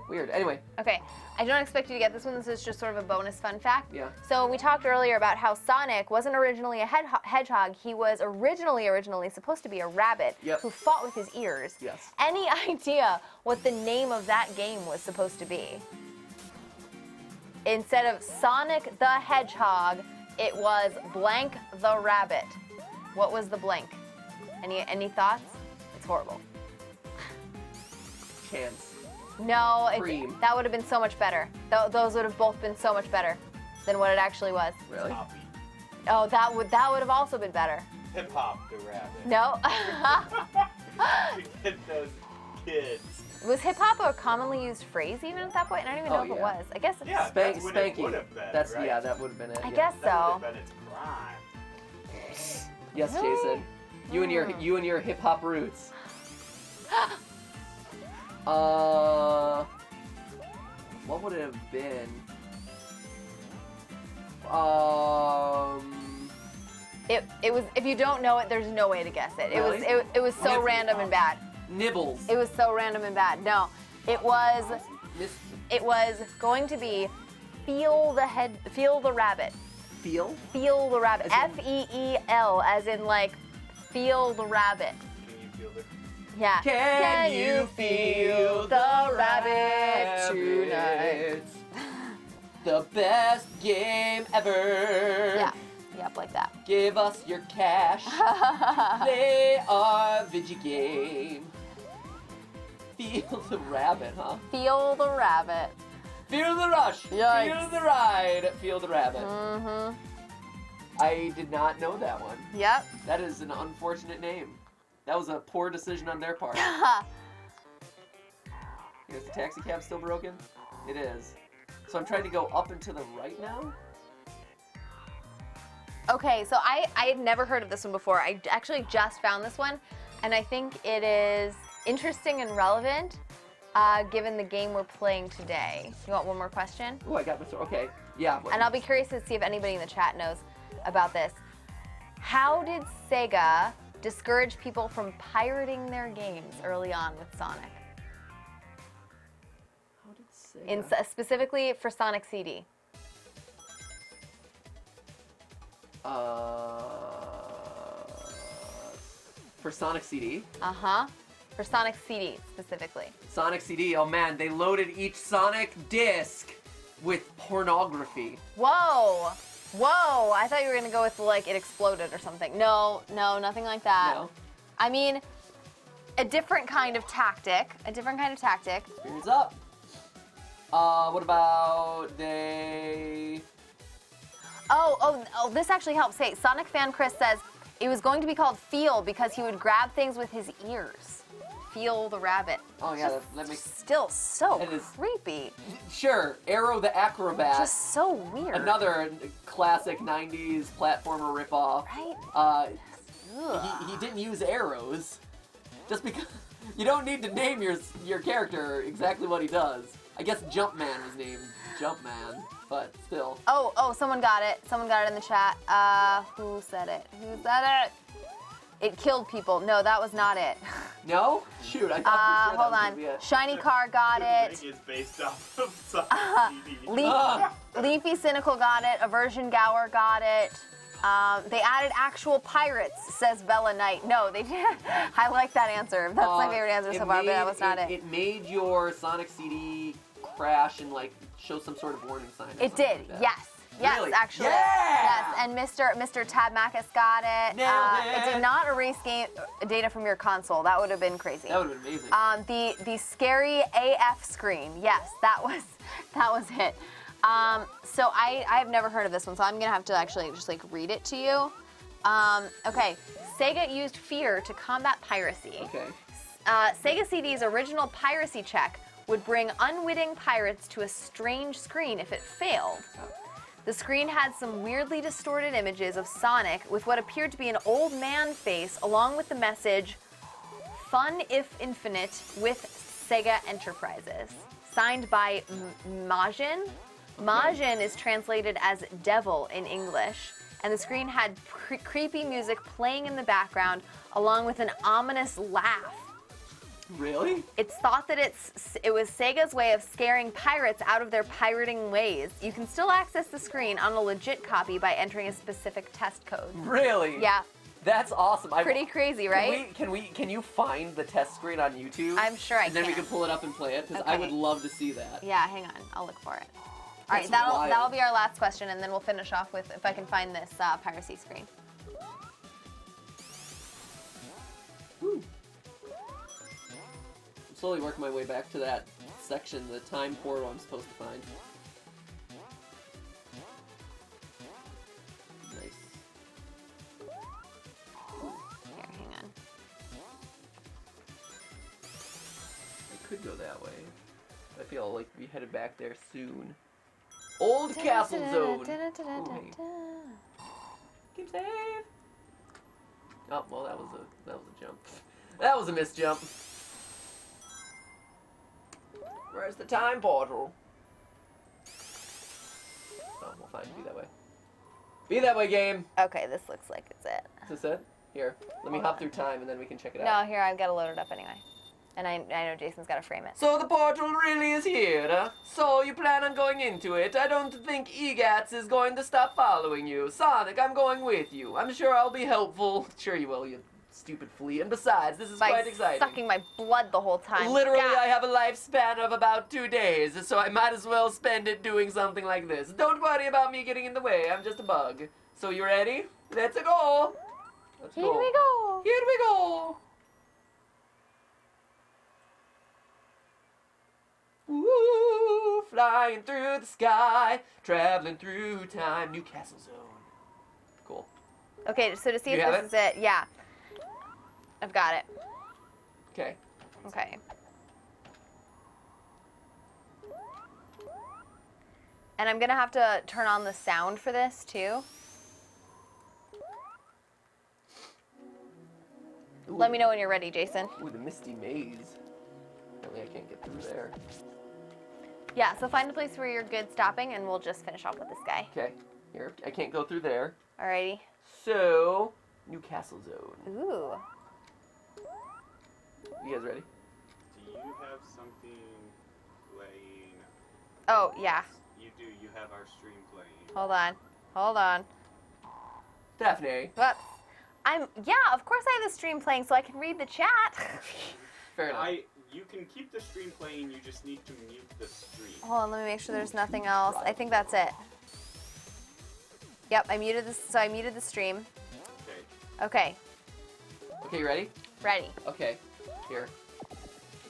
Weird. Anyway. Okay, I don't expect you to get this one. This is just sort of a bonus fun fact. Yeah. So we talked earlier about how Sonic wasn't originally a hedgehog. He was originally supposed to be a rabbit who fought with his ears. Yes. Any idea what the name of that game was supposed to be? Instead of Sonic the Hedgehog, it was blank the rabbit. What was the blank? Any thoughts? It's horrible. Chance. No, Cream. that would have been so much better. Those would have both been so much better than what it actually was. Really? Poppy. Oh, that would have also been better. Hip hop the rabbit. No. To get those kids. Was hip hop a commonly used phrase even at that point? I don't even know if it was. I guess. Yeah, Spank, that's what it spanky. would have been, That's right? yeah, that would have been it. I yeah. guess That so. would have been its prime. Yes, Really? Jason. You and your hip hop roots. What would it have been? It was. If you don't know it, there's no way to guess it. Really? It was so Nibbles. random and bad. Nibbles. It was so random and bad. No, it was going to be feel the rabbit. Feel? Feel the rabbit. As in- F-E-E-L, as in like feel the rabbit. Can you feel it? Yeah. Can you feel the rabbit tonight? The best game ever. Yeah. Yep, like that. Give us your cash. Play our video game. Feel the rabbit, huh? Feel the rabbit. Feel the rush. Yikes. Feel the ride. Feel the rabbit. Mm-hmm. I did not know that one. Yep. That is an unfortunate name. That was a poor decision on their part. Is the taxi cab still broken? It is. So I'm trying to go up and to the right now? Okay, so I had never heard of this one before. I actually just found this one, and I think it is interesting and relevant given the game we're playing today. You want one more question? Oh, I got this. Okay. Yeah. And I'll be curious to see if anybody in the chat knows about this. How did Sega discourage people from pirating their games early on with Sonic? How did Sega? Specifically for Sonic CD. For Sonic CD. Uh-huh. For Sonic CD specifically. Sonic CD. Oh man, they loaded each Sonic disc with pornography. Whoa! Whoa! I thought you were gonna go with like it exploded or something. No, nothing like that. No. I mean, a different kind of tactic. Here's up. What about they? Oh, this actually helps. Hey, Sonic fan Chris says it was going to be called Feel because he would grab things with his ears. Feel the rabbit. Oh yeah, that makes Still so It is- creepy. sure. Arrow the Acrobat. Just so weird. Another classic '90s platformer ripoff. Right? He didn't use arrows, just because you don't need to name your character exactly what he does. I guess Jumpman was named Jumpman, but still. Oh, someone got it. Someone got it in the chat. Who said it? It killed people. No, that was not it. No? Shoot, I thought for sure Hold that was on. gonna be it. Shiny Car got it. It's based off of Sonic CD. Leafy Cynical got it. Aversion Gower got it. They added actual pirates, says Bella Knight. No, they didn't. I like that answer. That's my favorite answer so far, but that was not it. It made your Sonic CD crash and like show some sort of warning sign. or It something did. like that. Yes. Yes, Really? actually. Yeah! Yes, and Mr. Tab Macus got it. Nailed It it. did not erase game data from your console. That would have been crazy. That would have been amazing. The scary AF screen. Yes, that was it. So I have never heard of this one, so I'm gonna have to actually just like read it to you. Okay, Sega used fear to combat piracy. Okay. Sega CD's original piracy check would bring unwitting pirates to a strange screen if it failed. The screen had some weirdly distorted images of Sonic with what appeared to be an old man face, along with the message, "Fun if infinite with Sega Enterprises." Signed by Majin. Majin is translated as devil in English, and the screen had creepy music playing in the background, along with an ominous laugh. Really? It's thought that it was Sega's way of scaring pirates out of their pirating ways. You can still access the screen on a legit copy by entering a specific test code. Really? Yeah, That's awesome. pretty crazy, right? Can you find the test screen on YouTube? I'm sure I And then we can. can pull it up and play it, because I Okay. would love to see that. Yeah, hang on. I'll look for it. All right, That's wild. that'll be our last question, and then we'll finish off with if I can find this piracy screen. Woo. I'm slowly working my way back to that section, the time portal I'm supposed to find. Nice. Here, hang on. I could go that way. I feel like we headed back there soon. Old Castle Zone. Ooh, Keep safe. Oh well, that was a jump. That was a missed jump. Where's the time portal? Oh, we'll find it. Be that way. Be that way, game. Okay, this looks like it's it. Is this it? Here, let me Hold hop on. through time and then we can check it out. No, here, I've got to load it up anyway. And I know Jason's got to frame it. So the portal really is here, huh? So you plan on going into it? I don't think EGATS is going to stop following you. Sonic, I'm going with you. I'm sure I'll be helpful. Sure you will, you stupid flea. And besides, this is By quite exciting. sucking my blood the whole time. Literally, God. I have a lifespan of about 2 days, so I might as well spend it doing something like this. Don't worry about me getting in the way. I'm just a bug. So you ready? Let's go. Let's Here we go. Here we go. Woo, flying through the sky, traveling through time, Newcastle Zone. Cool. Okay, so to see You if have this is it, yeah. I've got it. Okay. Okay. And I'm gonna have to turn on the sound for this too. Ooh, Let me know when you're ready, Jason. Ooh, the misty maze. Apparently I can't get through there. Yeah, so find a place where you're good stopping and we'll just finish off with this guy. Okay. Here, I can't go through there. Alrighty. So, Newcastle Zone. Ooh. You guys ready? Do you have something playing? Oh, yeah. You do. You have our stream playing. Hold on. Hold on. Daphne. Whoops. Yeah, of course I have the stream playing so I can read the chat. Fair enough. You can keep the stream playing. You just need to mute the stream. Hold on, let me make sure there's nothing else. I think that's it. Yep, I muted this, so I muted the stream. Okay. Okay, Okay, you ready? ready. Okay. Here.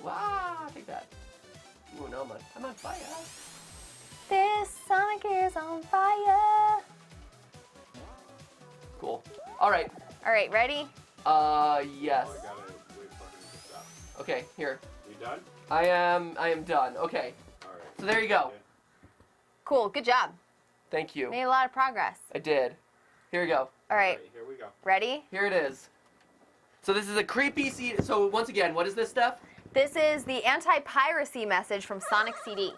Wow, take that. Ooh, no, I'm on fire. This Sonic is on fire. Cool. All right. All right, ready? Yes. Oh, I gotta wait for him to stop. Okay, here. You done? I am done. Okay. All right. So there you go. Cool, good job. Thank you. Made a lot of progress. I did. Here we go. All right, Here we go. ready? Here it is. So this is a creepy CD. So once again, what is this stuff? This is the anti-piracy message from Sonic CD.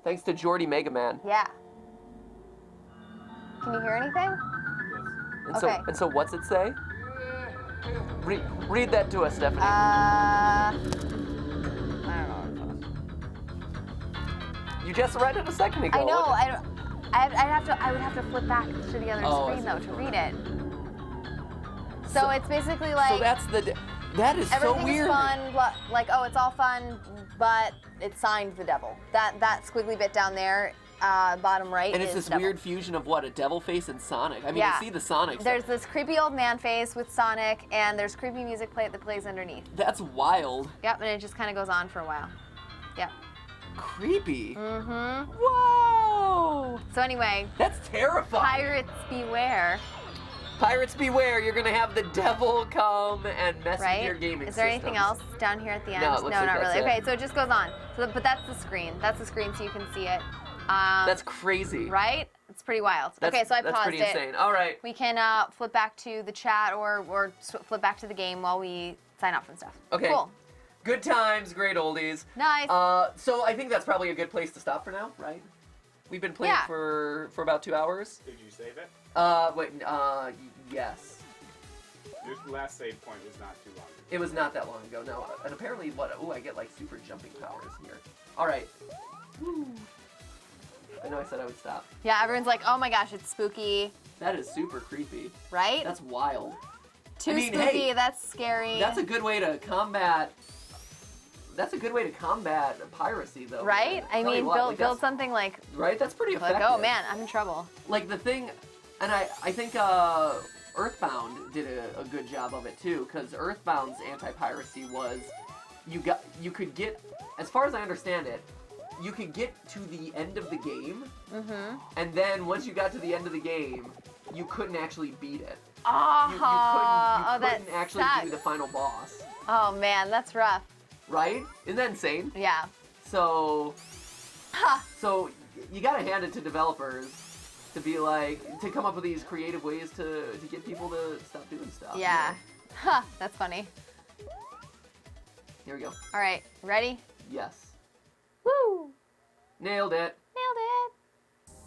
Thanks to Jordy Mega Man. Yeah. Can you hear anything? Yes. And so what's it say? Read that to us, Stephanie. I don't know. You just read it a second ago. I know. What- I would have to flip back to the other Oh, I screen see though what to you're read doing. it. So it's basically like So that's that is so everything's weird. fun. Like oh, it's all fun, but it's signed the devil. That squiggly bit down there, bottom right. And it's is this the devil. weird fusion of what, a devil face and Sonic. I mean, Yeah. you see the Sonic. There's this creepy old man face with Sonic, and there's creepy music that plays underneath. That's wild. Yep, and it just kind of goes on for a while. Yep. Creepy. Mm-hmm. Whoa. So anyway, That's terrifying. pirates beware, Pirates beware, you're gonna have the devil come and mess with right? your gaming Is there anything systems. else down here at the end? No, it looks like not that's really. it. Okay, so it just goes on. So, but that's the screen. That's the screen, so you can see it. That's crazy. Right? It's pretty wild. That's, okay, so I that's paused pretty it. insane. All right. We can flip back to the chat or flip back to the game while we sign off and stuff. Okay. Cool. Good times, great oldies. Nice. So I think that's probably a good place to stop for now, right? We've been playing Yeah. for about 2 hours. Did you save it? Wait, yes. Your last save point was not too long ago. It was not that long ago, no. And apparently, I get like super jumping powers here. All right. Woo. I know I said I would stop. Yeah, everyone's like, oh my gosh, it's spooky, That is super creepy. right? That's wild. Too I mean, spooky, hey, that's scary. That's a good way to combat. That's a good way to combat piracy, though. right? man. I Tell you mean, what, like, build that's- something like, Right? That's pretty effective. oh man, I'm in trouble. Like the thing, and I think Earthbound did a good job of it too, because Earthbound's anti-piracy was you could get, as far as I understand it, you could get to the end of the game, and then once you got to the end of the game, you couldn't actually beat it. You couldn't actually sucks. do the final boss, Oh man, that's rough. right? Isn't that insane? Yeah. So you gotta hand it to developers to be like, to come up with these creative ways to get people to stop doing stuff. you Yeah. know? Huh, that's funny. Here we go. All right, ready? Yes. Woo! Nailed it. Nailed it.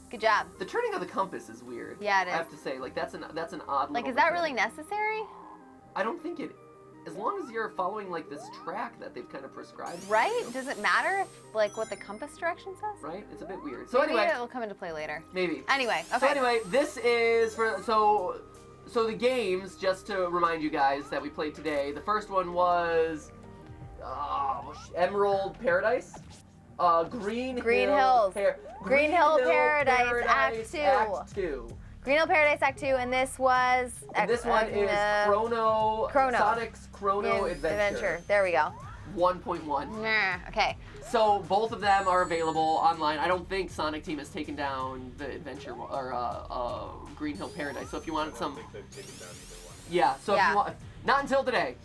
Good job. The turning of the compass is weird. Yeah, it is. I have to say, like that's an odd. Like, little is that mechanic. really necessary? I don't think it. As long as you're following like this track that they've kind of prescribed. for Right? you, Does it matter if, like, what the compass direction says? Right? It's a bit weird. So Maybe anyway, it'll come into play later. maybe. Anyway, okay. So anyway, this is for so the games. Just to remind you guys that we played today. The first one was Emerald Paradise. Green Hills. Green Hill Paradise, Act 2. Act 2. Green Hill Paradise Act 2, and this was... And this one is Chrono. Sonic's Chrono Adventure. There we go. 1.1. Nah, okay. So both of them are available online. I don't think Sonic Team has taken down the Adventure or Green Hill Paradise. So if you wanted I some, don't think they've taken down either one. yeah. So if Yeah. you want, not until today.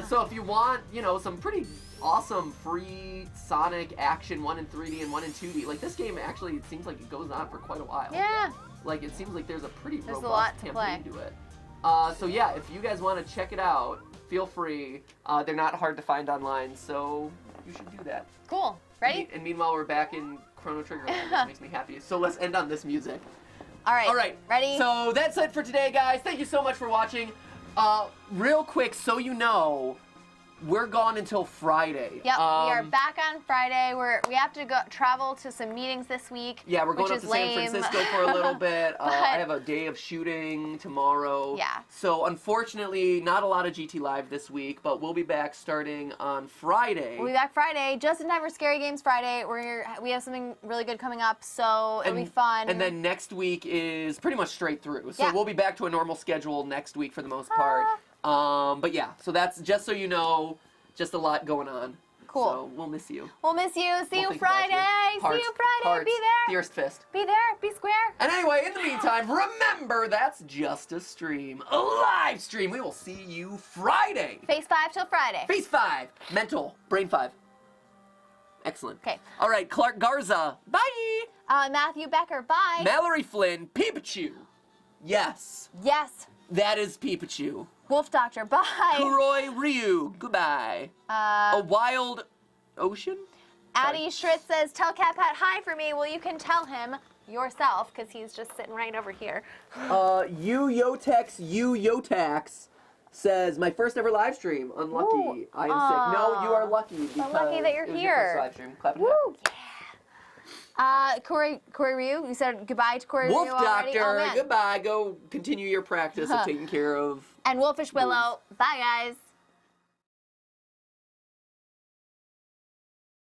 So if you want, some pretty awesome free Sonic action, one in 3D and one in 2D. Like this game actually, it seems like it goes on for quite a while. Yeah. Like it seems like there's a pretty There's a robust lot to campaign play. to it. So yeah, if you guys want to check it out, feel free. They're not hard to find online, so you should do that. Cool. Ready? And meanwhile, we're back in Chrono Trigger land, which makes me happy. So let's end on this music. All right. All right. Ready? So that's it for today, guys. Thank you so much for watching. Real quick, so you know, we're gone until Friday. Yep, we are back on Friday. We have to go travel to some meetings this week. Yeah, we're going which up to is San lame. Francisco for a little bit. But- I have a day of shooting tomorrow. Yeah. So unfortunately, not a lot of GTLive this week, but we'll be back starting on Friday. We'll be back Friday, just in time for Scary Games Friday. We have something really good coming up, so it'll be fun. And then next week is pretty much straight through. So Yeah. we'll be back to a normal schedule next week for the most part. But yeah, so that's just so you know, just a lot going on. Cool. So we'll miss you. We'll miss you. See We'll you think about Friday. Hearts, See you Friday. hearts, Be there. Fierce fist. Be there. Be square. And anyway, in the meantime, remember that's just a stream, a live stream. We will see you Friday. Phase 5 till Friday. Phase 5, mental, brain 5. Excellent. Okay. All right, Clark Garza. Bye. Matthew Becker. Bye. Mallory Flynn. Pikachu. Yes, Yes. that is Pikachu. Wolf Doctor. Bye. Kuroi Ryu. Goodbye. A wild ocean. Addie Schritz says, tell Cat Pat hi for me. Well, you can tell him yourself because he's just sitting right over here. You Yotax says my first ever live stream. Unlucky. Ooh. I am sick. No, you are lucky because lucky that you're it was here. Your first live stream. Clap it up. Woo! Yeah. Corey Ryu, you said goodbye to Corey Wolf Ryu already? Doctor, Oh, man. goodbye. Go continue your practice of taking care of. And Wolfish Willow. Bye, guys.